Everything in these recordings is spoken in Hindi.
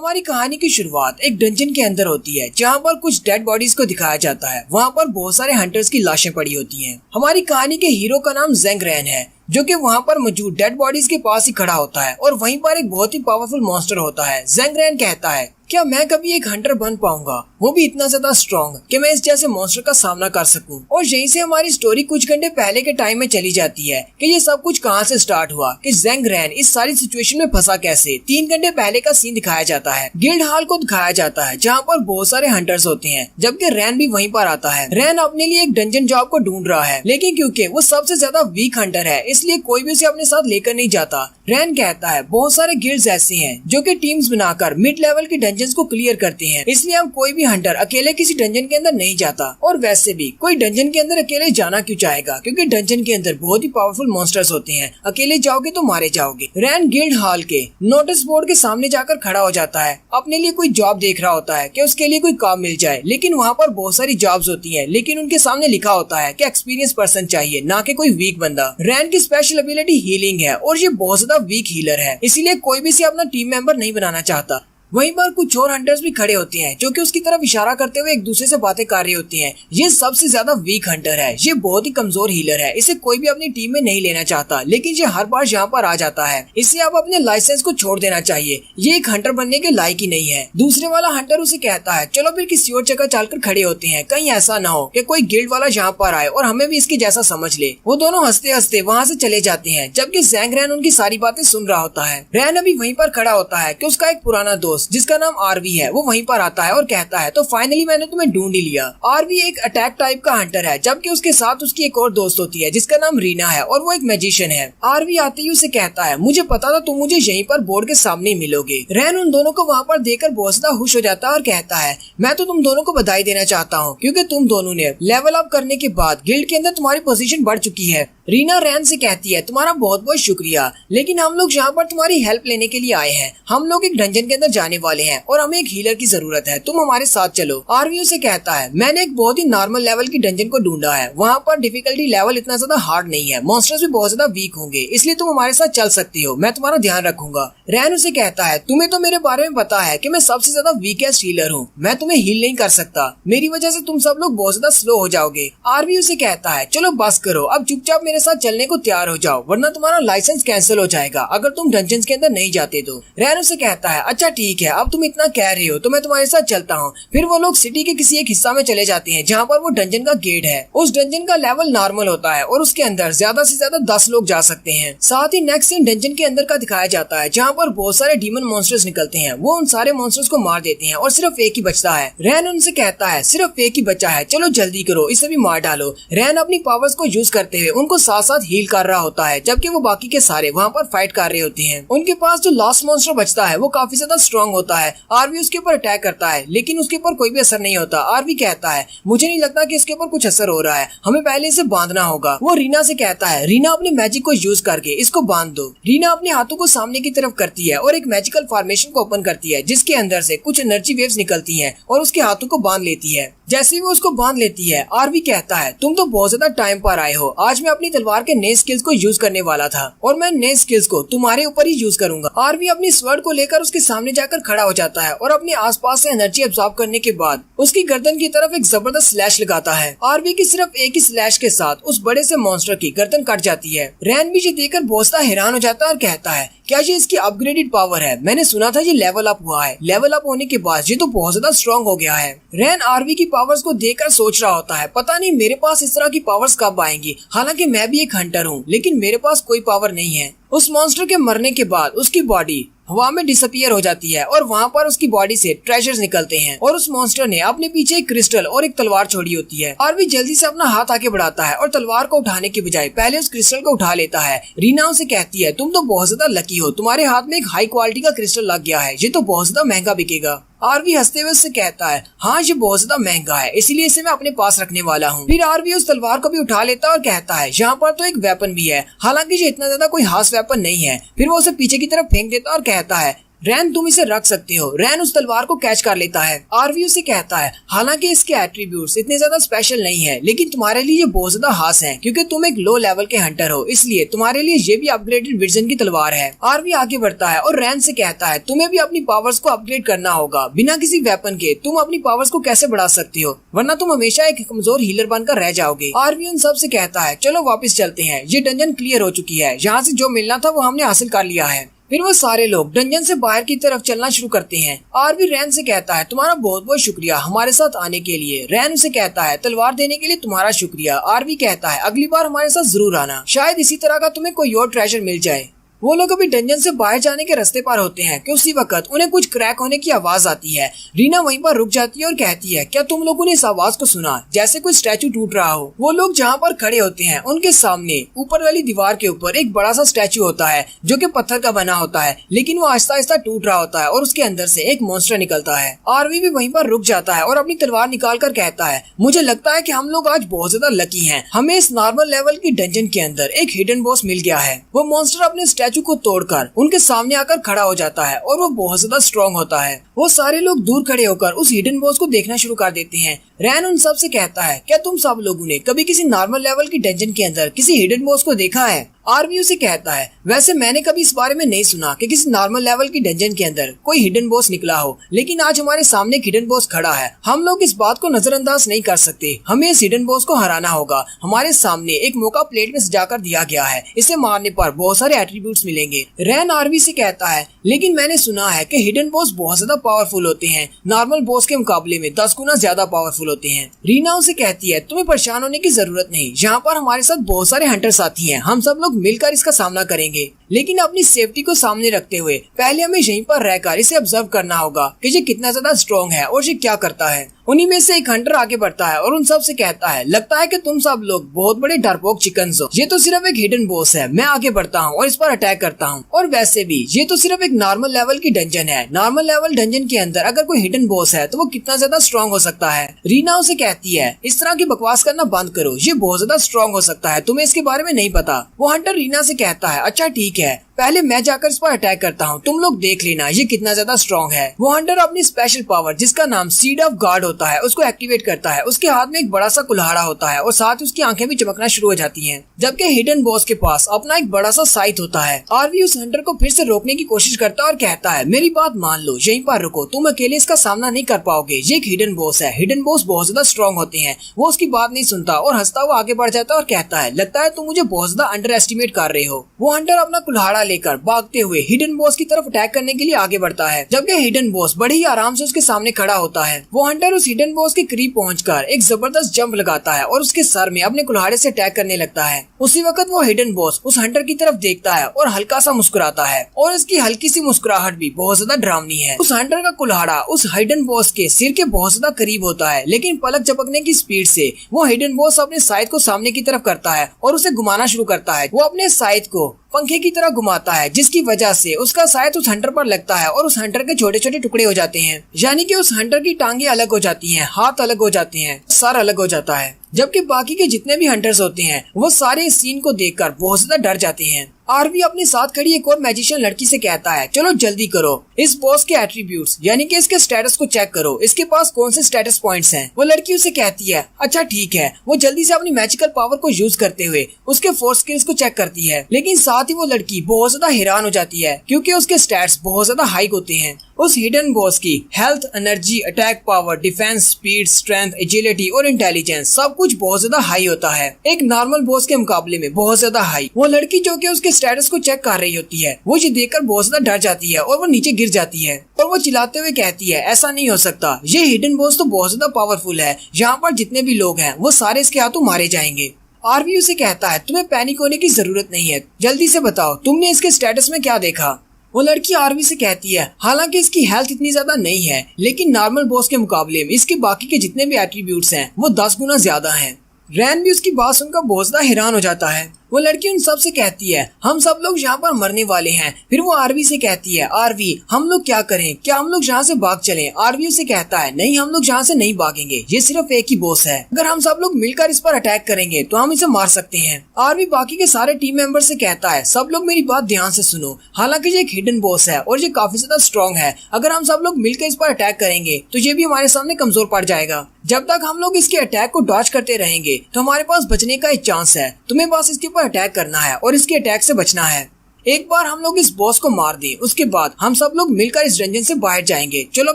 हमारी कहानी की शुरुआत एक डंजन के अंदर होती है जहाँ पर कुछ डेड बॉडीज को दिखाया जाता है। वहाँ पर बहुत सारे हंटर्स की लाशें पड़ी होती हैं। हमारी कहानी के हीरो का नाम ज़ेंग रैन है जो कि वहाँ पर मौजूद डेड बॉडीज के पास ही खड़ा होता है और वहीं पर एक बहुत ही पावरफुल मॉन्स्टर होता है। ज़ेंग रैन कहता है, क्या मैं कभी एक हंटर बन पाऊंगा, वो भी इतना ज्यादा स्ट्रॉन्ग कि मैं इस जैसे मॉन्स्टर का सामना कर सकूं। और यहीं से हमारी स्टोरी कुछ घंटे पहले के टाइम में चली जाती है कि ये सब कुछ कहां से स्टार्ट हुआ, कि ज़ेंग रैन इस सारी सिचुएशन में फंसा कैसे। 3 घंटे पहले का सीन दिखाया जाता है। गिल्ड हॉल को दिखाया जाता है जहाँ पर बहुत सारे हंटर्स होते हैं, जबकि रैन भी वहीं पर आता है। रैन अपने लिए एक डंजन जॉब को ढूंढ रहा है, लेकिन क्योंकि वो सबसे ज्यादा वीक हंटर है इसलिए कोई भी उसे अपने साथ लेकर नहीं जाता। रैन कहता है, बहुत सारे गिल्ड्स ऐसे हैं जो कि टीम्स बनाकर मिड लेवल की डंजन्स को क्लियर करते हैं, इसलिए हम कोई भी हंटर अकेले किसी डंजन के अंदर नहीं जाता। और वैसे भी कोई डंजन के अंदर अकेले जाना क्यों चाहेगा, क्योंकि डंजन के अंदर बहुत ही पावरफुल मॉन्स्टर्स होते हैं। अकेले जाओगे तो मारे जाओगे। रैन गिल्ड हॉल के नोटिस बोर्ड के सामने जाकर खड़ा हो जाता है। अपने लिए कोई जॉब देख रहा होता है कि उसके लिए कोई काम मिल जाए, लेकिन वहाँ पर बहुत सारी जॉब्स होती है, लेकिन उनके सामने लिखा होता है कि एक्सपीरियंस पर्सन चाहिए, ना कि कोई वीक बंदा। रैन की स्पेशल एबिलिटी हीलिंग है और ये बहुत ज्यादा वीक हीलर है, इसीलिए कोई भी इसे अपना टीम मेंबर नहीं बनाना चाहता। वहीं पर कुछ और हंटर्स भी खड़े होते हैं जो कि उसकी तरफ इशारा करते हुए एक दूसरे से बातें कर रही होती हैं। ये सबसे ज्यादा वीक हंटर है, ये बहुत ही कमजोर हीलर है, इसे कोई भी अपनी टीम में नहीं लेना चाहता, लेकिन ये हर बार यहाँ पर आ जाता है। इसे अब अपने लाइसेंस को छोड़ देना चाहिए, ये एक हंटर बनने के लायक ही नहीं है। दूसरे वाला हंटर उसे कहता है, चलो फिर किसी और जगह चलकर खड़े होते हैं, कहीं ऐसा न हो कि कोई गिल्ड वाला यहाँ पर आए और हमें भी इसके जैसा समझ ले। वो दोनों हंसते हंसते वहाँ से चले जाते हैं, जबकि ज़ेंग रैन उनकी सारी बातें सुन रहा होता है। रैन अभी वहीं पर खड़ा होता है कि उसका एक पुराना दोस्त जिसका नाम आरवी है वो वहीं पर आता है और कहता है, तो फाइनली मैंने तुम्हें ढूंढ ही लिया। आरवी एक अटैक टाइप का हंटर है, जबकि उसके साथ उसकी एक और दोस्त होती है जिसका नाम रीना है और वो एक मैजिशियन है। आरवी आते ही उसे कहता है, मुझे पता था तुम मुझे यहीं पर बोर्ड के सामने ही मिलोगे। रैन उन दोनों को वहाँ पर देखकर बहुत ज्यादा खुश हो जाता है और कहता है, मैं तो तुम दोनों को बधाई देना चाहता हूँ क्योंकि तुम दोनों ने लेवल अप करने के बाद गिल्ड के अंदर तुम्हारी पोजीशन बढ़ चुकी है। रीना रैन से कहती है, तुम्हारा बहुत बहुत शुक्रिया, लेकिन हम लोग यहाँ पर तुम्हारी हेल्प लेने के लिए आए हैं। हम लोग एक डंजन के अंदर जाने वाले हैं और हमें एक हीलर की जरूरत है, तुम हमारे साथ चलो। आरवी से कहता है, मैंने एक बहुत ही नॉर्मल लेवल की डंजन को ढूंढा है, वहाँ पर डिफिकल्टी लेवल इतना ज्यादा हार्ड नहीं है, मॉन्स्टर्स भी बहुत ज्यादा वीक होंगे, इसलिए तुम हमारे साथ चल सकती हो, मैं तुम्हारा ध्यान रखूंगा। रैन उसे कहता है, तुम्हें तो मेरे बारे में पता है कि मैं सबसे ज्यादा वीकेस्ट हीलर हूँ, मैं तुम्हें हील नहीं कर सकता, मेरी वजह से तुम सब लोग बहुत ज्यादा स्लो हो जाओगे। आरवी उसे कहता है, चलो बस करो, अब चुपचाप मेरे साथ चलने को तैयार हो जाओ, वरना तुम्हारा लाइसेंस कैंसिल हो जाएगा अगर तुम डंजन के अंदर नहीं जाते तो। रैन उसे कहता है, अच्छा ठीक है, अब तुम इतना कह रही हो तो मैं तुम्हारे साथ चलता हूँ। फिर वो लोग सिटी के किसी एक हिस्सा में चले जाते हैं जहाँ पर वो डंजन का गेट है। उस डंजन का लेवल नॉर्मल होता है और उसके अंदर ज्यादा से ज्यादा 10 लोग जा सकते हैं। साथ ही नेक्स्ट सीन डंजन के अंदर का दिखाया जाता है जहाँ पर बहुत सारे डीमन मॉन्स्टर्स निकलते हैं। वो उन सारे मॉन्स्टर्स को मार देते हैं और सिर्फ एक ही बचता है। रैन उनसे कहता है, सिर्फ एक ही बचा है, चलो जल्दी करो, इसे भी मार डालो। रैन अपनी पावर्स को यूज करते हुए उनको साथ साथ हील कर रहा होता है, जबकि वो बाकी के सारे वहाँ पर फाइट कर रहे होते हैं। उनके पास जो लास्ट मॉन्स्टर बचता है वो काफी ज्यादा स्ट्रॉन्ग होता है। आरवी उसके ऊपर अटैक करता है, लेकिन उसके ऊपर कोई भी असर नहीं होता। आरवी कहता है, मुझे नहीं लगता कि इसके ऊपर कुछ असर हो रहा है, हमें पहले इसे बांधना होगा। वो रीना से कहता है, रीना अपने मैजिक को यूज करके इसको बांध दो। रीना अपने हाथों को सामने की तरफ करती है और एक मैजिकल फॉर्मेशन को ओपन करती है जिसके अंदर से कुछ एनर्जी वेव्स निकलती हैं और उसके हाथों को बांध लेती है। जैसे ही वो उसको बांध लेती है, आरवी कहता है, तुम तो बहुत ज्यादा टाइम पर आए हो, आज मैं अपनी तलवार के नए स्किल्स को यूज करने वाला था और मैं नए स्किल्स को तुम्हारे ऊपर ही यूज करूंगा। आरवी अपनी स्वर्ड को लेकर उसके सामने जाकर खड़ा हो जाता है और अपने आसपास से एनर्जी एब्जॉर्ब करने के बाद उसकी गर्दन की तरफ एक जबरदस्त स्लैश लगाता है। आरवी की सिर्फ एक ही स्लैश के साथ उस बड़े से मॉन्स्टर की गर्दन कट जाती है। रैन भी ये देखकर बहुत ज्यादा हैरान हो जाता है और कहता है, क्या ये इसकी अपग्रेडेड पावर है? मैंने सुना था ये लेवल अप हुआ है, लेवल अप होने के बाद ये तो बहुत ज्यादा स्ट्रॉन्ग हो गया है। रैन आरवी की पावर्स को देखकर सोच रहा होता है, पता नहीं मेरे पास इस तरह की पावर्स कब आएंगी। हालांकि मैं भी एक हंटर हूँ, लेकिन मेरे पास कोई पावर नहीं है। उस मॉन्स्टर के मरने के बाद उसकी बॉडी हवा में डिसअपियर हो जाती है और वहाँ पर उसकी बॉडी से ट्रेजर्स निकलते हैं और उस मॉन्स्टर ने अपने पीछे एक क्रिस्टल और एक तलवार छोड़ी होती है। आरवी जल्दी से अपना हाथ आगे बढ़ाता है और तलवार को उठाने के बजाय पहले उस क्रिस्टल को उठा लेता है। रीना उसे कहती है, तुम तो बहुत ज्यादा लकी हो, तुम्हारे हाथ में एक हाई क्वालिटी का क्रिस्टल लग गया है, ये तो बहुत ज्यादा महंगा बिकेगा। आरवी हंसते हुए उससे कहता है, हाँ ये बहुत ज्यादा महंगा है, इसीलिए इसे मैं अपने पास रखने वाला हूँ। फिर आरवी उस तलवार को भी उठा लेता है और कहता है, यहाँ पर तो एक वेपन भी है, हालांकि ये इतना ज्यादा कोई खास वेपन नहीं है। फिर वो उसे पीछे की तरफ फेंक देता है और कहता है, रैन तुम इसे रख सकते हो। रैन उस तलवार को कैच कर लेता है। आरवी उसे कहता है हालांकि इसके एट्रीब्यूट्स इतने ज्यादा स्पेशल नहीं है, लेकिन तुम्हारे लिए ये बहुत ज्यादा खास है क्योंकि तुम एक लो लेवल के हंटर हो, इसलिए तुम्हारे लिए ये भी अपग्रेडेड वर्जन की तलवार है। आरवी आगे बढ़ता है और रैन से कहता है तुम्हें भी अपनी पावर्स को अपग्रेड करना होगा। बिना किसी वेपन के तुम अपनी पावर्स को कैसे बढ़ा सकते हो, वरना तुम हमेशा एक कमजोर हीलर बनकर रह जाओगे। आरवी उन सब से कहता है चलो वापस चलते हैं, ये डंजन क्लियर हो चुकी है, यहाँ से जो मिलना था वो हमने हासिल कर लिया है। फिर वो सारे लोग डंजन से बाहर की तरफ चलना शुरू करते हैं। आरवी रैन से कहता है तुम्हारा बहुत बहुत शुक्रिया हमारे साथ आने के लिए। रैन उसे कहता है तलवार देने के लिए तुम्हारा शुक्रिया। आरवी कहता है अगली बार हमारे साथ जरूर आना, शायद इसी तरह का तुम्हें कोई और ट्रेजर मिल जाए। वो लोग अभी डंजन से बाहर जाने के रास्ते पर होते हैं कि उसी वक्त उन्हें कुछ क्रैक होने की आवाज आती है। रीना वहीं पर रुक जाती है और कहती है क्या तुम लोगों ने इस आवाज को सुना, जैसे कोई स्टैचू टूट रहा हो। वो लोग जहाँ पर खड़े होते हैं उनके सामने ऊपर वाली दीवार के ऊपर एक बड़ा सा स्टैचू होता है जो कि पत्थर का बना होता है, लेकिन वो आहिस्ता आहिस्ता टूट रहा होता है और उसके अंदर से एक मॉन्स्टर निकलता है। आरवी भी वहीं पर रुक जाता है और अपनी तलवार निकाल कर कहता है मुझे लगता है कि हम लोग आज बहुत ज्यादा लकी हैं, हमें इस नॉर्मल लेवल की डंजन के अंदर एक हिडन बॉस मिल गया है। वो मॉन्स्टर अपने स्टैचू को तोड़कर उनके सामने आकर खड़ा हो जाता है और वो बहुत ज्यादा स्ट्रॉन्ग होता है। वो सारे लोग दूर खड़े होकर उस हिडन बॉस को देखना शुरू कर देते हैं। रैन उन सब से कहता है क्या तुम सब लोगों ने कभी किसी नॉर्मल लेवल की डंजन के अंदर किसी हिडन बॉस को देखा है। आरवी उसे कहता है वैसे मैंने कभी इस बारे में नहीं सुना कि किसी नॉर्मल लेवल की डंजन के अंदर कोई हिडन बॉस निकला हो, लेकिन आज हमारे सामने एक हिडन बॉस खड़ा है। हम लोग इस बात को नजरअंदाज नहीं कर सकते, हमें इस हिडन बॉस को हराना होगा। हमारे सामने एक मौका प्लेट में सजाकर दिया गया है, इसे मारने पर बहुत सारे एट्रीब्यूट्स मिलेंगे। रैन आरवी से कहता है लेकिन मैंने सुना है कि हिडन बॉस बहुत ज्यादा पावरफुल होते हैं, नॉर्मल बॉस के मुकाबले में 10 गुना ज्यादा पावरफुल होते हैं। रीना उसे कहती है तुम्हें परेशान होने की जरूरत नहीं, यहाँ पर हमारे साथ बहुत सारे हंटर साथी हैं, हम सब लोग मिलकर इसका सामना करेंगे, लेकिन अपनी सेफ्टी को सामने रखते हुए पहले हमें यहीं पर रहकर इसे ऑब्जर्व करना होगा कि ये कितना ज्यादा स्ट्रॉन्ग है और ये क्या करता है। उन्हीं में से एक हंटर आगे बढ़ता है और उन सब से कहता है लगता है कि तुम सब लोग बहुत बड़े डरपोक चिकन्स हो, ये तो सिर्फ एक हिडन बॉस है, मैं आगे बढ़ता हूँ और इस पर अटैक करता हूँ। और वैसे भी ये तो सिर्फ एक नॉर्मल लेवल की डंजन है, नॉर्मल लेवल डंजन के अंदर अगर कोई हिडन बॉस है तो वो कितना ज्यादा स्ट्रॉन्ग हो सकता है। रीना उसे कहती है इस तरह की बकवास करना बंद करो, ये बहुत ज्यादा स्ट्रॉन्ग हो सकता है, तुम्हें इसके बारे में नहीं पता। वो हंटर रीना से कहता है अच्छा ठीक है, पहले मैं जाकर इस पर अटैक करता हूँ, तुम लोग देख लेना ये कितना ज्यादा स्ट्रॉन्ग है। वो हंटर अपनी स्पेशल पावर जिसका नाम सीड ऑफ गॉड होता है उसको एक्टिवेट करता है। उसके हाथ में एक बड़ा सा कुल्हाड़ा होता है और साथ ही उसकी आंखें भी चमकना शुरू हो जाती हैं, जबकि हिडन बॉस के पास अपना एक बड़ा सा साइथ होता है। आरवी उस हंटर को फिर से रोकने की कोशिश करता है और कहता है मेरी बात मान लो, यहीं पर रुको, तुम अकेले इसका सामना नहीं कर पाओगे, ये एक हिडन बॉस है, हिडन बॉस बहुत ज्यादा स्ट्रॉन्ग होते हैं। वो उसकी बात नहीं सुनता और हंसता हुआ आगे बढ़ जाता है और कहता है लगता है तुम मुझे बहुत ज्यादा अंडर एस्टिमेट कर रहे हो। वो हंटर अपना कुल्हाड़ा लेकर भागते हुए हिडन बॉस की तरफ अटैक करने के लिए आगे बढ़ता है, जबकि हिडन बॉस बड़े ही आराम से उसके सामने खड़ा होता है। वो हंटर उस हिडन बॉस के करीब पहुंचकर एक जबरदस्त जंप लगाता है और उसके सर में अपने कुल्हाड़े से अटैक करने लगता है। उसी वक्त वो हिडन बॉस उस हंटर की तरफ देखता है और हल्का सा मुस्कुराता है और इसकी हल्की सी मुस्कुराहट भी बहुत ज्यादा डरावनी है। उस हंटर का कुल्हाड़ा उस हिडन बॉस के सिर के बहुत ज्यादा करीब होता है, लेकिन पलक झपकने की स्पीड से वो हिडन बॉस अपने साइड को सामने की तरफ करता है और उसे घुमाना शुरू करता है। वो अपने साइड को पंखे की तरह घुमाता है, जिसकी वजह से उसका साइड उस हंटर पर लगता है और उस हंटर के छोटे छोटे टुकड़े हो जाते हैं। यानी कि उस हंटर की टांगे अलग हो जाती हैं, हाथ अलग हो जाते हैं, सर अलग हो जाता है। जबकि बाकी के जितने भी हंटर्स होते हैं वो सारे इस सीन को देखकर बहुत ज्यादा डर जाते हैं। आरवी अपने साथ खड़ी एक और मैजिशियन लड़की से कहता है चलो जल्दी करो, इस बॉस के एट्रीब्यूट्स यानी कि इसके स्टेटस को चेक करो, इसके पास कौन से स्टेटस पॉइंट्स हैं। वो लड़की उसे कहती है अच्छा ठीक है। वो जल्दी से अपनी मैजिकल पावर को यूज करते हुए उसके फोर्स स्किल्स को चेक करती है, लेकिन साथ ही वो लड़की बहुत ज्यादा हैरान हो जाती है क्योंकि उसके स्टैट्स बहुत ज्यादा हाई होते हैं। उस हिडन बॉस की health, energy, attack power, defence, speed, strength, agility और इंटेलिजेंस सब कुछ बहुत ज्यादा हाई होता है, एक नॉर्मल बॉस के मुकाबले में बहुत ज्यादा हाई। वो लड़की जो कि उसके स्टेटस को चेक कर रही होती है वो ये देखकर बहुत ज्यादा डर जाती है और वो नीचे गिर जाती है और वो चिल्लाते हुए कहती है ऐसा नहीं हो सकता, ये हिडन बॉस तो बहुत ज्यादा पावरफुल है, यहाँ पर जितने भी लोग हैं वो सारे इसके हाथों मारे जाएंगे। आरवी उसे कहता है तुम्हें पैनिक होने की जरूरत नहीं है, जल्दी से बताओ तुमने इसके स्टेटस में क्या देखा। वो लड़की आरवी से कहती है हालांकि इसकी हेल्थ इतनी ज्यादा नहीं है, लेकिन नॉर्मल बॉस के मुकाबले में इसके बाकी के जितने भी एट्रीब्यूट्स हैं वो 10 गुना ज्यादा हैं। रैन भी उसकी बात सुनकर बहुत ज्यादा हैरान हो जाता है। वो लड़की उन सब से कहती है हम सब लोग यहाँ पर मरने वाले हैं। फिर वो आरवी से कहती है आरवी हम लोग क्या करें, क्या हम लोग यहाँ से भाग चलें? आरवी उसे कहता है नहीं, हम लोग यहाँ से नहीं भागेंगे, ये सिर्फ एक ही बॉस है, अगर हम सब लोग मिलकर इस पर अटैक करेंगे तो हम इसे मार सकते हैं। आरवी बाकी के सारे टीम मेंबर से कहता है सब लोग मेरी बात ध्यान से सुनो, हालांकि ये एक हिडन बॉस है और ये काफी ज्यादा स्ट्रॉन्ग है, अगर हम सब लोग मिलकर इस पर अटैक करेंगे तो ये भी हमारे सामने कमजोर पड़ जाएगा। जब तक हम लोग इसके अटैक को डॉज करते रहेंगे तो हमारे पास बचने का एक चांस है, तुम्हें बस इसके ऊपर अटैक करना है और इसके अटैक से बचना है। एक बार हम लोग इस बॉस को मार दें उसके बाद हम सब लोग मिलकर इस डंजन से बाहर जाएंगे। चलो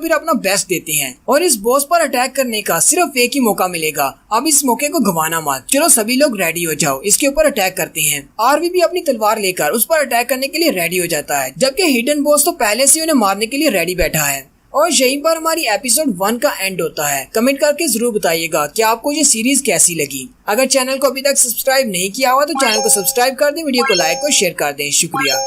फिर अपना बेस्ट देते हैं और इस बॉस पर अटैक करने का सिर्फ एक ही मौका मिलेगा, अब इस मौके को गंवाना मत। चलो सभी लोग रेडी हो जाओ, इसके ऊपर अटैक करते हैं। आरवी भी अपनी तलवार लेकर उस पर अटैक करने के लिए रेडी हो जाता है, जबकि हिडन बॉस तो पहले से उन्हें मारने के लिए रेडी बैठा है। और यहीं पर हमारी एपिसोड 1 का एंड होता है। कमेंट करके जरूर बताइएगा कि आपको ये सीरीज कैसी लगी। अगर चैनल को अभी तक सब्सक्राइब नहीं किया हुआ तो चैनल को सब्सक्राइब कर दें, वीडियो को लाइक और शेयर कर दें। शुक्रिया।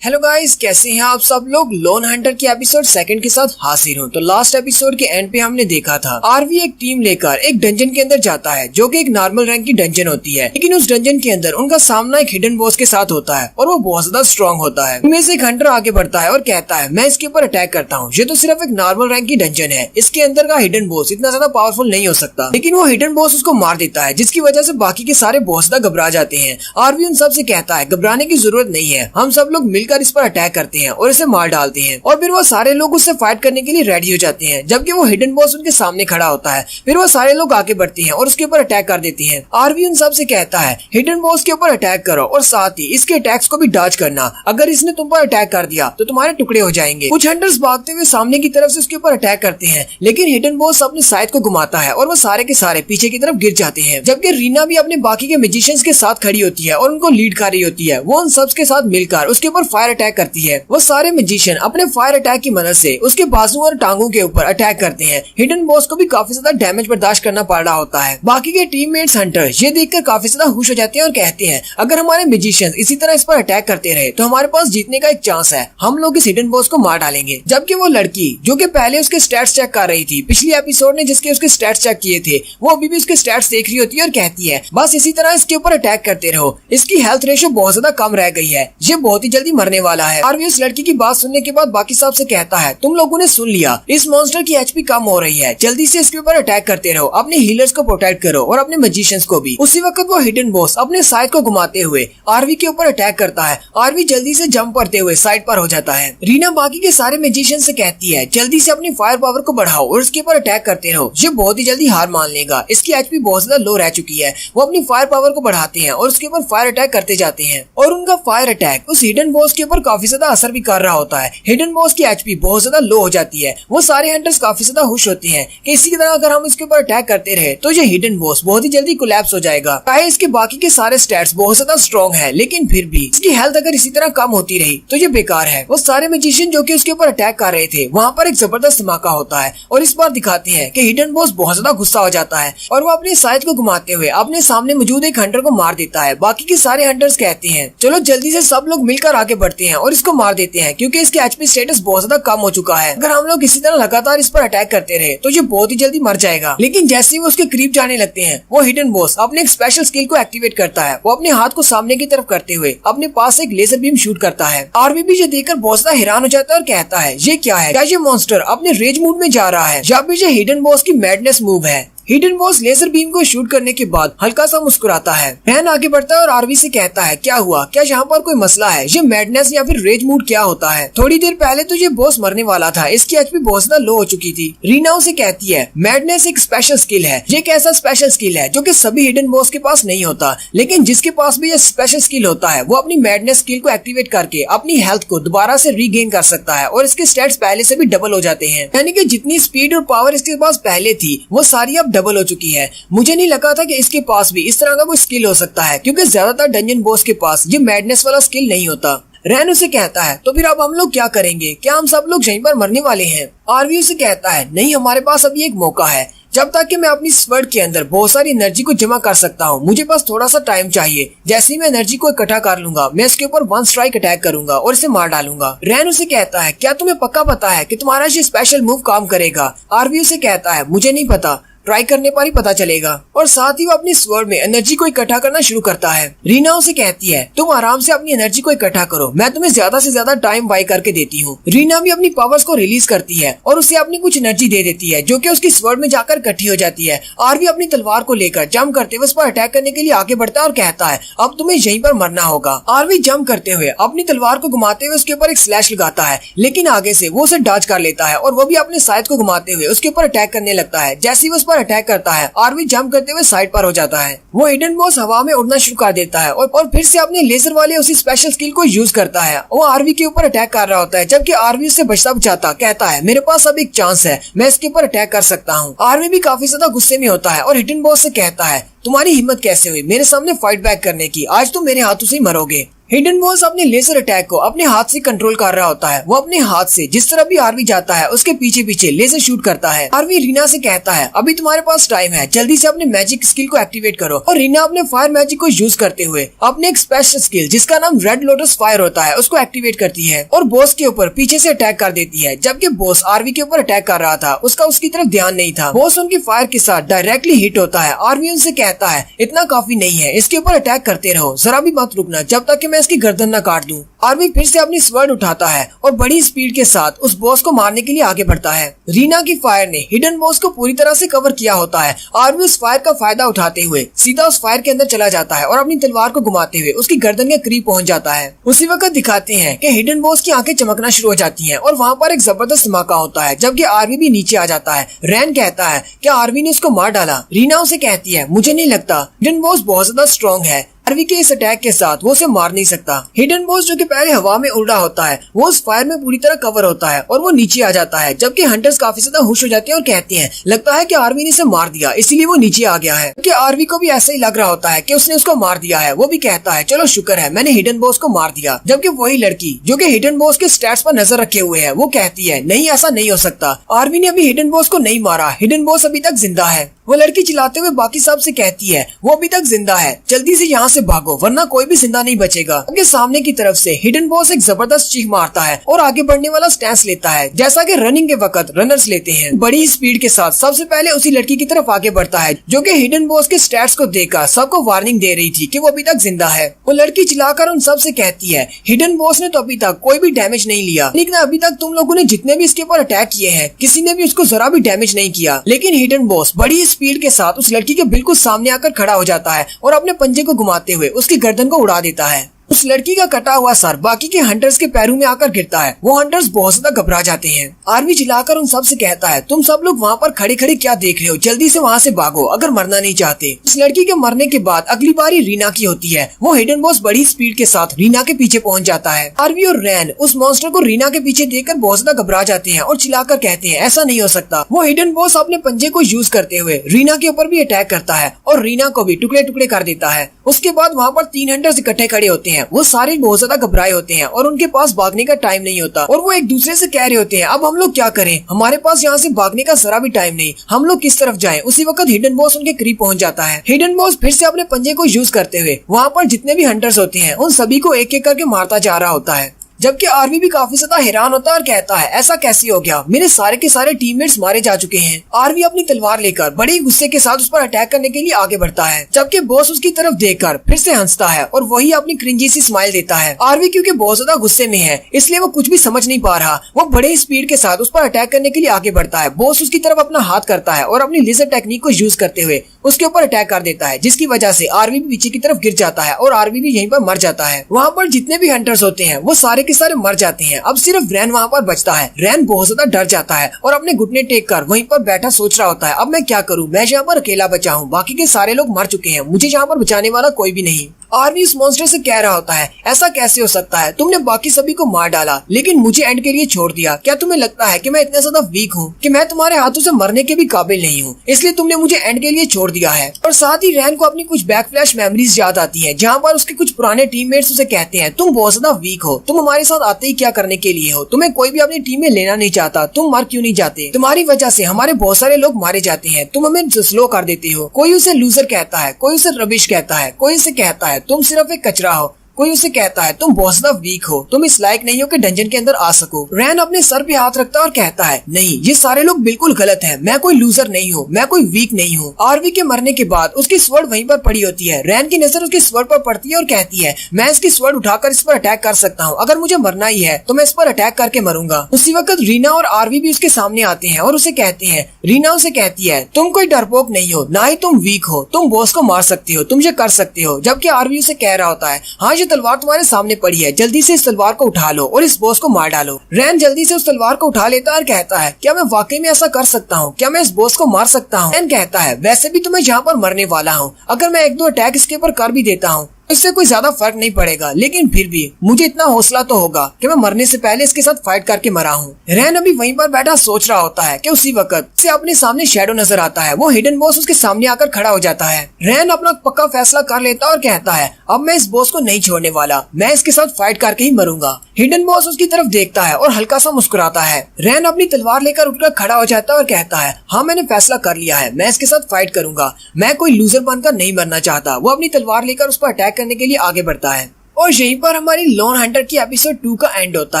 हेलो गाइस, कैसे हैं आप सब लोग? लोन हंटर की एपिसोड 2 के साथ हाजिर हूं। तो लास्ट एपिसोड के एंड पे हमने देखा था आरवी एक टीम लेकर एक डंजन के अंदर जाता है जो कि एक नॉर्मल रैंक की डंजन होती है, लेकिन उस डंजन के अंदर उनका सामना एक हिडन बॉस के साथ होता है और वो बहुत ज्यादा स्ट्रॉन्ग होता है। उनमें से एक हंटर आगे बढ़ता है और कहता है मैं इसके ऊपर अटैक करता हूँ, ये तो सिर्फ एक नॉर्मल रैंक की डंजन है, इसके अंदर का हिडन बॉस इतना ज्यादा पावरफुल नहीं हो सकता। लेकिन वो हिडन बॉस उसको मार देता है, जिसकी वजह से बाकी के सारे बॉस ज्यादा घबरा जाते हैं। आरवी उन सब से कहता है घबराने की जरूरत नहीं है, हम सब लोग मिलकर इस पर अटैक करते हैं और इसे मार डालते हैं। और फिर वो सारे लोग उससे फाइट करने के लिए रेडी हो जाते हैं, जबकि वो हिडन बॉस उनके सामने खड़ा होता है। फिर वो सारे लोग आगे बढ़ते हैं और उसके ऊपर अटैक कर देते हैं। आरवी उन सब से कहता है हिडन बॉस के ऊपर अटैक करो और साथ ही इसके अटैक्स को भी डॉज करना, अगर इसने तुम पर अटैक कर दिया तो तुम्हारे टुकड़े हो जाएंगे। कुछ हंटर्स भागते हुए सामने की तरफ से उसके ऊपर अटैक करते हैं, लेकिन हिडन बॉस अपने साइड को घुमाता है और वो सारे के सारे पीछे की तरफ गिर जाते हैं। जबकि रीना भी अपने बाकी के मैजिशियंस के साथ खड़ी होती है और उनको लीड कर रही होती है। वो उन सब के साथ मिलकर उसके ऊपर फायर अटैक करती है। वो सारे मैजिशियन अपने फायर अटैक की मदद से उसके बाजू और टांगों के ऊपर अटैक करते हैं। हिडन बॉस को भी काफी ज्यादा डैमेज बर्दाश्त करना पड़ रहा होता है। बाकी के टीममेट्स हंटर ये देखकर काफी ज्यादा खुश हो जाते हैं और कहते हैं अगर हमारे मैजिशियंस इसी तरह इस पर अटैक करते रहे तो हमारे पास जीतने का एक चांस है, हम लोग इस हिडन बॉस को मार डालेंगे। जबकि वो लड़की जो कि पहले उसके स्टैट्स चेक कर रही थी, पिछली एपिसोड ने जिसके उसके स्टैट्स चेक किए थे, वो अभी भी उसके स्टैट्स देख रही होती है और कहती है बस इसी तरह इसके ऊपर अटैक करते रहो, इसकी हेल्थ रेशियो बहुत ज्यादा कम रह गई है, ये बहुत ही जल्दी मरने वाला है। और उस लड़की की बात सुनने के बाद बाकी सब से कहता है तुम लोगों ने सुन लिया, इस मॉन्स्टर की एचपी कम हो रही है, जल्दी से इसके ऊपर अटैक करते रहो, अपने हीलर्स को प्रोटेक्ट करो और अपने मैजिशियंस को भी। उसी वक्त वो हिडन बॉस अपने साइड को घुमाते हुए आरवी के ऊपर अटैक करता है। आरवी जल्दी से जंप करते हुए साइड पर हो जाता है। रीना बाकी के सारे मैजिशियन से कहती है जल्दी से अपनी फायर पावर को बढ़ाओ और इसके ऊपर अटैक करते रहो, ये बहुत ही जल्दी हार मान लेगा, इसकी एचपी बहुत ज्यादा लो रह चुकी है। वो अपनी फायर पावर को बढ़ाते हैं और उसके ऊपर फायर अटैक करते जाते हैं और उनका फायर अटैक उस हिडन बॉस के ऊपर काफी ज्यादा असर भी कर रहा होता है। हिडन बॉस की एचपी बहुत ज्यादा लो हो जाती है। वो सारे हंटर्स काफी ज्यादा खुश होते हैं कि इसी तरह अगर हम इसके ऊपर अटैक करते रहे तो ये हिडन बॉस बहुत ही जल्दी कोलैप्स हो जाएगा। चाहे इसके बाकी के सारे स्टैट्स बहुत ज्यादा स्ट्रॉन्ग है, लेकिन फिर भी इसकी हेल्थ अगर इसी तरह कम होती रही तो ये बेकार है। वो सारे मैजिशियन जो कि उसके ऊपर अटैक कर रहे थे, वहाँ पर एक जबरदस्त धमाका होता है और इस बार दिखाते हैं कि हिडन बॉस बहुत ज्यादा गुस्सा हो जाता है और वो अपने साइड को घुमाते हुए अपने सामने मौजूद एक हंटर को मार देता है। बाकी के सारे हंटर्स कहते हैं चलो जल्दी से सब लोग मिलकर आगे बढ़ते हैं और इसको मार देते हैं, क्योंकि इसके एचपी स्टेटस बहुत ज्यादा कम हो चुका है। अगर हम लोग इसी तरह लगातार इस पर अटैक करते रहे तो ये बहुत ही जल्दी मर जाएगा। लेकिन जैसे ही वो उसके करीब जाने लगते हैं, वो हिडन बॉस अपने एक स्पेशल स्किल को एक्टिवेट करता है। वो अपने हाथ को सामने की तरफ करते हुए अपने पास एक लेजर बीम शूट करता है। आरवी भी ये देखकर बहुत ज्यादा हैरान हो जाता है और कहता है ये क्या है, क्या ये मॉन्स्टर अपने रेज मूड में जा रहा है या फिर ये हिडन बॉस की मैडनेस मूव है। हिडन बॉस लेजर बीम को शूट करने के बाद हल्का सा मुस्कुराता है। फैन आगे बढ़ता है और आरवी से कहता है क्या हुआ, क्या यहाँ पर कोई मसला है, ये मैडनेस या फिर रेज मूड क्या होता है? थोड़ी देर पहले तो ये बॉस मरने वाला था, इसकी एचपी बहुत ज्यादा लो हो चुकी थी। रीना उसे कहती है मैडनेस एक स्पेशल स्किल है, ये एक ऐसा स्पेशल स्किल है जो कि सभी हिडन बॉस के पास नहीं होता, लेकिन जिसके पास भी ये स्पेशल स्किल होता है वो अपनी मैडनेस स्किल को एक्टिवेट करके अपनी हेल्थ को दोबारा से रीगेन कर सकता है और इसके स्टैट्स पहले से भी डबल हो जाते हैं। यानी कि जितनी स्पीड और पावर इसके पास पहले थी वो सारी अब डबल हो चुकी है। मुझे नहीं लगा था कि इसके पास भी इस तरह का कोई स्किल हो सकता है, क्योंकि ज्यादातर डंजन बॉस के पास ये मैडनेस वाला स्किल नहीं होता। रैन उसे कहता है तो फिर अब हम लोग क्या करेंगे, क्या हम सब लोग यहीं पर मरने वाले हैं? आरवी उसे कहता है नहीं, हमारे पास अभी एक मौका है, जब तक कि मैं अपनी स्वर्ड के अंदर बहुत सारी एनर्जी को जमा कर सकता हूँ। मुझे बस थोड़ा सा टाइम चाहिए। जैसे ही मैं एनर्जी को इकट्ठा कर लूंगा, मैं इसके ऊपर वन स्ट्राइक अटैक करूंगा और इसे मार डालूंगा। रैन उसे कहता है, क्या तुम्हें पक्का पता है कि तुम्हारा ये स्पेशल मूव काम करेगा? आरवी उसे कहता है, मुझे नहीं पता, ट्राई करने पर ही पता चलेगा। और साथ ही वो अपनी स्वर्ड में एनर्जी को इकट्ठा करना शुरू करता है। रीना उसे कहती है, तुम आराम से अपनी एनर्जी को इकट्ठा करो, मैं तुम्हें ज्यादा से ज्यादा टाइम बाय करके देती हूँ। रीना भी अपनी पावर्स को रिलीज करती है और उसे अपनी कुछ एनर्जी दे देती है, जो कि उसकी स्वर्ड में जाकर इकट्ठी हो जाती है। आरवी अपनी तलवार को लेकर जंप करते हुए उस पर अटैक करने के लिए आगे बढ़ता है और कहता है, अब तुम्हें यहीं पर मरना होगा। आरवी जंप करते हुए अपनी तलवार को घुमाते हुए उसके ऊपर एक स्लैश लगाता है, लेकिन आगे से वो उसे डॉज कर लेता है और वो भी अपने साइड को घुमाते हुए उसके ऊपर अटैक करने लगता है। जैसे ही वो उस पर अटैक करता है, आरवी जंप करते हुए साइड पर हो जाता है। वो हिडन बॉस हवा में उड़ना शुरू कर देता है और फिर से अपने लेजर वाले उसी स्पेशल स्किल को यूज करता है। वो आरवी के ऊपर अटैक कर रहा होता है, जबकि आरवी उससे बचता बचाता कहता है, मेरे पास अब एक चांस है, मैं इसके ऊपर अटैक कर सकता हूँ। आरवी भी काफी ज्यादा गुस्से में होता है और हिडन बॉस से कहता है, तुम्हारी हिम्मत कैसे हुई मेरे सामने फाइट बैक करने की? आज तुम मेरे हाथों से ही मरोगे। हिडन बॉस अपने लेजर अटैक को अपने हाथ से कंट्रोल कर रहा होता है। वो अपने हाथ से जिस तरह भी आरवी जाता है उसके पीछे पीछे लेजर शूट करता है। आरवी रीना से कहता है, अभी तुम्हारे पास टाइम है, जल्दी से अपने मैजिक स्किल को एक्टिवेट करो। और रीना अपने फायर मैजिक को यूज करते हुए अपने एक स्पेशल स्किल जिसका नाम रेड लोटस फायर होता है उसको एक्टिवेट करती है और बॉस के ऊपर पीछे से अटैक कर देती है। जबकि बॉस आरवी के ऊपर अटैक कर रहा था, उसका उसकी तरफ ध्यान नहीं था। बॉस उनकी फायर के साथ डायरेक्टली हिट होता है। आरवी उनसे कहता है, इतना काफी नहीं है, इसके ऊपर अटैक करते रहो, जरा भी मत रुकना जब तक कि मैं इसकी गर्दन न काट दूं। आरवी फिर से अपनी स्वर्ड उठाता है और बड़ी स्पीड के साथ उस बॉस को मारने के लिए आगे बढ़ता है। रीना की फायर ने हिडन बॉस को पूरी तरह से कवर किया होता है। आरवी उस फायर का फायदा उठाते हुए सीधा उस फायर के अंदर चला जाता है और अपनी तलवार को घुमाते हुए उसकी गर्दन के करीब पहुंच जाता है। उसी वक्त दिखाते हैं कि हिडन बॉस की आंखें चमकना शुरू हो जाती हैं और वहाँ पर एक जबरदस्त धमाका होता है, जबकि आरवी भी नीचे आ जाता है। रैन कहता है, क्या आरवी ने उसको मार डाला? रीना उसे कहती है, मुझे नहीं लगता, हिडन बॉस बहुत ज्यादा स्ट्रॉन्ग है, आरवी के इस अटैक के साथ वो उसे मार नहीं सकता। हिडन बॉस जो कि पहले हवा में उड़ रहा होता है, वो उस फायर में पूरी तरह कवर होता है और वो नीचे आ जाता है, जबकि हंटर्स काफी ज्यादा खुश हो जाते हैं और कहते हैं, लगता है कि आरवी ने इसे मार दिया, इसीलिए वो नीचे आ गया है। कि आरवी को भी ऐसा ही लग रहा होता है कि उसने उसको मार दिया है। वो भी कहता है, चलो शुक्र है मैंने हिडन बॉस को मार दिया। जबकि वही लड़की जो कि हिडन बॉस के स्टैट्स पर नजर रखे हुए है, वो कहती है, नहीं ऐसा नहीं हो सकता, आरवी ने अभी हिडन बॉस को नहीं मारा, हिडन बॉस अभी तक जिंदा है। वो लड़की चिल्लाते हुए बाकी सब से कहती है, वो अभी तक जिंदा है, जल्दी से यहाँ से भागो वरना कोई भी जिंदा नहीं बचेगा। उनके सामने की तरफ से हिडन बॉस एक जबरदस्त चीख मारता है और आगे बढ़ने वाला स्टैंस लेता है, जैसा कि रनिंग के वक्त रनर्स लेते हैं। बड़ी स्पीड के साथ सबसे पहले उसी लड़की की तरफ आगे बढ़ता है, जो कि हिडन बॉस के स्टैट्स को देखकर सबको वार्निंग दे रही थी कि वो अभी तक जिंदा है। वो लड़की चिल्लाकर उन सब से कहती है, हिडन बॉस ने तो अभी तक कोई भी डैमेज नहीं लिया, लेकिन अभी तक तुम लोगों ने जितने भी इसके ऊपर अटैक किए हैं, किसी ने भी उसको जरा भी डैमेज नहीं किया। लेकिन हिडन बॉस बड़ी स्पीड के साथ उस लड़की के बिल्कुल सामने आकर खड़ा हो जाता है और अपने पंजे को घुमाते हुए उसकी गर्दन को उड़ा देता है। उस लड़की का कटा हुआ सर बाकी के हंटर्स के पैरों में आकर गिरता है। वो हंटर्स बहुत ज्यादा घबरा जाते हैं। आरवी चिल्लाकर उन सब से कहता है, तुम सब लोग वहाँ पर खड़े खड़े क्या देख रहे हो, जल्दी से वहाँ से भागो अगर मरना नहीं चाहते। इस लड़की के मरने के बाद अगली बारी रीना की होती है। वो हिडन बॉस बड़ी स्पीड के साथ रीना के पीछे पहुँच जाता है। आरवी और रैन उस मॉन्स्टर को रीना के पीछे देखकर बहुत ज्यादा घबरा जाते हैं और चिल्लाकर कहते हैं, ऐसा नहीं हो सकता। वो हिडन बॉस अपने पंजे को यूज करते हुए रीना के ऊपर भी अटैक करता है और रीना को भी टुकड़े टुकड़े कर देता है। उसके बाद वहाँ पर 3 हंटर्स इकट्ठे खड़े होते हैं। वो सारे बहुत ज्यादा घबराए होते हैं और उनके पास भागने का टाइम नहीं होता और वो एक दूसरे से कह रहे होते हैं, अब हम लोग क्या करें, हमारे पास यहाँ से भागने का जरा भी टाइम नहीं, हम लोग किस तरफ जाएं। उसी वक्त हिडन बॉस उनके करीब पहुंच जाता है। हिडन बॉस फिर से अपने पंजे को यूज करते हुए वहाँ पर जितने भी हंटर्स होते हैं उन सभी को एक एक करके मारता जा रहा होता है। जबकि आरवी भी काफी ज्यादा हैरान होता है और कहता है, ऐसा कैसे हो गया, मेरे सारे के सारे टीममेट्स मारे जा चुके हैं। आरवी अपनी तलवार लेकर बड़े गुस्से के साथ उस पर अटैक करने के लिए आगे बढ़ता है, जबकि बॉस उसकी तरफ देखकर फिर से हंसता है और वही अपनी क्रिंजी सी स्माइल देता है। आरवी क्योंकि बहुत ज्यादा गुस्से में है इसलिए वो कुछ भी समझ नहीं पा रहा। वो बड़े स्पीड के साथ उस पर अटैक करने के लिए आगे बढ़ता है। बॉस उसकी तरफ अपना हाथ करता है और अपनी लेजर टेक्निक को यूज करते हुए उसके ऊपर अटैक कर देता है, जिसकी वजह से आरवी भी पीछे की तरफ गिर जाता है और आरवी भी यहीं पर मर जाता है। वहाँ पर जितने भी हंटर्स होते हैं वो सारे के सारे मर जाते हैं। अब सिर्फ रैन वहाँ पर बचता है। रैन बहुत ज्यादा डर जाता है और अपने घुटने टेक कर वहीं पर बैठा सोच रहा होता है, अब मैं क्या करूँ, मैं यहाँ पर अकेला बचा हूँ, बाकी के सारे लोग मर चुके हैं, मुझे यहाँ पर बचाने वाला कोई भी नहीं। आरवी उस मॉन्स्टर से कह रहा होता है, ऐसा कैसे हो सकता है, तुमने बाकी सभी को मार डाला लेकिन मुझे एंड के लिए छोड़ दिया। क्या तुम्हें लगता है कि मैं इतना ज्यादा वीक हूँ कि मैं तुम्हारे हाथों से मरने के भी काबिल नहीं हूँ, इसलिए तुमने मुझे एंड के लिए छोड़ दिया है। और साथ ही रैन को अपनी कुछ बैक फ्लैश मेमोरीज याद आती है, जहाँ पर उसके कुछ पुराने टीममेट्स उसे कहते हैं, तुम बहुत ज्यादा वीक हो, तुम हमारे साथ आते ही क्या करने के लिए हो, तुम्हें कोई भी अपनी टीम में लेना नहीं चाहता, तुम मर क्यों नहीं जाते, तुम्हारी वजह से हमारे बहुत सारे लोग मारे जाते हैं, तुम हमें स्लो कर देते हो। कोई उसे लूजर कहता है, कोई उसे रबिश कहता है, कोई उसे कहता है तुम सिर्फ एक कचरा हो, कोई उसे कहता है तुम बहुत ज्यादा वीक हो, तुम इस लायक नहीं हो कि डंजन के अंदर आ सको। रैन अपने सर पे हाथ रखता है और कहता है, नहीं, ये सारे लोग बिल्कुल गलत हैं, मैं कोई लूजर नहीं हूँ, मैं कोई वीक नहीं हूँ। आरवी के मरने के बाद उसकी स्वर्ड वहीं पर पड़ी होती है। रैन की नजर उसकी स्वर्ड पर पड़ती है और कहती है, मैं इसकी स्वर्ड उठाकर इस पर अटैक कर सकता हूँ, अगर मुझे मरना ही है तो मैं इस पर अटैक करके मरूंगा। उसी वक्त रीना और आरवी भी उसके सामने आते हैं और उसे कहते हैं, रीना उसे कहती है, तुम कोई डरपोक नहीं हो, ना ही तुम वीक हो, तुम बॉस को मार सकती हो, तुम ये कर सकते हो। जबकि आरवी उसे कह रहा होता है, हाँ ये तलवार तुम्हारे सामने पड़ी है, जल्दी से इस तलवार को उठा लो और इस बॉस को मार डालो। रैन जल्दी से उस तलवार को उठा लेता है और कहता है, क्या मैं वाकई में ऐसा कर सकता हूँ, क्या मैं इस बॉस को मार सकता हूँ। रैन कहता है, वैसे भी तुम्हें यहाँ पर मरने वाला हूँ, अगर मैं एक दो अटैक इसके ऊपर कर भी देता हूँ इससे कोई ज्यादा फर्क नहीं पड़ेगा, लेकिन फिर भी मुझे इतना हौसला तो होगा कि मैं मरने से पहले इसके साथ फाइट करके मरा हूँ। रैन अभी वहीं पर बैठा सोच रहा होता है कि उसी वक्त से अपने सामने शैडो नजर आता है, वो हिडन बॉस उसके सामने आकर खड़ा हो जाता है। रैन अपना पक्का फैसला कर लेता है और कहता है, अब मैं इस बॉस को नहीं छोड़ने वाला, मैं इसके साथ फाइट करके ही मरूंगा। हिडन बॉस उसकी तरफ देखता है और हल्का सा मुस्कुराता है। रैन अपनी तलवार लेकर उठकर खड़ा हो जाता है और कहता है, हाँ मैंने फैसला कर लिया है, मैं इसके साथ फाइट करूंगा, मैं कोई लूजर बनकर नहीं मरना चाहता। वो अपनी तलवार लेकर उस पर अटैक करने के लिए आगे बढ़ता है और यहीं पर हमारी लोन हंटर की एपिसोड 2 का एंड होता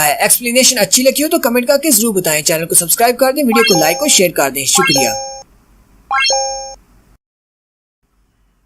है। एक्सप्लेनेशन अच्छी लगी हो तो कमेंट करके जरूर बताएं, चैनल को सब्सक्राइब कर दें, वीडियो को लाइक और शेयर कर दें। शुक्रिया।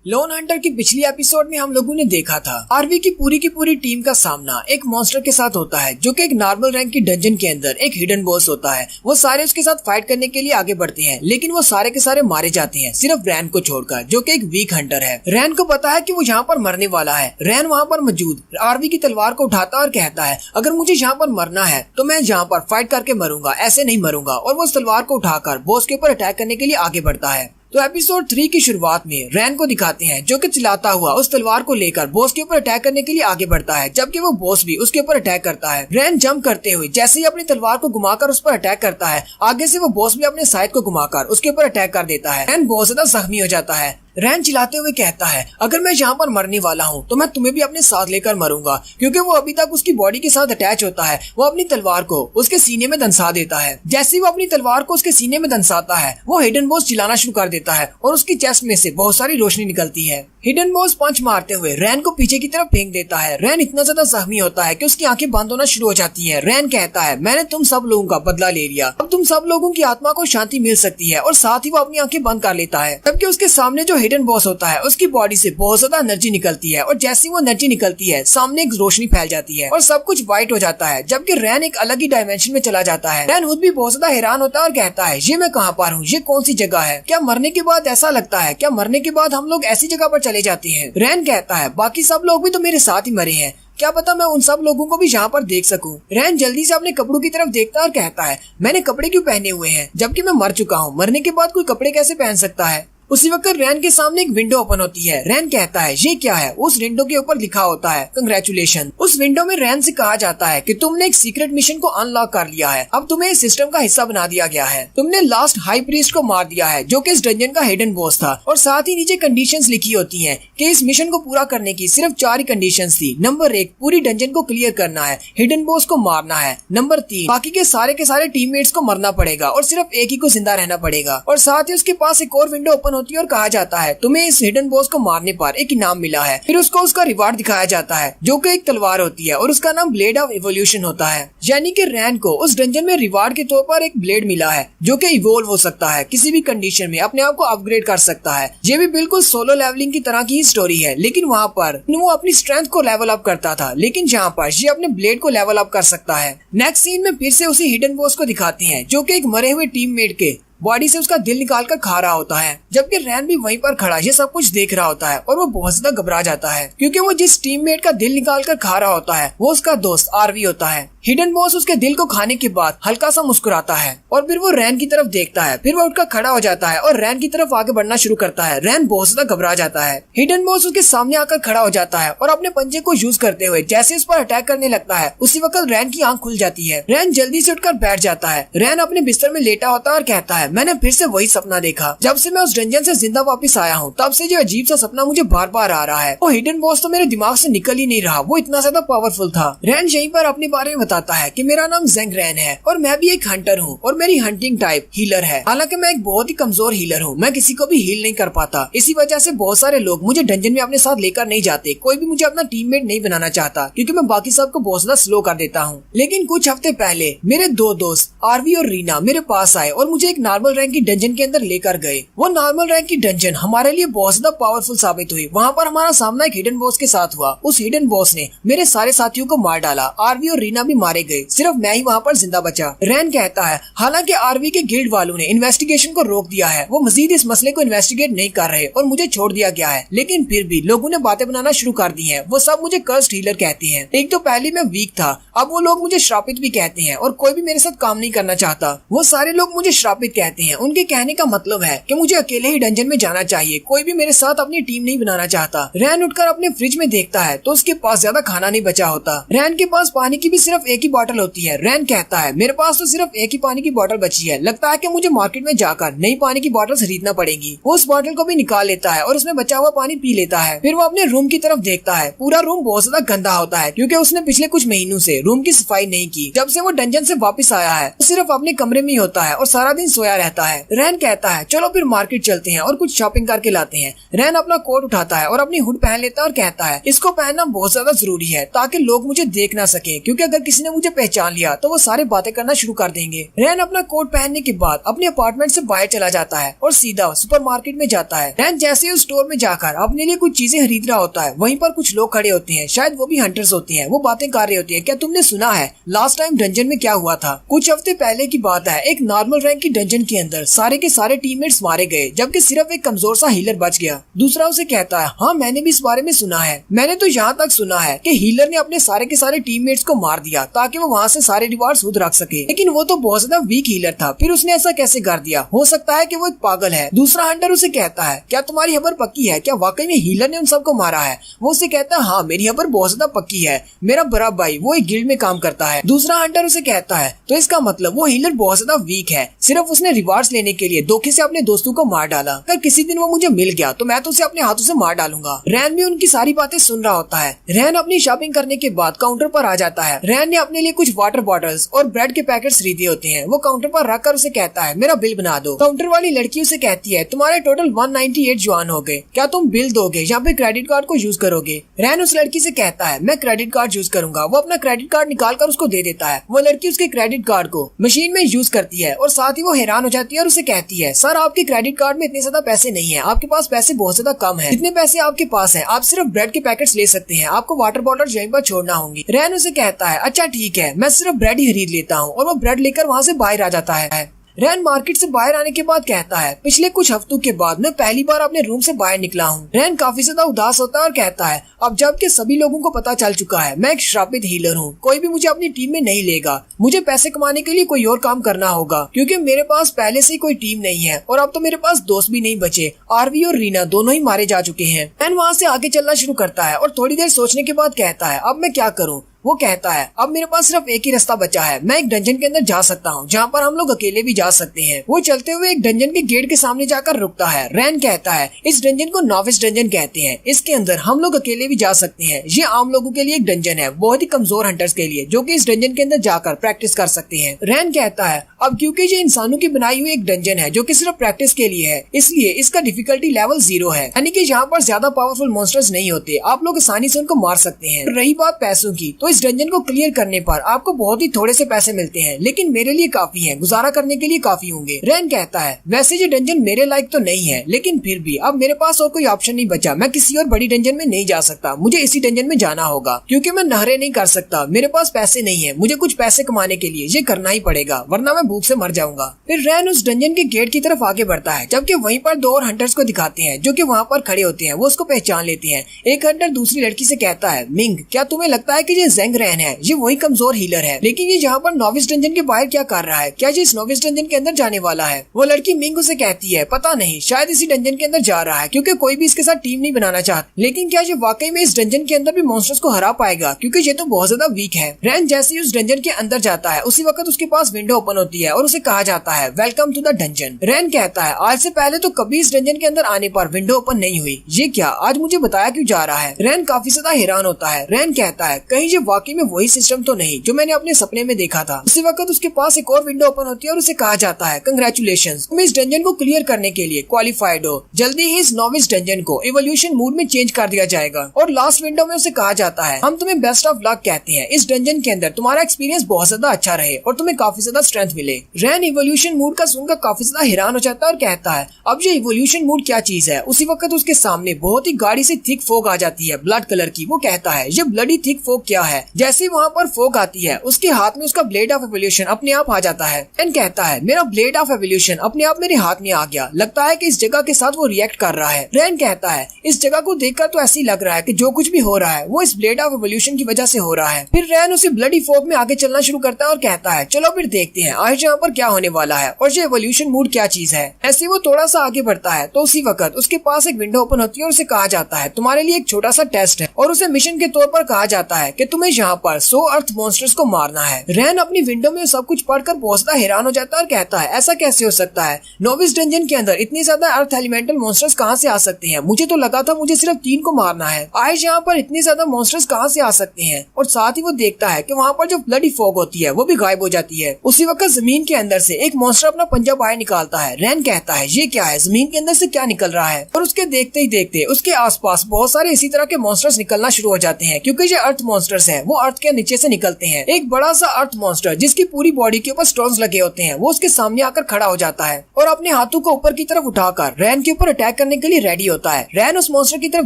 लोन हंटर की पिछली एपिसोड में हम लोगों ने देखा था आरवी की पूरी टीम का सामना एक मॉन्स्टर के साथ होता है, जो कि एक नॉर्मल रैंक की डंजन के अंदर एक हिडन बॉस होता है। वो सारे उसके साथ फाइट करने के लिए आगे बढ़ते हैं, लेकिन वो सारे के सारे मारे जाते हैं, सिर्फ रैन को छोड़कर, जो कि एक वीक हंटर है। रैन को पता है कि वो यहाँ पर मरने वाला है। रैन वहाँ पर मौजूद आरवी की तलवार को उठाता और कहता है, अगर मुझे यहाँ पर मरना है तो मैं यहाँ पर फाइट करके मरूंगा, ऐसे नहीं मरूंगा। और वो उस तलवार को उठाकर बॉस के ऊपर अटैक करने के लिए आगे बढ़ता है। तो एपिसोड 3 की शुरुआत में रैन को दिखाते हैं, जो कि चिल्लाता हुआ उस तलवार को लेकर बॉस के ऊपर अटैक करने के लिए आगे बढ़ता है, जबकि वो बॉस भी उसके ऊपर अटैक करता है। रैन जंप करते हुए जैसे ही अपनी तलवार को घुमाकर उस पर अटैक करता है, आगे से वो बॉस भी अपने साइड को घुमाकर उसके ऊपर अटैक कर देता है। रैन बहुत ज्यादा जख्मी हो जाता है। रैन चिल्लाते हुए कहता है, अगर मैं यहाँ पर मरने वाला हूँ तो मैं तुम्हें भी अपने साथ लेकर मरूंगा, क्योंकि वो अभी तक उसकी बॉडी के साथ अटैच होता है। वो अपनी तलवार को उसके सीने में दंसा देता है। जैसे ही वो अपनी तलवार को उसके सीने में दंसाता है, वो हिडन बॉस चिल्लाना शुरू कर देता है और उसकी चेस्ट में से बहुत सारी रोशनी निकलती है। हिडन बॉस पंच मारते हुए रैन को पीछे की तरफ फेंक देता है। रैन इतना ज्यादा जख्मी होता है कि उसकी आंखें बंद होना शुरू हो जाती हैं। रैन कहता है, मैंने तुम सब लोगों का बदला ले लिया, अब तुम सब लोगों की आत्मा को शांति मिल सकती है। और साथ ही वो अपनी आंखें बंद कर लेता है, जबकि उसके सामने जो हिडन बॉस होता है उसकी बॉडी से बहुत ज्यादा एनर्जी निकलती है। और जैसे वो एनर्जी निकलती है, सामने एक रोशनी फैल जाती है और सब कुछ व्हाइट हो जाता है, जबकि रैन एक अलग ही डायमेंशन में चला जाता है। रैन खुद भी बहुत ज्यादा हैरान होता है और कहता है, ये मैं कहाँ पर हूँ, ये कौन सी जगह है, क्या मरने के बाद ऐसा लगता है, क्या मरने के बाद हम लोग ऐसी जगह पर चले जाते हैं। रैन कहता है, बाकी सब लोग भी तो मेरे साथ ही मरे हैं, क्या पता मैं उन सब लोगों को भी यहाँ पर देख सकूं। रैन जल्दी से अपने कपड़ों की तरफ देखता है और कहता है, मैंने कपड़े क्यों पहने हुए हैं, जबकि मैं मर चुका हूँ, मरने के बाद कोई कपड़े कैसे पहन सकता है। उसी वक्त रैन के सामने एक विंडो ओपन होती है। रैन कहता है, ये क्या है। उस विंडो के ऊपर लिखा होता है, कंग्रेचुलेशन। उस विंडो में रैन से कहा जाता है कि तुमने एक सीक्रेट मिशन को अनलॉक कर लिया है, अब तुम्हें इस सिस्टम का हिस्सा बना दिया गया है। तुमने लास्ट हाई प्रीस्ट को मार दिया है, जो कि इस डंजन का हिडन बॉस था। और साथ ही नीचे कंडीशंस लिखी होती हैं कि इस मिशन को पूरा करने की सिर्फ 4 ही कंडीशंस थी। नंबर 1, पूरी डंजन को क्लियर करना है, हिडन बॉस को मारना है। नंबर 3, बाकी के सारे टीममेट्स को मरना पड़ेगा और सिर्फ एक ही को जिंदा रहना पड़ेगा। और साथ ही उसके पास एक और विंडो ओपन होती है और कहा जाता है, तुम्हें इस हिडन बॉस को मारने पर एक इनाम मिला है। फिर उसको उसका रिवार्ड दिखाया जाता है, जो कि एक तलवार होती है और उसका नाम ब्लेड ऑफ इवोल्यूशन होता है। यानी कि रैन को उस डंजन में रिवार्ड के तौर पर एक ब्लेड मिला है, जो कि इवोल्व हो सकता है, किसी भी कंडीशन में अपने आप को अपग्रेड कर सकता है। ये भी बिल्कुल सोलो लेवलिंग की तरह की स्टोरी है, लेकिन वहाँ पर वो अपनी स्ट्रेंथ को लेवल अप करता था, लेकिन यहाँ पर ये अपने ब्लेड को लेवल अप कर सकता है। नेक्स्ट सीन में फिर से उसी हिडन बॉस को दिखाते हैं, जो कि एक मरे हुए टीममेट के बॉडी से उसका दिल निकाल कर खा रहा होता है, जबकि रैन भी वहीं पर खड़ा ये सब कुछ देख रहा होता है और वो बहुत ज्यादा घबरा जाता है क्योंकि वो जिस टीममेट का दिल निकाल कर खा रहा होता है वो उसका दोस्त आरवी होता है। हिडन बॉस उसके दिल को खाने के बाद हल्का सा मुस्कुराता है और फिर वो रैन की तरफ देखता है। फिर वो उठकर खड़ा हो जाता है और रैन की तरफ आगे बढ़ना शुरू करता है। रैन बहुत ज्यादा घबरा जाता है। हिडन बॉस उसके सामने आकर खड़ा हो जाता है और अपने पंजे को यूज करते हुए जैसे उस पर अटैक करने लगता है, उसी वक्त रैन की आंख खुल जाती है। रैन जल्दी से उठकर बैठ जाता है। रैन अपने बिस्तर में लेटा होता है और कहता है, मैंने फिर से वही सपना देखा। जब से मैं उस डंजन से जिंदा वापस आया हूँ तब से जो अजीब सा सपना मुझे बार बार आ रहा है। वो हिडन बॉस तो मेरे दिमाग से निकल ही नहीं रहा, वो इतना ज्यादा पावरफुल था। रैन यहीं पर अपने बारे में बताता है कि मेरा नाम ज़ेंग रैन है और मैं भी एक हंटर हूँ और मेरी हंटिंग टाइप हीलर है। हालांकि मैं एक बहुत ही कमजोर हीलर हूँ, मैं किसी को भी हील नहीं कर पाता। इसी वजह से बहुत सारे लोग मुझे डंजन में अपने साथ लेकर नहीं जाते। कोई भी मुझे अपना टीममेट नहीं बनाना चाहता क्योंकि मैं बाकी सबको बहुत ज्यादा स्लो कर देता हूँ। लेकिन कुछ हफ्ते पहले मेरे दो दोस्त आरवी और रीना मेरे पास आए और मुझे एक नॉर्मल रैंक की डंजन के अंदर लेकर गए। वो नॉर्मल रैंक की डंजन हमारे लिए बहुत ज्यादा पावरफुल साबित हुई। वहाँ पर हमारा सामना एक हिडन बॉस के साथ हुआ। उस हिडन बॉस ने मेरे सारे साथियों को मार डाला। आरवी और रीना भी मारे गए, सिर्फ मैं ही वहाँ पर जिंदा बचा। रैन कहता है, हालांकि आरवी के गिल्ड वालों ने इन्वेस्टिगेशन को रोक दिया है, वो मजीद इस मसले को इन्वेस्टिगेट नहीं कर रहे और मुझे छोड़ दिया गया है, लेकिन फिर भी लोगों ने बातें बनाना शुरू कर दी हैं। वो सब मुझे कर्स्ड हीलर कहते हैं। एक तो पहले मैं वीक था, अब वो लोग मुझे श्रापित भी कहते हैं और कोई भी मेरे साथ काम नहीं करना चाहता। वो सारे लोग मुझे श्रापित कहते हैं। उनके कहने का मतलब है कि मुझे अकेले ही डंजन में जाना चाहिए, कोई भी मेरे साथ अपनी टीम नहीं बनाना चाहता। रैन उठकर अपने फ्रिज में देखता है तो उसके पास ज्यादा खाना नहीं बचा होता। रैन के पास पानी की भी सिर्फ एक ही बॉटल होती है। रैन कहता है, मेरे पास तो सिर्फ एक ही पानी की बोतल बची है, लगता है कि मुझे मार्केट में जाकर नई पानी की बोतल खरीदना पड़ेगी। वो उस बोतल को भी निकाल लेता है और उसमें बचा हुआ पानी पी लेता है। फिर वो अपने रूम की तरफ देखता है। पूरा रूम बहुत ज्यादा गंदा होता है क्योंकि उसने पिछले कुछ महीनों से रूम की सफाई नहीं की। जब से वो डंजन से वापस आया है तो सिर्फ अपने कमरे में ही होता है और सारा दिन सोया रहता है। रैन कहता है, चलो फिर मार्केट चलते हैं और कुछ शॉपिंग करके लाते हैं। रैन अपना कोट उठाता है और अपनी हुड पहन लेता है और कहता है, इसको पहनना बहुत ज्यादा जरूरी है ताकि लोग मुझे देख ना सके, क्योंकि अगर किसी ने मुझे पहचान लिया तो वो सारे बातें करना शुरू कर देंगे। रैन अपना कोट पहनने के बाद अपने अपार्टमेंट से बाहर चला जाता है और सीधा सुपरमार्केट में जाता है। रैन जैसे ही उस स्टोर में जाकर अपने लिए कुछ चीजें खरीद रहा होता है, वहीं पर कुछ लोग खड़े होते हैं, शायद वो भी हंटर्स होते हैं। वो बातें कर रहे होते हैं, क्या तुमने सुना है लास्ट टाइम डंजन में क्या हुआ था? कुछ हफ्ते पहले की बात है, एक नॉर्मल रैंक की डंजन के अंदर सारे के सारे टीममेट्स मारे गए, जबकि सिर्फ एक कमजोर सा हीलर बच गया। दूसरा उसे कहता है, हाँ मैंने भी इस बारे में सुना है। मैंने तो यहाँ तक सुना है कि हीलर ने अपने सारे के सारे टीममेट्स को मार दिया ताकि वो वहाँ से सारे रिवार्ड्स खुद रख सके, लेकिन वो तो बहुत ज्यादा वीक हीलर था, फिर उसने ऐसा कैसे कर दिया? हो सकता है कि वो एक पागल है। दूसरा हंटर उसे कहता है, क्या तुम्हारी खबर पक्की है? क्या वाकई में हीलर ने उन सबको मारा है? वो उसे कहता है, हाँ मेरी खबर बहुत ज्यादा पक्की है, मेरा बड़ा भाई वो एक गिल्ड में काम करता है। दूसरा हंटर उसे कहता है, तो इसका मतलब वो हीलर बहुत ज्यादा वीक है, सिर्फ उसने रिवार्ड्स लेने के लिए धोखे से अपने दोस्तों को मार डाला। अगर किसी दिन वो मुझे मिल गया तो मैं तो उसे अपने हाथों से मार डालूंगा। रैन भी उनकी सारी बातें सुन रहा होता है। रैन अपनी शॉपिंग करने के बाद काउंटर पर आ जाता है। रैन ने अपने लिए कुछ वाटर बॉटल्स और ब्रेड के पैकेट्स खरीदे होते हैं। वो काउंटर पर रखकर उसे कहता है, मेरा बिल बना दो। काउंटर वाली लड़की उसे कहती है, तुम्हारे टोटल 198 युआन हो गए, क्या तुम बिल दोगे? यहाँ पे क्रेडिट कार्ड को यूज करोगे? रैन उस लड़की से कहता है, मैं क्रेडिट कार्ड यूज करूंगा। वो अपना क्रेडिट कार्ड निकाल कर उसको दे देता है। वो लड़की उसके क्रेडिट कार्ड को मशीन में यूज करती है और साथ ही वो हैरान हो जाती है और उसे कहती है, सर आपके क्रेडिट कार्ड में इतने ज्यादा पैसे नहीं है, आपके पास पैसे बहुत ज्यादा कम है। जितने पैसे आपके पास है आप सिर्फ ब्रेड के पैकेट्स ले सकते हैं, आपको वाटर बॉटल यहीं पर छोड़ना होंगी। रैन उसे कहता है, अच्छा ठीक है, मैं सिर्फ ब्रेड ही खरीद लेता हूँ, और वो ब्रेड लेकर वहाँ से बाहर आ जाता है। रैन मार्केट से बाहर आने के बाद कहता है, पिछले कुछ हफ्तों के बाद मैं पहली बार अपने रूम से बाहर निकला हूँ। रैन काफी ज्यादा उदास होता है और कहता है, अब जबकि सभी लोगों को पता चल चुका है मैं एक श्रापित हीलर हूँ, कोई भी मुझे अपनी टीम में नहीं लेगा। मुझे पैसे कमाने के लिए कोई और काम करना होगा, क्योंकि मेरे पास पहले से ही कोई टीम नहीं है और अब तो मेरे पास दोस्त भी नहीं बचे। आरवी और रीना दोनों ही मारे जा चुके हैं। रैन वहाँ से आगे चलना शुरू करता है और थोड़ी देर सोचने के बाद कहता है, अब मैं क्या करूँ? वो कहता है, अब मेरे पास सिर्फ एक ही रास्ता बचा है, मैं एक डंजन के अंदर जा सकता हूँ जहाँ पर हम लोग अकेले भी जा सकते हैं। वो चलते हुए एक डंजन के गेट के सामने जाकर रुकता है। रैन कहता है, इस डंजन को नॉविस डंजन कहते हैं, इसके अंदर हम लोग अकेले भी जा सकते हैं। ये आम लोगों के लिए एक डंजन है, बहुत ही कमजोर हंटर्स के लिए, जो कि इस डंजन के अंदर जाकर प्रैक्टिस कर सकते हैं। रैन कहता है, अब क्योंकि ये इंसानों की बनाई हुई एक डंजन है जो कि सिर्फ प्रैक्टिस के लिए है, इसलिए इसका डिफिकल्टी लेवल 0 है, यानी कि यहाँ पर ज्यादा पावरफुल मॉन्स्टर्स नहीं होते, आप लोग आसानी से उनको मार सकते हैं। रही बात पैसों की, तो इस डंजन को क्लियर करने पर आपको बहुत ही थोड़े से पैसे मिलते हैं, लेकिन मेरे लिए काफी है, गुजारा करने के लिए काफी होंगे। रैन कहता है वैसे ये डंजन मेरे लायक तो नहीं है, लेकिन फिर भी अब मेरे पास और कोई ऑप्शन नहीं बचा। मैं किसी और बड़ी डंजन में नहीं जा सकता, मुझे इसी डंजन में जाना होगा क्योंकि मैं नहरें नहीं कर सकता, मेरे पास पैसे नहीं है। मुझे कुछ पैसे कमाने के लिए ये करना ही पड़ेगा, वरना मैं भूख से मर जाऊंगा। फिर रैन उस डंजन के गेट की तरफ आगे बढ़ता है, जबकि वहीं पर दो और हंटर्स को दिखाते हैं जो कि वहाँ पर खड़े होते हैं। वो उसको पहचान लेते हैं। एक हंटर दूसरी लड़की से कहता है, मिंग क्या तुम्हें लगता है कि ये ज़ेंग रैन है? ये वही कमजोर हीलर है, लेकिन ये यहाँ पर नॉविस डंजन के बाहर क्या कर रहा है? क्या ये इस नॉविस डंजन के अंदर जाने वाला है? वो लड़की मिंग उसे कहती है, पता नहीं, शायद इसी डंजन के अंदर जा रहा है क्योंकि कोई भी इसके साथ टीम नहीं बनाना चाहता। लेकिन क्या ये वाकई में इस डंजन के अंदर भी मॉन्स्टर्स को हरा पाएगा? क्योंकि ये तो बहुत ज्यादा वीक है। रैन जैसे ही उस डंजन के अंदर जाता है, उसी वक्त उसके पास विंडो ओपन होती है और उसे कहा जाता है, वेलकम टू द डंजन। रैन कहता है, आज से पहले तो कभी इस डंजन के अंदर आने पर विंडो ओपन नहीं हुई, ये क्या आज मुझे बताया क्यों जा रहा है? रैन काफी ज्यादा हैरान होता है। रैन कहता है, कहीं ये वाकई में वही सिस्टम तो नहीं जो मैंने अपने सपने में देखा था। उसी वक्त उसके पास एक और विंडो ओपन होती है और उसे कहा जाता है, कंग्रेचुलेशंस, तुम इस डंजन को क्लियर करने के लिए क्वालिफाइड हो। जल्दी ही इस नॉविस डंजन को इवोल्यूशन मोड में चेंज कर दिया जाएगा। और लास्ट विंडो में उसे कहा जाता है, हम तुम्हें बेस्ट ऑफ लक कहते हैं। इस डंजन के अंदर तुम्हारा एक्सपीरियंस बहुत ज्यादा अच्छा रहे और तुम्हें काफी ज्यादा स्ट्रेंथ मिले। रैन इवोल्यूशन मोड का सुनकर काफी ज्यादा हैरान हो जाता है और कहता है, अब ये इवोल्यूशन मोड क्या चीज है? उसी वक्त उसके सामने बहुत ही गाढ़ी सी थिक फोग आ जाती है, ब्लड कलर की। वो कहता है, ये ब्लडी थिक फोग क्या है? जैसे वहाँ पर फोग आती है, उसके हाथ में उसका ब्लेड ऑफ एवोल्यूशन अपने आप आ जाता है। रैन कहता है, मेरा ब्लेड ऑफ एवोल्यूशन अपने आप मेरे हाथ में आ गया, लगता है कि इस जगह के साथ वो रिएक्ट कर रहा है। रैन कहता है, इस जगह को देखकर तो ऐसी लग रहा है कि जो कुछ भी हो रहा है वो इस ब्लेड ऑफ एवोल्यूशन की वजह से हो रहा है। फिर रैन उसी ब्लडी फोग में आगे चलना शुरू करता है और कहता है, चलो फिर देखते हैं आज यहाँ पर क्या होने वाला है और ये एवोल्यूशन मोड क्या चीज है। ऐसे वो थोड़ा सा आगे बढ़ता है तो उसी वक्त उसके पास एक विंडो ओपन होती है और उसे कहा जाता है, तुम्हारे लिए एक छोटा सा टेस्ट है। और उसे मिशन के तौर पर कहा जाता है कि तुम्हें यहाँ पर 100 अर्थ मॉन्स्टर्स को मारना है। रैन अपनी विंडो में सब कुछ पढ़कर बहुत ज्यादा हैरान हो जाता है और कहता है, ऐसा कैसे हो सकता है? नोविस डंजन के अंदर इतने ज्यादा अर्थ एलिमेंटल मॉन्स्टर्स कहाँ से आ सकते हैं? मुझे तो लगा था मुझे सिर्फ 3 को मारना है। आज यहाँ पर इतने ज्यादा मॉन्स्टर्स कहाँ से आ सकते हैं? और साथ ही वो देखता है कि वहाँ पर जो ब्लडी फॉग होती है वो भी गायब हो जाती है। उसी वक्त जमीन के अंदर से एक मॉन्स्टर अपना पंजा बाहर निकालता है। रैन कहता है, ये क्या है? जमीन के अंदर से क्या निकल रहा है? और उसके देखते ही देखते उसके आसपास बहुत सारे इसी तरह के मॉन्स्टर्स निकलना शुरू हो जाते हैं, क्योंकि ये अर्थ मॉन्स्टर्स हैं, वो अर्थ के नीचे से निकलते हैं। एक बड़ा सा अर्थ मॉन्स्टर जिसकी पूरी बॉडी के ऊपर स्टोन्स लगे होते हैं, वो उसके सामने आकर खड़ा हो जाता है और अपने हाथों को ऊपर की तरफ उठाकर रैन के ऊपर अटैक करने के लिए रेडी होता है। रैन उस मॉन्स्टर की तरफ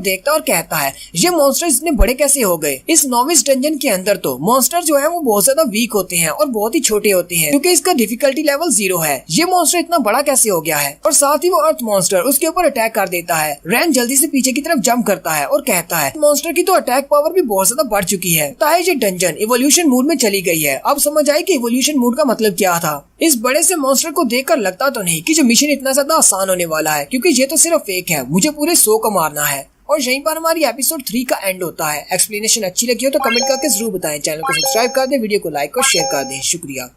देखता है और कहता है, ये मॉन्स्टर इतने बड़े कैसे हो गए? इस नोविस डंजन के अंदर तो मॉन्स्टर जो है वो बहुत ज्यादा वीक होते हैं और बहुत ही छोटे होते हैं, क्योंकि इसका डिफिकल्टी लेवल 0 है। ये मॉन्स्टर इतना बड़ा कैसे हो गया है? और साथ ही वो अर्थ मॉन्स्टर उसके ऊपर अटैक कर देता है। रैन जल्दी से पीछे की तरफ जंप करता है और कहता है, मॉन्स्टर की तो अटैक पावर भी बहुत ज्यादा बढ़ चुकी है। ये डंजन इवोल्यूशन मोड में चली गई है। अब समझ आई कि इवोल्यूशन मोड का मतलब क्या था। इस बड़े से मॉन्स्टर को देखकर लगता तो नहीं कि जो मिशन इतना ज्यादा आसान होने वाला है, क्योंकि ये तो सिर्फ फेक है, मुझे पूरे 100 को मारना है। और यहीं पर हमारी एपिसोड 3 का एंड होता है। एक्सप्लेनेशन अच्छी लगी हो तो कमेंट करके जरूर बताएं। चैनल को सब्सक्राइब कर दें, वीडियो को लाइक और शेयर कर दें। शुक्रिया।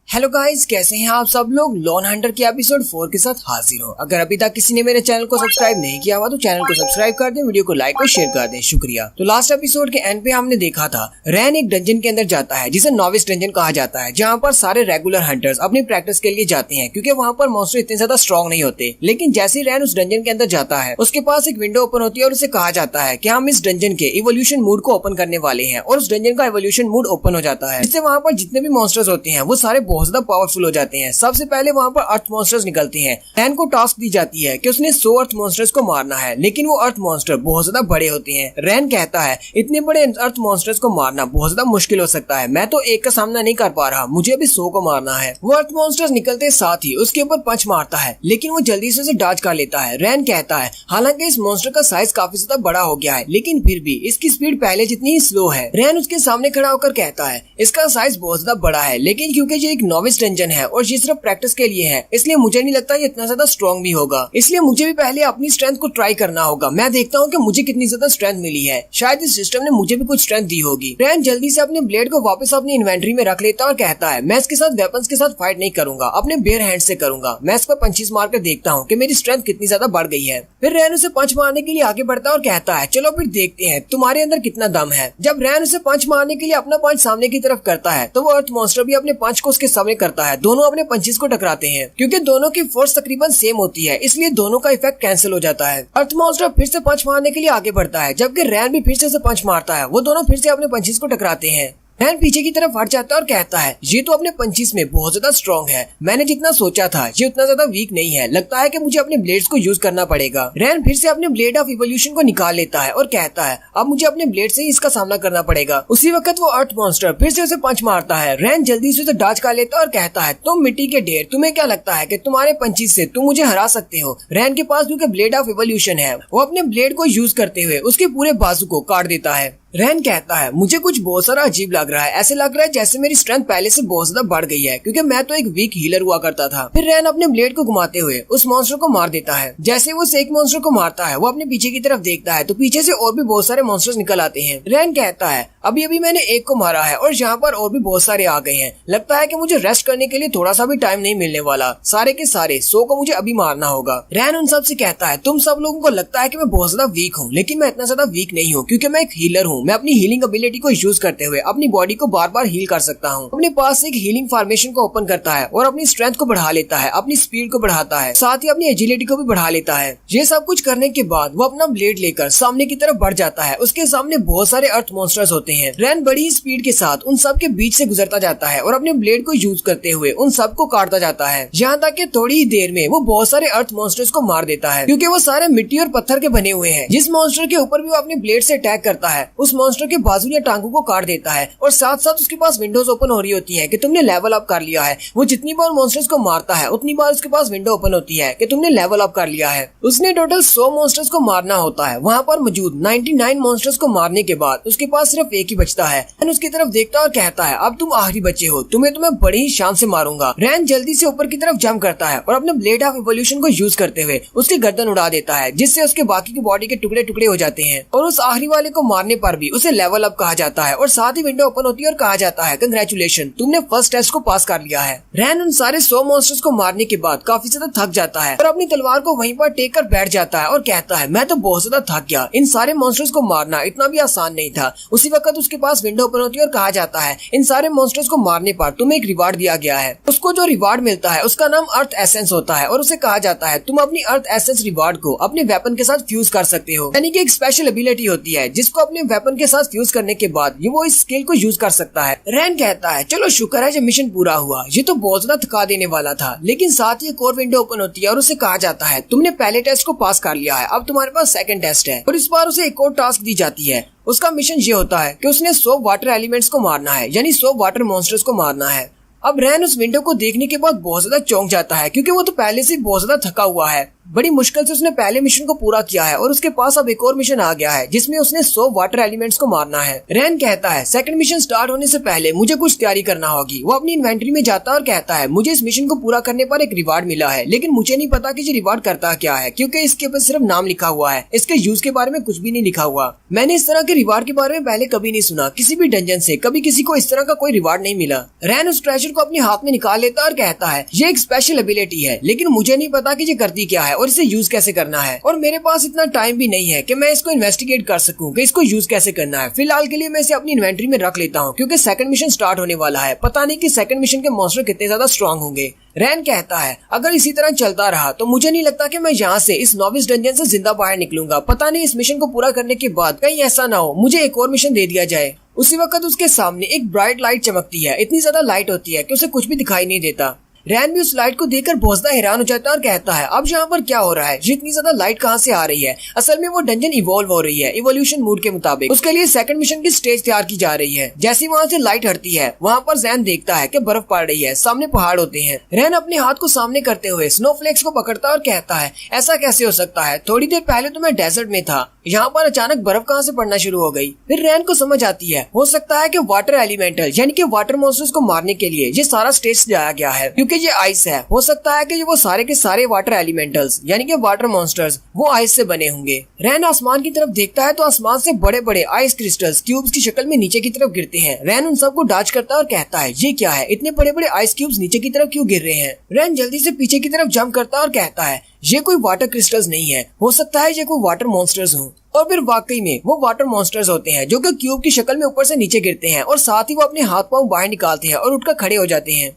हेलो गाइस, कैसे हैं आप सब लोग? लॉन हंटर की एपिसोड 4 के साथ हाजिर हो। अगर अभी तक किसी ने मेरे चैनल को सब्सक्राइब नहीं किया हुआ तो चैनल को सब्सक्राइब कर दें, वीडियो को लाइक और शेयर कर दें। शुक्रिया। तो लास्ट एपिसोड के एंड पे हमने देखा था रैन एक डंजन के अंदर जाता है जिसे नोविस डंजन कहा जाता है, जहाँ पर सारे रेगुलर हंटर्स अपनी प्रैक्टिस के लिए जाते हैं, क्योंकि वहाँ पर मॉन्स्टर इतने ज्यादा स्ट्रॉन्ग नहीं होते। लेकिन जैसे रैन उस डंजन के अंदर जाता है, उसके पास एक विंडो ओपन होती है और उसे कहा जाता है कि हम इस डंजन के इवोल्यूशन मोड को ओपन करने वाले हैं। और उस डंजन का इवोल्यूशन मोड ओपन हो जाता है, जिससे वहाँ पर जितने भी मॉन्स्टर्स होते हैं वो सारे बहुत ज्यादा पावरफुल हो जाते हैं। सबसे पहले वहाँ पर अर्थ मॉन्स्टर्स निकलते हैं। रैन को टास्क दी जाती है कि उसने 100 अर्थ मॉन्स्टर्स को मारना है, लेकिन वो अर्थ मॉन्स्टर बहुत ज्यादा बड़े होते हैं। रैन कहता है, इतने बड़े अर्थ मॉन्स्टर्स को मारना बहुत ज्यादा मुश्किल हो सकता है, मैं तो एक का सामना नहीं कर पा रहा, मुझे अभी 100 को मारना है। वो अर्थ मॉन्स्टर्स निकलते साथ ही उसके ऊपर पंच मारता है, लेकिन वो जल्दी से उसे डॉज कर लेता है। रैन कहता है, हालांकि इस मॉन्स्टर का साइज काफी ज्यादा बड़ा हो गया है, लेकिन फिर भी इसकी स्पीड पहले जितनी ही स्लो है। रैन उसके सामने खड़ा होकर कहता है, इसका साइज बहुत ज्यादा बड़ा है, लेकिन क्योंकि ये एक नोविस डंजन है और ये सिर्फ प्रैक्टिस के लिए है, इसलिए मुझे नहीं लगता ये इतना ज्यादा स्ट्रॉन्ग भी होगा। इसलिए मुझे भी पहले अपनी स्ट्रेंथ को ट्राई करना होगा। मैं देखता हूँ कि मुझे कितनी ज्यादा स्ट्रेंथ मिली है, शायद इस सिस्टम ने मुझे भी कुछ स्ट्रेंथ दी होगी। रैन जल्दी से अपने ब्लेड को वापस अपनी इन्वेंटरी में रख लेता है और कहता है, मैं इसके साथ वेपन्स के साथ फाइट नहीं करूंगा, अपने बेयर हैंड से करूंगा। मैं इस पर पंचेस मारकर देखता हूँ कि मेरी स्ट्रेंथ कितनी ज्यादा बढ़ गई है। फिर रैन उसे पंच मारने के लिए आगे बढ़ता है और कहता है, चलो फिर देखते हैं तुम्हारे अंदर कितना दम है। जब रैन उसे पंच मारने के लिए अपना पंच सामने की तरफ करता है, तो वो अर्थ मॉन्स्टर भी अपने पंच को उसके मुकाबले करता है, दोनों अपने पंचेस को टकराते हैं। क्योंकि दोनों की फोर्स तकरीबन सेम होती है, इसलिए दोनों का इफेक्ट कैंसिल हो जाता है। अर्थ मॉन्स्टर फिर से पंच मारने के लिए आगे बढ़ता है, जबकि रैन भी फिर से पंच मारता है। वो दोनों फिर से अपने पंचेस को टकराते हैं। रैन पीछे की तरफ हट जाता है और कहता है, ये तो अपने पंचेस में बहुत ज्यादा स्ट्रॉन्ग है, मैंने जितना सोचा था ये उतना ज्यादा वीक नहीं है, लगता है कि मुझे अपने ब्लेड्स को यूज करना पड़ेगा। रैन फिर से अपने ब्लेड ऑफ इवोल्यूशन को निकाल लेता है और कहता है, अब मुझे अपने ब्लेड से ही इसका सामना करना पड़ेगा। उसी वक्त वो अर्थ मॉन्स्टर फिर से उसे पंच मारता है। रैन जल्दी से उसे डॉज कर लेता है और कहता है, तुम मिट्टी के ढेर, तुम्हें क्या लगता है कि तुम्हारे पंचेस से तुम मुझे हरा सकते हो? रैन के पास क्योंकि ब्लेड ऑफ इवोल्यूशन है, वो अपने ब्लेड को यूज करते हुए उसके पूरे बाजू को काट देता है। रैन कहता है, मुझे कुछ बहुत सारा अजीब लग रहा है, ऐसे लग रहा है जैसे मेरी स्ट्रेंथ पहले से बहुत ज्यादा बढ़ गई है, क्योंकि मैं तो एक वीक हीलर हुआ करता था। फिर रैन अपने ब्लेड को घुमाते हुए उस मॉन्स्टर को मार देता है। जैसे वो एक मॉन्स्टर को मारता है, वो अपने पीछे की तरफ देखता है तो पीछे से और भी बहुत सारे मॉन्स्टर्स निकल आते हैं। रैन कहता है, अभी अभी मैंने एक को मारा है और यहाँ पर और भी बहुत सारे आ गए हैं, लगता है कि मुझे रेस्ट करने के लिए थोड़ा सा भी टाइम नहीं मिलने वाला, सारे के सारे 100 को मुझे अभी मारना होगा। रैन उन सब से कहता है, तुम सब लोगों को लगता है कि मैं बहुत ज्यादा वीक हूँ, लेकिन मैं इतना ज्यादा वीक नहीं हूँ, क्योंकि मैं एक हीलर हूँ। मैं अपनी हीलिंग एबिलिटी को यूज करते हुए अपनी बॉडी को बार बार हील कर सकता हूँ। अपने पास एक हीलिंग फॉर्मेशन को ओपन करता है और अपनी स्ट्रेंथ को बढ़ा लेता है, अपनी स्पीड को बढ़ाता है, साथ ही अपनी एजिलिटी को भी बढ़ा लेता है। ये सब कुछ करने के बाद वो अपना ब्लेड लेकर सामने की तरफ बढ़ जाता है। उसके सामने बहुत सारे अर्थ मॉन्स्टर्स होते हैं। रैन बड़ी स्पीड के साथ उन सब के बीच से गुजरता जाता है और अपने ब्लेड को यूज करते हुए उन सब को काटता जाता है, यहाँ तक कि थोड़ी ही देर में वो बहुत सारे अर्थ मॉन्स्टर्स को मार देता है, क्योंकि वो सारे मिट्टी और पत्थर के बने हुए हैं। जिस मॉन्स्टर के ऊपर भी वो अपने ब्लेड से अटैक करता है, उस मॉन्स्टर के बाजू या टांगों को काट देता है और साथ साथ उसके पास विंडोज ओपन हो रही होती है कि तुमने लेवल अप कर लिया है। वो जितनी बार मॉन्स्टर्स को मारता है उतनी बार उसके पास विंडो ओपन होती है कि तुमने लेवल अप कर लिया है। उसने टोटल 100 मॉन्स्टर्स को मारना होता है। वहाँ पर मौजूद 99 मॉन्स्टर्स को मारने के बाद उसके पास सिर्फ एक ही बचता है। रैन उसकी तरफ देखता और कहता है, अब तुम आखिरी बचे हो, तुम्हें बड़ी ही शान से मारूंगा। रैन जल्दी से ऊपर की तरफ जंप करता है और अपने ब्लेड ऑफ इवोल्यूशन को यूज करते हुए उसकी गर्दन उड़ा देता है, जिससे उसके बाकी की बॉडी के टुकड़े टुकड़े हो जाते हैं। और उस आखिरी वाले को मारने पर भी उसे लेवल अप कहा जाता है और साथ ही विंडो ओपन होती है और कहा जाता है, कंग्रेचुलेशन, तुमने फर्स्ट टेस्ट को पास कर लिया है। रैन उन सारे 100 मॉन्स्टर्स को मारने के बाद काफी ज्यादा थक जाता है और अपनी तलवार को वहीं पर टेक कर बैठ जाता है और कहता है, मैं तो बहुत ज्यादा थक गया, इन सारे मॉन्स्टर्स को मारना इतना भी आसान नहीं था। उसी वक्त उसके पास विंडो ओपन होती है और कहा जाता है, इन सारे मॉन्स्टर्स को मारने पर तुम्हें एक रिवार्ड दिया गया है। उसको जो रिवार्ड मिलता है उसका नाम अर्थ एसेंस होता है और उसे कहा जाता है, तुम अपनी अर्थ एसेंस रिवार्ड को अपने वेपन के साथ फ्यूज कर सकते हो। यानी कि एक स्पेशल एबिलिटी होती है जिसको अपने वेपन के साथ फ्यूज करने के बाद ये वो इस स्किल को यूज कर सकता है। रैन कहता है, चलो शुक्र है जब मिशन पूरा हुआ, ये तो बहुत ज्यादा थका देने वाला था। लेकिन साथ ही एक और विंडो ओपन होती है और उसे कहा जाता है, तुमने पहले टेस्ट को पास कर लिया है, अब तुम्हारे पास सेकंड टेस्ट है। और इस बार उसे एक और टास्क दी जाती है। उसका मिशन ये होता है कि उसने 100 वाटर एलिमेंट्स को मारना है, यानी 100 वाटर मॉन्स्टर्स को मारना है। अब रैन उस विंडो को देखने के बाद बहुत ज्यादा चौंक जाता है, क्योंकि वो तो पहले से बहुत ज्यादा थका हुआ है। बड़ी मुश्किल से उसने पहले मिशन को पूरा किया है और उसके पास अब एक और मिशन आ गया है जिसमें उसने 100 वाटर एलिमेंट्स को मारना है। रैन कहता है, सेकंड मिशन स्टार्ट होने से पहले मुझे कुछ तैयारी करना होगी। वो अपनी इन्वेंटरी में जाता है और कहता है, मुझे इस मिशन को पूरा करने पर एक रिवार्ड मिला है, लेकिन मुझे नहीं पता कि ये रिवार्ड करता क्या है, क्योंकि इसके ऊपर सिर्फ नाम लिखा हुआ है, इसके यूज के बारे में कुछ भी नहीं लिखा हुआ। मैंने इस तरह के रिवार्ड के बारे में पहले कभी नहीं सुना, किसी भी डंजन से कभी किसी को इस तरह का कोई रिवार्ड नहीं मिला। रैन उस ट्रेजर को अपने हाथ में निकाल लेता है और कहता है, ये एक स्पेशल एबिलिटी है, लेकिन मुझे नहीं पता कि ये करती क्या है और इसे यूज कैसे करना है, और मेरे पास इतना टाइम भी नहीं है कि मैं इसको इन्वेस्टिगेट कर सकूं कि इसको यूज कैसे करना है। फिलहाल के लिए मैं इसे अपनी इन्वेंटरी में रख लेता हूं, क्योंकि सेकंड मिशन स्टार्ट होने वाला है। पता नहीं कि सेकंड मिशन के मॉन्स्टर कितने ज्यादा स्ट्रांग होंगे। रैन कहता है, अगर इसी तरह चलता रहा तो मुझे नहीं लगता कि मैं यहाँ से इस नॉविस डंजन से जिंदा बाहर निकलूंगा। पता नहीं इस मिशन को पूरा करने के बाद कहीं ऐसा ना हो मुझे एक और मिशन दे दिया जाए। उसी वक्त उसके सामने एक ब्राइट लाइट चमकती है। इतनी ज्यादा लाइट होती है कि उसे कुछ भी दिखाई नहीं देता। रैन भी उस लाइट को देखकर बहुत ज्यादा हैरान हो जाता है और कहता है, अब यहाँ पर क्या हो रहा है, इतनी ज्यादा लाइट कहाँ से आ रही है। असल में वो डंजन इवॉल्व हो रही है इवोल्यूशन मूड के मुताबिक। उसके लिए सेकंड मिशन की स्टेज तैयार की जा रही है। जैसे वहाँ से लाइट हटती है, वहाँ पर रैन देखता है कि बर्फ पड़ रही है, सामने पहाड़ होते हैं। रैन अपने हाथ को सामने करते हुए स्नोफ्लेक्स को पकड़ता है और कहता है, ऐसा कैसे हो सकता है, थोड़ी देर पहले तो मैं डेजर्ट में था, यहाँ पर अचानक बर्फ कहाँ से पड़ना शुरू हो गई। फिर रैन को समझ आती है, हो सकता है कि वाटर एलिमेंटल यानी कि वाटर मॉन्स्टर्स को मारने के लिए ये सारा स्टेज सजाया गया है, क्योंकि ये आइस है। हो सकता है कि वो सारे के सारे वाटर एलिमेंटल्स यानी कि वाटर मॉन्स्टर्स वो आइस से बने होंगे। रैन आसमान की तरफ देखता है तो आसमान से बड़े बड़े आइस क्रिस्टल्स क्यूब्स की शक्ल में नीचे की तरफ गिरते हैं। रैन उन सबको डॉज करता है और कहता है, ये क्या है, इतने बड़े बड़े आइस क्यूब्स नीचे की तरफ क्यों गिर रहे हैं। रैन जल्दी से पीछे की तरफ जंप करता है और कहता है, ये कोई वाटर क्रिस्टल्स नहीं है, हो सकता है ये कोई वाटर मॉन्स्टर्स हो। और फिर वाकई में वो वाटर मॉन्स्टर्स होते हैं जो कि क्यूब की शक्ल में ऊपर से नीचे गिरते हैं और साथ ही वो अपने हाथ पांव बाहर निकालते हैं और उठकर खड़े हो जाते हैं।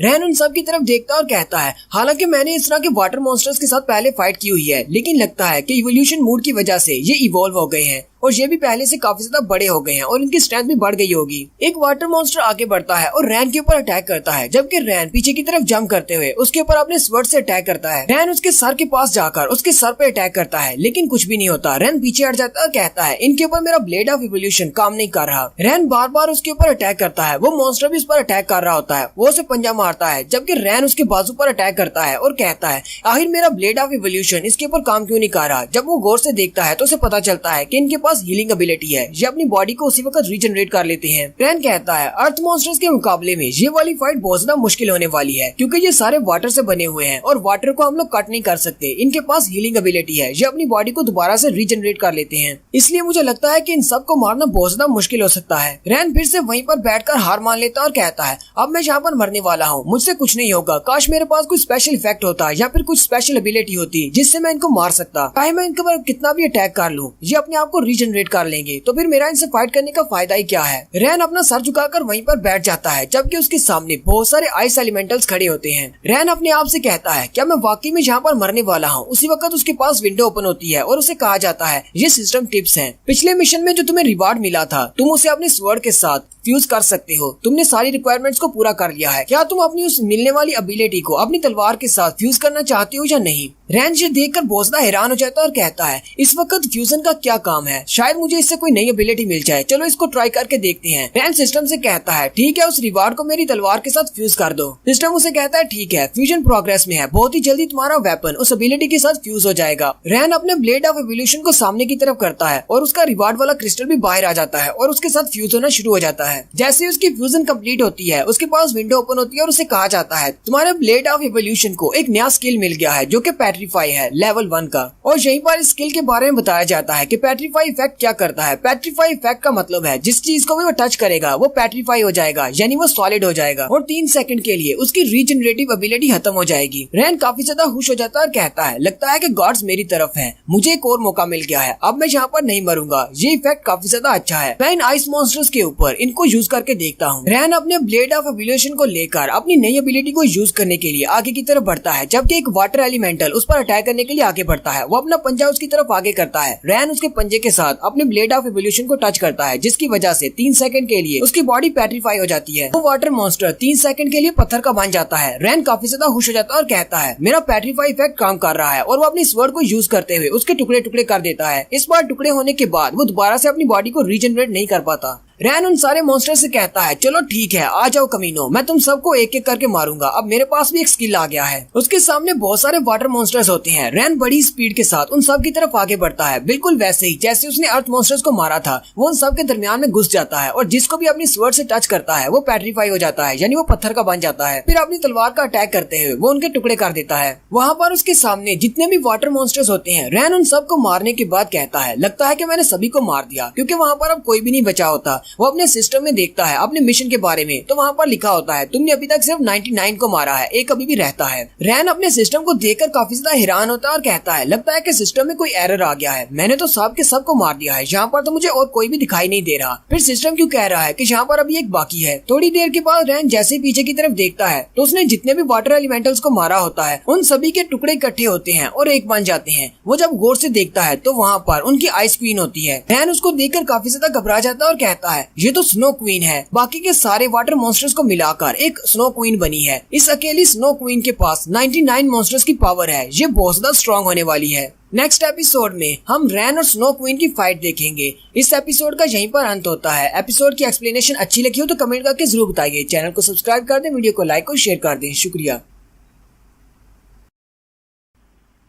रैन उन सब की तरफ देखता है और कहता है, हालांकि मैंने इस तरह के वाटर मॉन्स्टर्स के साथ पहले फाइट की हुई है, लेकिन लगता है कि इवोल्यूशन मूड की वजह से ये इवॉल्व हो गए हैं और ये भी पहले से काफी ज्यादा बड़े हो गए हैं और इनकी स्ट्रेंथ भी बढ़ गई होगी। एक वाटर मॉन्स्टर आगे बढ़ता है और रैन के ऊपर अटैक करता है, जबकि रैन पीछे की तरफ जंप करते हुए उसके ऊपर अपने स्वर्ड से अटैक करता है। रैन उसके सर के पास जाकर उसके सर पे अटैक करता है, लेकिन कुछ भी नहीं होता। रैन पीछे हट जाता है और कहता है, इनके ऊपर मेरा ब्लेड ऑफ इवोल्यूशन काम नहीं कर रहा। रैन बार बार उसके ऊपर अटैक करता है, वो मॉन्स्टर भी उस पर अटैक कर रहा होता है, वो उसे पंजा मारता है, जबकि रैन उसके बाजू पर अटैक करता है और कहता है, आखिर मेरा ब्लेड ऑफ इवोल्यूशन इसके ऊपर काम क्यों नहीं कर रहा। जब वो गौर से देखता है तो उसे पता चलता है कि इनके पास हीलिंग एबिलिटी है, ये अपनी बॉडी को उसी वक्त रीजनरेट कर लेते हैं। रैन कहता है, अर्थ मॉन्स्टर्स के मुकाबले में ये वाली फाइट बहुत ज्यादा मुश्किल होने वाली है, क्योंकि ये सारे वाटर से बने हुए हैं और वाटर को हम लोग कट नहीं कर सकते। इनके पास हीलिंग एबिलिटी है, ये अपनी बॉडी को दोबारा से रीजनरेट कर लेते हैं, इसलिए मुझे लगता है कि इन सबको मारना बहुत ज्यादा मुश्किल हो सकता है। रैन फिर से वहीं पर बैठकर हार मान लेता है और कहता है, अब मैं यहाँ पर मरने वाला हूँ, मुझसे कुछ नहीं होगा। काश मेरे पास कोई स्पेशल इफेक्ट होता या फिर कुछ स्पेशल एबिलिटी होती जिससे मैं इनको मार सकता। चाहे मैं इनके ऊपर कितना भी अटैक कर लूँ, ये अपने आप को रीजनरेट कर लेंगे, तो फिर मेरा इनसे फाइट करने का फायदा ही क्या है। रैन अपना सर झुकाकर वहीं पर बैठ जाता है, जबकि उसके सामने बहुत सारे आइस एलिमेंटल्स खड़े होते हैं। रैन अपने आप से कहता है, क्या मैं वाकई में यहाँ पर मरने वाला हूँ। उसी वक्त उसके पास विंडो ओपन होती है और उसे कहा जाता है, ये सिस्टम टिप्स हैं। पिछले मिशन में जो तुम्हें रिवार्ड मिला था, तुम उसे अपने स्वर्ड के साथ फ्यूज कर सकते हो। तुमने सारी रिक्वायरमेंट्स को पूरा कर लिया है। क्या तुम अपनी उस मिलने वाली एबिलिटी को अपनी तलवार के साथ फ्यूज करना चाहते हो या नहीं। रैन ये देखकर बहुत ज्यादा हैरान हो जाता है और कहता है, इस वक्त फ्यूजन का क्या काम है, शायद मुझे इससे कोई नई एबिलिटी मिल जाए, चलो इसको ट्राई करके देखते हैं। रैन सिस्टम से कहता है, ठीक है, उस रिवार्ड को मेरी तलवार के साथ फ्यूज कर दो। सिस्टम उसे कहता है, ठीक है, फ्यूजन प्रोग्रेस में है, बहुत ही जल्दी तुम्हारा वेपन उस एबिलिटी के साथ फ्यूज हो जाएगा। रैन अपने ब्लेड ऑफ एवोल्यूशन को सामने की तरफ करता है और उसका रिवार्ड वाला क्रिस्टल भी बाहर आ जाता है और उसके साथ फ्यूज होना शुरू हो जाता है। जैसे ही उसकी फ्यूजन कंप्लीट होती है, उसके पास विंडो ओपन होती है और उसे कहा जाता है, तुम्हारे ब्लेड ऑफ एवोल्यूशन को एक नया स्किल मिल गया है जो कि पेट्रीफाई है, लेवल 1 का। और यहीं पर इस स्किल के बारे में बताया जाता है कि पेट्रीफाई इफेक्ट क्या करता है। पेट्रीफाई इफेक्ट का मतलब है जिस चीज को भी वो टच करेगा वो पेट्रीफाई हो जाएगा, यानी वो सॉलिड हो जाएगा और 3 सेकंड के लिए उसकी रीजनरेटिव एबिलिटी खत्म हो जाएगी। रैन काफी ज्यादा खुश हो जाता है और कहता है, लगता है कि गॉड्स मेरी तरफ हैं, मुझे एक और मौका मिल गया है, अब मैं यहाँ पर नहीं मरूंगा। ये इफेक्ट काफी ज्यादा अच्छा है, मैं इन आइस मॉन्स्टर्स के ऊपर इनको यूज करके देखता हूँ। रैन अपने ब्लेड ऑफ एवोल्यूशन को लेकर अपनी नई एबिलिटी को यूज करने के लिए आगे की तरफ बढ़ता है, जबकि एक वाटर एलिमेंटल उस पर अटैक करने के लिए आगे बढ़ता है। वो अपना पंजा उसकी तरफ आगे करता है। रैन उसके पंजे के साथ अपने ब्लेड ऑफ एवोल्यूशन को टच करता है, जिसकी वजह से 3 सेकंड के लिए उसकी बॉडी पेट्रीफाई हो जाती है। वो वाटर मॉन्स्टर 3 सेकंड के लिए पत्थर का बन जाता है। रैन काफी ज्यादा खुश हो जाता है और कहता है, मेरा पेट्रीफाई इफेक्ट काम कर रहा है, और वो अपनी स्वर्ड को यूज करते हुए उसके टुकड़े टुकड़े कर देता है। इस बार टुकड़े होने के बाद वो दोबारा से अपनी बॉडी को रीजनरेट नहीं कर पाता। रैन उन सारे मॉन्स्टर से कहता है, चलो ठीक है, आ जाओ कमीनो, मैं तुम सबको एक एक करके मारूंगा, अब मेरे पास भी एक स्किल आ गया है। उसके सामने बहुत सारे वाटर मॉन्स्टर्स होते हैं। रैन बड़ी स्पीड के साथ उन सब की तरफ आगे बढ़ता है, बिल्कुल वैसे ही जैसे उसने अर्थ मॉन्स्टर्स को मारा था। वो उन सब के दरमियान में घुस जाता है और जिसको भी अपनी स्वर्ड से टच करता है वो पेट्रीफाई हो जाता है, यानी वो पत्थर का बन जाता है। फिर अपनी तलवार का अटैक करते हुए वो उनके टुकड़े कर देता है। वहाँ पर उसके सामने जितने भी वाटर मॉन्स्टर्स होते हैं, रैन उन सबको मारने के बाद कहता है, लगता है कि मैंने सभी को मार दिया, क्योंकि वहाँ पर अब कोई भी नहीं बचा होता। वो अपने सिस्टम में देखता है अपने मिशन के बारे में, तो वहाँ पर लिखा होता है, तुमने अभी तक सिर्फ 99 को मारा है, एक अभी भी रहता है। रैन अपने सिस्टम को देखकर काफी ज्यादा हैरान होता है और कहता है, लगता है कि सिस्टम में कोई एरर आ गया है, मैंने तो सब के सबको मार दिया है, यहाँ पर तो मुझे और कोई भी दिखाई नहीं दे रहा। फिर सिस्टम क्यों कह रहा है कि यहाँ पर अभी एक बाकी है। थोड़ी देर के बाद रैन जैसे पीछे की तरफ देखता है तो उसने जितने भी वाटर एलिमेंटल्स को मारा होता है उन सभी के टुकड़े इकट्ठे होते हैं और एक बन जाते हैं। वो जब गौर से देखता है तो वहाँ पर उनकी आइस क्वीन होती है। रैन उसको देखकर काफी ज्यादा घबरा जाता है और कहता है, ये तो स्नो क्वीन है, बाकी के सारे वाटर मॉन्स्टर्स को मिलाकर एक स्नो क्वीन बनी है। इस अकेली स्नो क्वीन के पास 99 मॉन्स्टर्स की पावर है, ये बहुत ज्यादा स्ट्रॉन्ग होने वाली है। नेक्स्ट एपिसोड में हम रैन और स्नो क्वीन की फाइट देखेंगे। इस एपिसोड का यहीं पर अंत होता है। एपिसोड की एक्सप्लेनेशन अच्छी लगी हो तो कमेंट करके जरूर बताइए। चैनल को सब्सक्राइब कर दें, वीडियो को लाइक और शेयर कर दें। शुक्रिया।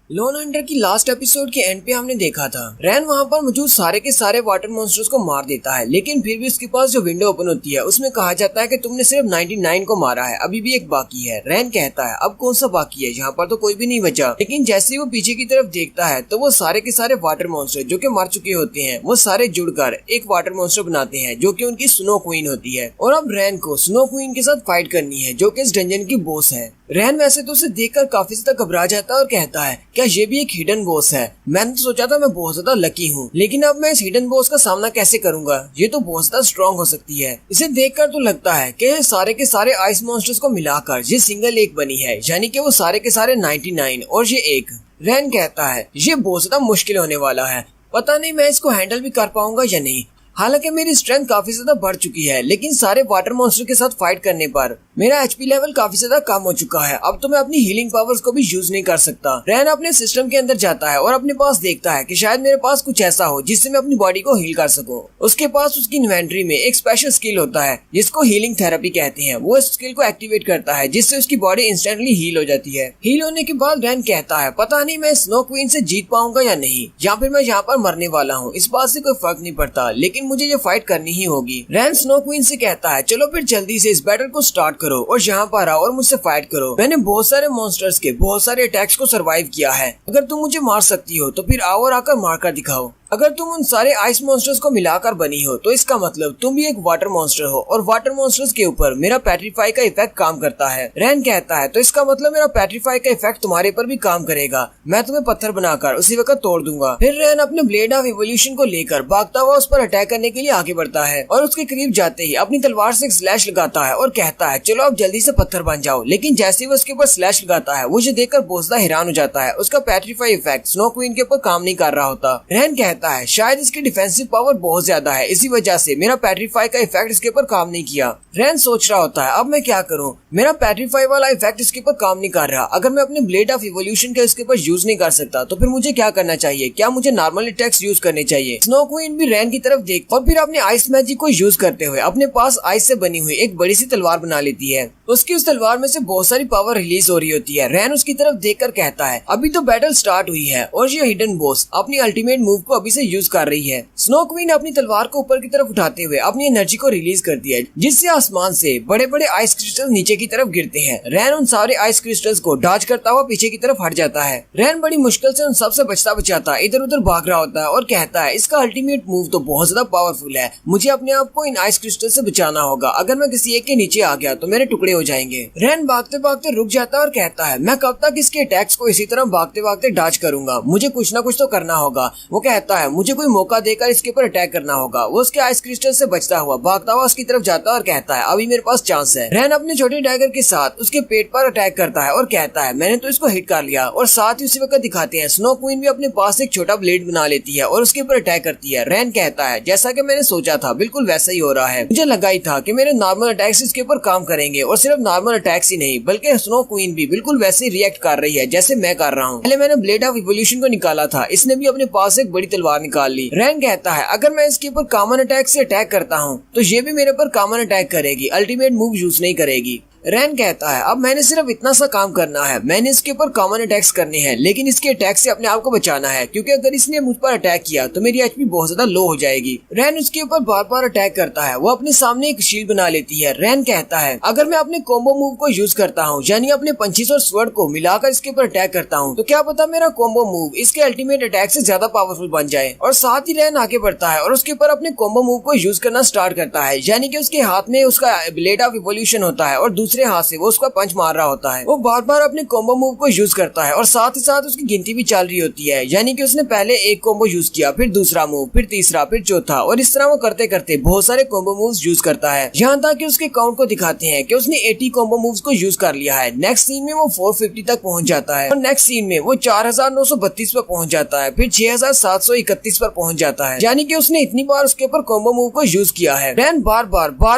लोन हंटर की लास्ट एपिसोड के एंड पे हमने देखा था रैन वहाँ पर मौजूद सारे के सारे वाटर मॉन्स्टर्स को मार देता है, लेकिन फिर भी उसके पास जो विंडो ओपन होती है उसमें कहा जाता है कि तुमने सिर्फ 99 को मारा है, अभी भी एक बाकी है। रैन कहता है, अब कौन सा बाकी है, यहाँ पर तो कोई भी नहीं बचा। लेकिन जैसे ही वो पीछे की तरफ देखता है तो वो सारे के सारे वाटर मॉन्स्टर जो कि मर चुके होते हैं वो सारे जुड़कर एक वाटर मॉन्स्टर बनाते हैं जो कि उनकी स्नो क्वीन होती है। और अब रैन को स्नो क्वीन के साथ फाइट करनी है जो कि इस डंजन की बॉस है। रैन वैसे तो उसे देखकर काफी ज्यादा घबरा जाता है और कहता है क्या ये भी एक हिडन बॉस है? मैंने तो सोचा था मैं बहुत ज्यादा लकी हूँ, लेकिन अब मैं इस हिडन बॉस का सामना कैसे करूंगा? ये तो बहुत ज्यादा स्ट्रॉन्ग हो सकती है। इसे देखकर तो लगता है कि सारे के सारे आइस मॉन्स्टर्स को मिलाकर ये सिंगल एक बनी है, यानी कि वो सारे के सारे 99 और ये एक। रैन कहता है ये बहुत ज्यादा मुश्किल होने वाला है, पता नहीं मैं इसको हैंडल भी कर पाऊंगा या नहीं। हालांकि मेरी स्ट्रेंथ काफी ज्यादा बढ़ चुकी है, लेकिन सारे वाटर मॉन्स्टर के साथ फाइट करने पर मेरा एचपी लेवल काफी ज्यादा कम हो चुका है। अब तो मैं अपनी हीलिंग पावर्स को भी यूज नहीं कर सकता। रैन अपने सिस्टम के अंदर जाता है और अपने पास देखता है कि शायद मेरे पास कुछ ऐसा हो जिससे मैं अपनी बॉडी को हील कर सकूं। उसके पास उसकी इन्वेंटरी में एक स्पेशल स्किल होता है जिसको हीलिंग थेरेपी कहते हैं। वो इस स्किल को एक्टिवेट करता है जिससे उसकी बॉडी इंस्टेंटली हील हो जाती है। हील होने के बाद रैन कहता है पता नहीं मैं स्नो क्वीन से जीत पाऊंगा या नहीं, या फिर मैं यहाँ पर मरने वाला हूँ, इस बात से कोई फर्क नहीं पड़ता, लेकिन मुझे ये फाइट करनी ही होगी। रैन स्नो क्वीन से कहता है चलो फिर जल्दी से इस बैटल को स्टार्ट करो और यहाँ पर आओ और मुझसे फाइट करो। मैंने बहुत सारे मॉन्स्टर्स के बहुत सारे अटैक्स को सरवाइव किया है, अगर तुम मुझे मार सकती हो तो फिर आओ और आकर मार कर दिखाओ। अगर तुम उन सारे आइस मॉन्स्टर्स को मिलाकर बनी हो तो इसका मतलब तुम भी एक वाटर मॉन्स्टर हो और वाटर मॉन्स्टर्स के ऊपर मेरा पेट्रीफाई का इफेक्ट काम करता है। रैन कहता है तो इसका मतलब मेरा पेट्रीफाई का इफेक्ट तुम्हारे पर भी काम करेगा, मैं तुम्हें पत्थर बनाकर उसी वक्त तोड़ दूंगा। फिर रैन अपने ब्लेड ऑफ इवोल्यूशन को लेकर भागता हुआ उस पर अटैक करने के लिए आगे बढ़ता है और उसके करीब जाते ही अपनी तलवार से एक स्लैश लगाता है और कहता है चलो अब जल्दी से पत्थर बन जाओ। लेकिन जैसे ही वो उसके ऊपर स्लैश लगाता है वो ये देखकर बहुत ज्यादा हैरान हो जाता है, उसका पेट्रीफाई इफेक्ट स्नो क्वीन के ऊपर काम नहीं कर रहा होता। रैन कहता है शायद इसकी डिफेंसिव पावर बहुत ज्यादा है, इसी वजह से मेरा पेट्रीफाई का इफेक्ट इसके ऊपर काम नहीं किया। रैन सोच रहा होता है अब मैं क्या करूं, मेरा पेट्रीफाई वाला इफेक्ट इसके ऊपर काम नहीं कर रहा। अगर मैं अपने ब्लेड ऑफ इवोल्यूशन का इसके ऊपर यूज नहीं कर सकता तो फिर मुझे क्या करना चाहिए? क्या मुझे नॉर्मल अटैक्स यूज करने चाहिए? स्नो क्वीन भी रैन की तरफ देख और फिर अपने आइस मैजिक को यूज करते हुए अपने पास आइस से बनी हुई एक बड़ी सी तलवार बना लेती है। उसकी उस तलवार में से बहुत सारी पावर रिलीज हो रही होती है। रैन उसकी तरफ देखकर कहता है अभी तो बैटल स्टार्ट हुई है और ये हिडन बॉस अपनी अल्टीमेट मूव को अभी से यूज कर रही है। स्नो क्वीन अपनी तलवार को ऊपर की तरफ उठाते हुए अपनी एनर्जी को रिलीज करती है जिससे आसमान से बड़े बड़े आइस क्रिस्टल नीचे की तरफ गिरते हैं। रैन उन सारे आइस क्रिस्टल्स को डॉज करता हुआ पीछे की तरफ हट जाता है। रैन बड़ी मुश्किल से उन सबसे बचता बचाता इधर उधर भाग रहा होता है और कहता है इसका अल्टीमेट मूव तो बहुत ज्यादा पावरफुल है, मुझे अपने आप को इन आइस क्रिस्टल से बचाना होगा। अगर मैं किसी एक के नीचे आ गया तो मेरे टुकड़े हो जाएंगे। रैन भागते भागते रुक जाता है और कहता है मैं कब तक इसके अटैक्स को इसी तरह भागते भागते डॉज करूंगा, मुझे कुछ ना कुछ तो करना होगा। वो कहता है मुझे कोई मौका देकर इसके ऊपर अटैक करना होगा। वो उसके आइस क्रिस्टल से बचता हुआ भागता हुआ उसकी तरफ जाता है और कहता है अभी मेरे पास चांस है। रैन अपने छोटे डैगर के साथ उसके पेट पर अटैक करता है और कहता है मैंने तो इसको हिट कर लिया। और साथ ही उसी वक्त दिखाते हैं स्नो क्वीन भी अपने पास एक छोटा ब्लेड बना लेती है और उसके ऊपर अटैक करती है। रैन कहता है जैसा कि मैंने सोचा था बिल्कुल वैसा ही हो रहा है, मुझे लगा ही था कि मेरे नॉर्मल अटैक्स इसके ऊपर काम करेंगे और सिर्फ नॉर्मल अटैक्स ही नहीं बल्कि स्नो क्वीन भी बिल्कुल वैसे ही रिएक्ट कर रही है जैसे मैं कर रहा हूँ। पहले मैंने ब्लेड ऑफ इवोल्यूशन को निकाला था, इसने भी अपने पास एक बड़ी तलवार निकाल ली। रैन कहता है अगर मैं इसके ऊपर कॉमन अटैक से अटैक करता हूँ तो ये भी मेरे पर कॉमन अटैक करेगी, अल्टीमेट मूव यूज नहीं करेगी। रैन कहता है अब मैंने सिर्फ इतना सा काम करना है, मैंने इसके ऊपर कॉमन अटैक्स करने हैं लेकिन इसके अटैक से अपने आप को बचाना है क्योंकि अगर इसने मुझ पर अटैक किया तो मेरी एचपी बहुत ज्यादा लो हो जाएगी। रैन उसके ऊपर बार बार अटैक करता है, वो अपने सामने एक शील्ड बना लेती है। रैन कहता है अगर मैं अपने कॉम्बो मूव को यूज करता हूँ यानी अपने पंचीस और स्वर्ड को मिलाकर इसके ऊपर अटैक करता हूँ तो क्या पता मेरा कॉम्बो मूव इसके अल्टीमेट अटैक से ज्यादा पावरफुल बन जाए। और साथ ही रैन आगे बढ़ता है और उसके ऊपर अपने कॉम्बो मूव को यूज करना स्टार्ट करता है, यानी कि उसके हाथ में उसका ब्लेड ऑफ इवोल्यूशन होता है और दूसरे हाथ से वो उसका पंच मार रहा होता है। वो बार बार अपने कॉम्बो मूव को यूज करता है और साथ ही साथ उसकी गिनती भी चल रही होती है, यानी कि उसने पहले एक कॉम्बो यूज किया, फिर दूसरा मूव, फिर तीसरा, फिर चौथा और इस तरह वो करते करते बहुत सारे कॉम्बो मूव्स यूज करता है। यहाँ तक कि उसके काउंट को दिखाते हैं कि उसने 80 कॉम्बो मूव्स को यूज कर लिया है। नेक्स्ट सीन में वो 450 तक पहुंच जाता है और नेक्स्ट सीन में वो 4932 पर पहुंच जाता है, फिर 6731 पर पहुंच जाता है, यानी कि उसने इतनी बार उसके ऊपर कॉम्बो मूव को यूज किया है। रैन बार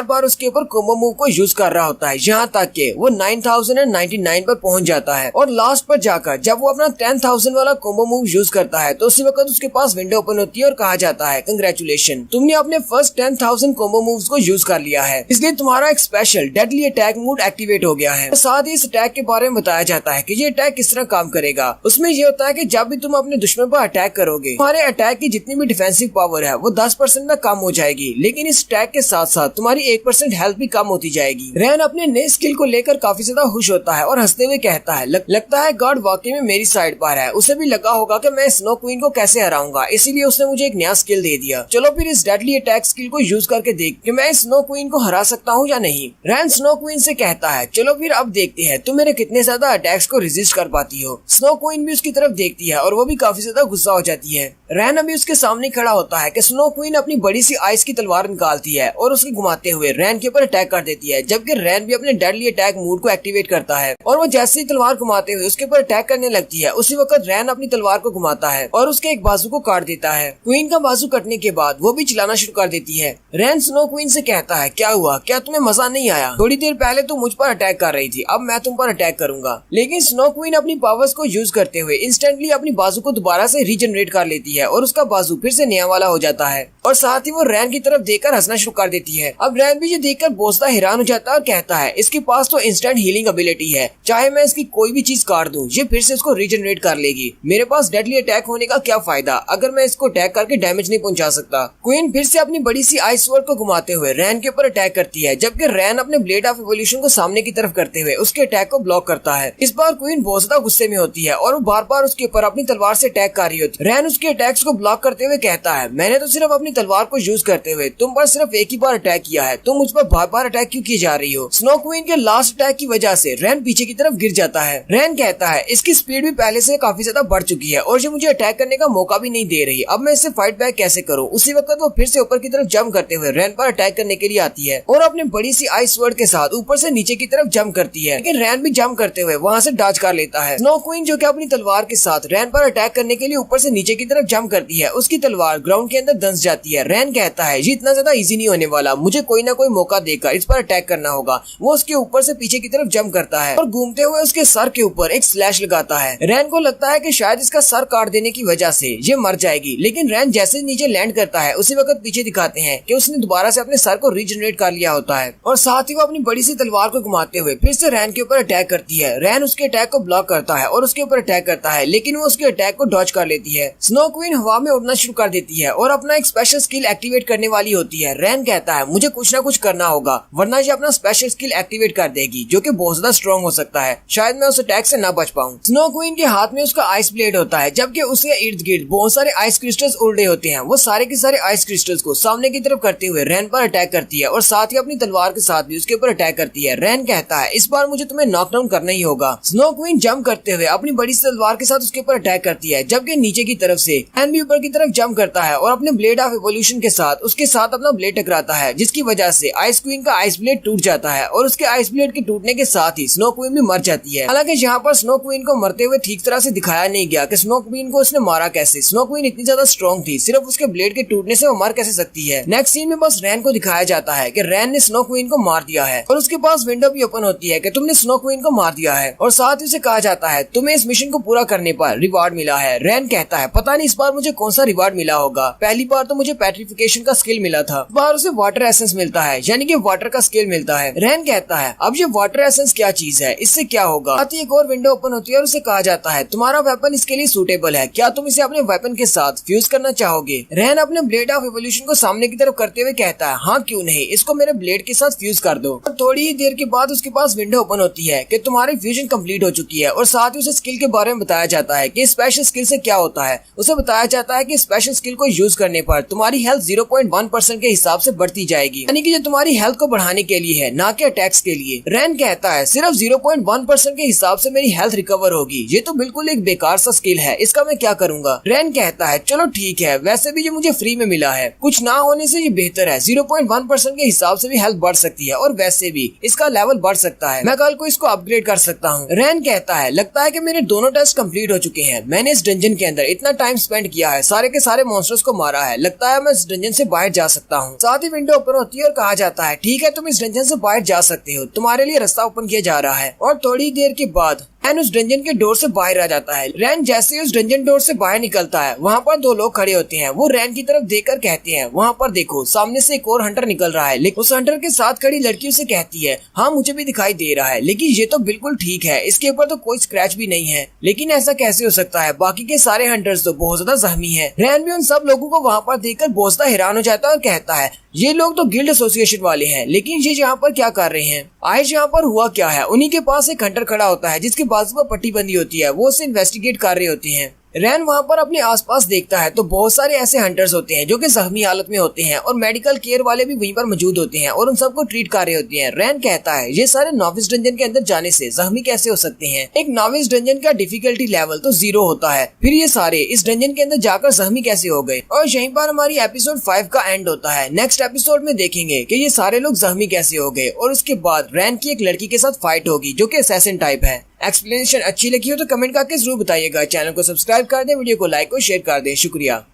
बार उसके ऊपर कॉम्बो मूव को यूज कर रहा होता है यहाँ तक कि वो 9099 पर पहुंच जाता है। और लास्ट पर जाकर जब वो अपना 10,000 वाला कॉम्बो मूव यूज करता है तो उसी वक्त उसके पास विंडो ओपन होती है और कहा जाता है कंग्रेचुलेशन, तुमने अपने फर्स्ट 10,000 कॉम्बो मूव्स को यूज कर लिया है, इसलिए तुम्हारा एक special deadly attack mode activate हो गया है। साथ ही इस अटैक के बारे में बताया जाता है कि ये अटैक किस तरह काम करेगा। उसमें ये होता है कि जब भी तुम अपने दुश्मन पर अटैक करोगे तुम्हारे अटैक की जितनी भी डिफेंसिव पावर है वो 10% में कम हो जाएगी, लेकिन इस अटैक के साथ साथ तुम्हारी 1% हेल्थ भी कम होती जाएगी। रैन अपने नए इस स्किल को लेकर काफी ज्यादा खुश होता है और हंसते हुए कहता है लगता है गॉड वाकई में मेरी साइड पर है। उसे भी लगा होगा कि मैं स्नो क्वीन को कैसे हराऊंगा, इसीलिए उसने मुझे एक नया स्किल दे दिया। चलो फिर इस डेडली अटैक स्किल को यूज करके देख कि मैं स्नो क्वीन को हरा सकता हूँ या नहीं। रैन स्नो क्वीन से कहता है चलो फिर अब देखते हैं तुम मेरे कितने ज्यादा अटैक्स को रेजिस्ट कर पाती हो। स्नो क्वीन भी उसकी तरफ देखती है और वो भी काफी ज्यादा गुस्सा हो जाती है। रैन अभी उसके सामने खड़ा होता है कि स्नो क्वीन अपनी बड़ी सी आइस की तलवार निकालती है और उसकी घुमाते हुए रैन के ऊपर अटैक कर देती है, जबकि रैन भी अपने डेडली अटैक मोड को एक्टिवेट करता है और वो जैसे ही तलवार घुमाते हुए उसके ऊपर अटैक करने लगती है, उसी वक्त रैन अपनी तलवार को घुमाता है और उसके एक बाजू को काट देता है। क्वीन का बाजू कटने के बाद वो भी चिल्लाना शुरू कर देती है। रैन स्नो क्वीन से कहता है क्या हुआ, क्या तुम्हें मजा नहीं आया? थोड़ी देर पहले तुम मुझ पर अटैक कर रही थी, अब मैं तुम पर अटैक करूंगा। लेकिन स्नो क्वीन अपनी पावर्स को यूज करते हुए इंस्टेंटली अपनी बाजू को दोबारा से रीजनरेट कर लेती है और उसका बाजू फिर से नया वाला हो जाता है और साथ ही वो रैन की तरफ देखकर हंसना शुरू कर देती है। अब रैन भी ये देखकर बहुत ज्यादा हैरान हो जाता है और कहता है इसके पास तो इंस्टेंट हीलिंग एबिलिटी है, चाहे मैं इसकी कोई भी चीज काट दूं ये फिर से इसको रीजनरेट कर लेगी। मेरे पास डेडली अटैक होने का क्या फायदा अगर मैं इसको अटैक करके डैमेज नहीं पहुंचा सकता। क्वीन फिर से अपनी बड़ी सी आइस स्वॉर्ड को घुमाते हुए रैन के ऊपर अटैक करती है, जबकि रैन अपने ब्लेड ऑफ इवोल्यूशन को सामने की तरफ करते हुए उसके अटैक को ब्लॉक करता है। इस बार क्वीन बहुत ज्यादा गुस्से में होती है और वो बार बार उसके ऊपर अपनी तलवार से अटैक कर रही होती है। रैन उसके अटैक्स को ब्लॉक करते हुए कहता है मैंने तो सिर्फ अपनी तलवार को यूज करते हुए तुम पर सिर्फ एक ही बार अटैक किया है, तुम मुझ पर बार बार अटैक क्यों की जा रही हो? स्नो क्वीन के लास्ट अटैक की वजह से रैन पीछे की तरफ गिर जाता है। रैन कहता है इसकी स्पीड भी पहले से काफी ज्यादा बढ़ चुकी है और ये मुझे अटैक करने का मौका भी नहीं दे रही, अब मैं इससे फाइट बैक कैसे करूं? उसी वक्त वो फिर से ऊपर की तरफ जंप करते हुए रैन पर अटैक करने के लिए आती है और अपनी बड़ी सी आइस स्वॉर्ड के साथ ऊपर से नीचे की तरफ जंप करती है, लेकिन रैन भी जंप करते हुए वहाँ से डॉज कर लेता है। स्नो क्वीन जो कि अपनी तलवार के साथ रैन पर अटैक करने के लिए ऊपर से नीचे की तरफ जंप करती है, उसकी तलवार ग्राउंड के अंदर दंस जाती है। रैन कहता है ये इतना ज्यादा इजी नहीं होने वाला, मुझे कोई ना कोई मौका देकर इस पर अटैक करना होगा। वो उसके ऊपर से पीछे की तरफ जंप करता है और घूमते हुए उसके सर के ऊपर एक स्लैश लगाता है। रैन को लगता है कि शायद इसका सर काट देने की वजह से ये मर जाएगी, लेकिन रैन जैसे नीचे लैंड करता है उसी वक्त पीछे दिखाते हैं कि उसने दोबारा से अपने सर को रीजनरेट कर लिया होता है और साथ ही वो अपनी बड़ी सी तलवार को घुमाते हुए फिर से रैन के ऊपर अटैक करती है। रैन उसके अटैक को ब्लॉक करता है और उसके ऊपर अटैक करता है, लेकिन वो उसके अटैक को डॉज कर लेती है। स्नो क्वीन हवा में उड़ना शुरू कर देती है और अपना एक स्पेशल स्किल एक्टिवेट करने वाली होती है। रैन कहता है मुझे कुछ ना कुछ करना होगा वरना ये अपना स्पेशल स्किल एक्टिवेट कर देगी जो कि बहुत ज्यादा स्ट्रॉन्ग हो सकता है, शायद मैं उस अटैक से ना बच पाऊं। स्नो क्वीन के हाथ में उसका आइस ब्लेड होता है, जबकि उसके इर्द गिर्द बहुत सारे आइस क्रिस्टल्स उड़ रहे होते हैं। वो सारे के सारे आइस क्रिस्टल्स को सामने की तरफ करते हुए रैन पर अटैक करती है और साथ ही अपनी तलवार के साथ भी उसके ऊपर अटैक करती है। रैन कहता है इस बार मुझे तुम्हें नॉकडाउन करना ही होगा। स्नो क्वीन जंप करते हुए अपनी बड़ी सी तलवार के साथ उसके ऊपर अटैक करती है, जबकि नीचे की तरफ से रैन भी ऊपर की तरफ जंप करता है और अपने ब्लेड ऑफ इवोल्यूशन के साथ उसके साथ अपना ब्लेड टकराता है, जिसकी वजह से आइस क्वीन का आइस ब्लेड टूट जाता है और उसके आइस ब्लेड के टूटने के साथ ही स्नो क्वीन भी मर जाती है। हालांकि यहाँ पर स्नो क्वीन को मरते हुए ठीक तरह से दिखाया नहीं गया कि स्नो क्वीन को उसने मारा कैसे। स्नो क्वीन इतनी ज्यादा स्ट्रॉन्ग थी, सिर्फ उसके ब्लेड के टूटने से वो मर कैसे सकती है। नेक्स्ट सीन में बस रैन को दिखाया जाता है कि रैन ने स्नो क्वीन को मार दिया है और उसके पास विंडो भी ओपन होती है कि तुमने स्नो क्वीन को मार दिया है और साथ ही उसे कहा जाता है तुम्हें इस मिशन को पूरा करने पर रिवार्ड मिला है। रैन कहता है पता नहीं इस बार मुझे कौन सा रिवार्ड मिला होगा, पहली बार तो मुझे पेट्रिफिकेशन का स्किल मिला था, इस बार उसे वाटर एसेंस मिलता है यानी कि वाटर का स्किल मिलता है। रैन कहता है अब ये वाटर एसेंस क्या चीज है, इससे क्या होगा? साथ ही एक और विंडो ओपन होती है और उसे कहा जाता है तुम्हारा वेपन इसके लिए सूटेबल है, क्या तुम इसे अपने वेपन के साथ फ्यूज करना चाहोगे? रैन अपने ब्लेड ऑफ इवोल्यूशन को सामने की तरफ करते हुए कहता है हाँ क्यों नहीं, इसको मेरे ब्लेड के साथ फ्यूज कर दो। और थोड़ी ही देर के बाद उसके पास विंडो ओपन होती है कि तुम्हारी फ्यूजन कंप्लीट हो चुकी है और साथ ही उसे स्किल के बारे में बताया जाता है कि स्पेशल स्किल से क्या होता है। उसे बताया जाता है कि स्पेशल स्किल को यूज करने पर तुम्हारी हेल्थ 0.1% के हिसाब से बढ़ती जाएगी, यानी कि जो तुम्हारी हेल्थ को बढ़ाने के लिए है, ना कि अटैक्स के लिए। रैन कहता है सिर्फ 0.1% के हिसाब से मेरी हेल्थ रिकवर होगी, ये तो बिल्कुल एक बेकार सा स्किल है, इसका मैं क्या करूंगा? रैन कहता है चलो ठीक है, वैसे भी ये मुझे फ्री में मिला है, कुछ ना होने से ये बेहतर है। 0.1% के हिसाब से भी हेल्थ बढ़ सकती है और वैसे भी इसका लेवल बढ़ सकता है, मैं कल को इसको अपग्रेड कर सकता हूँ। रैन कहता है लगता है कि मेरे दोनों टेस्ट कंप्लीट हो चुके हैं, मैंने इस डंजन के अंदर इतना टाइम स्पेंड किया है, सारे के सारे मॉन्स्टर्स को मारा है, लगता है मैं इस डंजन से बाहर जा सकता हूँ। साथ ही विंडो ओपन होती है और कहा जाता है ठीक है तुम इस डंजन से बाहर जा सकते हो, तुम्हारे लिए रास्ता ओपन किया जा रहा है। और थोड़ी देर के बाद रैन उस डंजन के डोर से बाहर आ जाता है। रैन जैसे ही उस डंजन डोर से बाहर निकलता है, वहाँ पर दो लोग खड़े होते हैं। वो रैन की तरफ देखकर कहते हैं, वहाँ पर देखो सामने से एक और हंटर निकल रहा है। लेकिन उस हंटर के साथ खड़ी लड़की उसे कहती है, हाँ मुझे भी दिखाई दे रहा है, लेकिन ये तो बिल्कुल ठीक है, इसके ऊपर तो कोई स्क्रैच भी नहीं है। लेकिन ऐसा कैसे हो सकता है, बाकी के सारे हंटर्स तो बहुत ज्यादा जख्मी है। रैन भी उन सब लोगों को वहाँ पर देखकर बहुत ज्यादा हैरान हो जाता है और कहता है, ये लोग तो गिल्ड एसोसिएशन वाले हैं, लेकिन ये यहाँ पर क्या कर रहे हैं? आज यहाँ पर हुआ क्या है? उन्हीं के पास एक हंटर खड़ा होता है जिसके बाजू पर पट्टी बंधी होती है। वो उसे इन्वेस्टिगेट कर रहे होते हैं। रैन वहाँ पर अपने आसपास देखता है तो बहुत सारे ऐसे हंटर्स होते हैं जो कि जख्मी हालत में होते हैं और मेडिकल केयर वाले भी वहीं पर मौजूद होते हैं और उन सबको ट्रीट कर रहे होते हैं। रैन कहता है, ये सारे नॉविस डंजन के अंदर जाने से जख्मी कैसे हो सकते हैं? एक नॉविस डंजन का डिफिकल्टी लेवल तो 0 होता है, फिर ये सारे इस डंजन के अंदर जाकर जख्मी कैसे हो गए? और यहीं पर हमारी एपिसोड 5 का एंड होता है। नेक्स्ट एपिसोड में देखेंगे कि ये सारे लोग जख्मी कैसे हो गए और उसके बाद रैन की एक लड़की के साथ फाइट होगी जो कि असैसिन टाइप है। एक्सप्लेनेशन अच्छी लगी हो तो कमेंट करके जरूर बताइएगा। चैनल को सब्सक्राइब कर दें, वीडियो को लाइक और शेयर कर दें। शुक्रिया।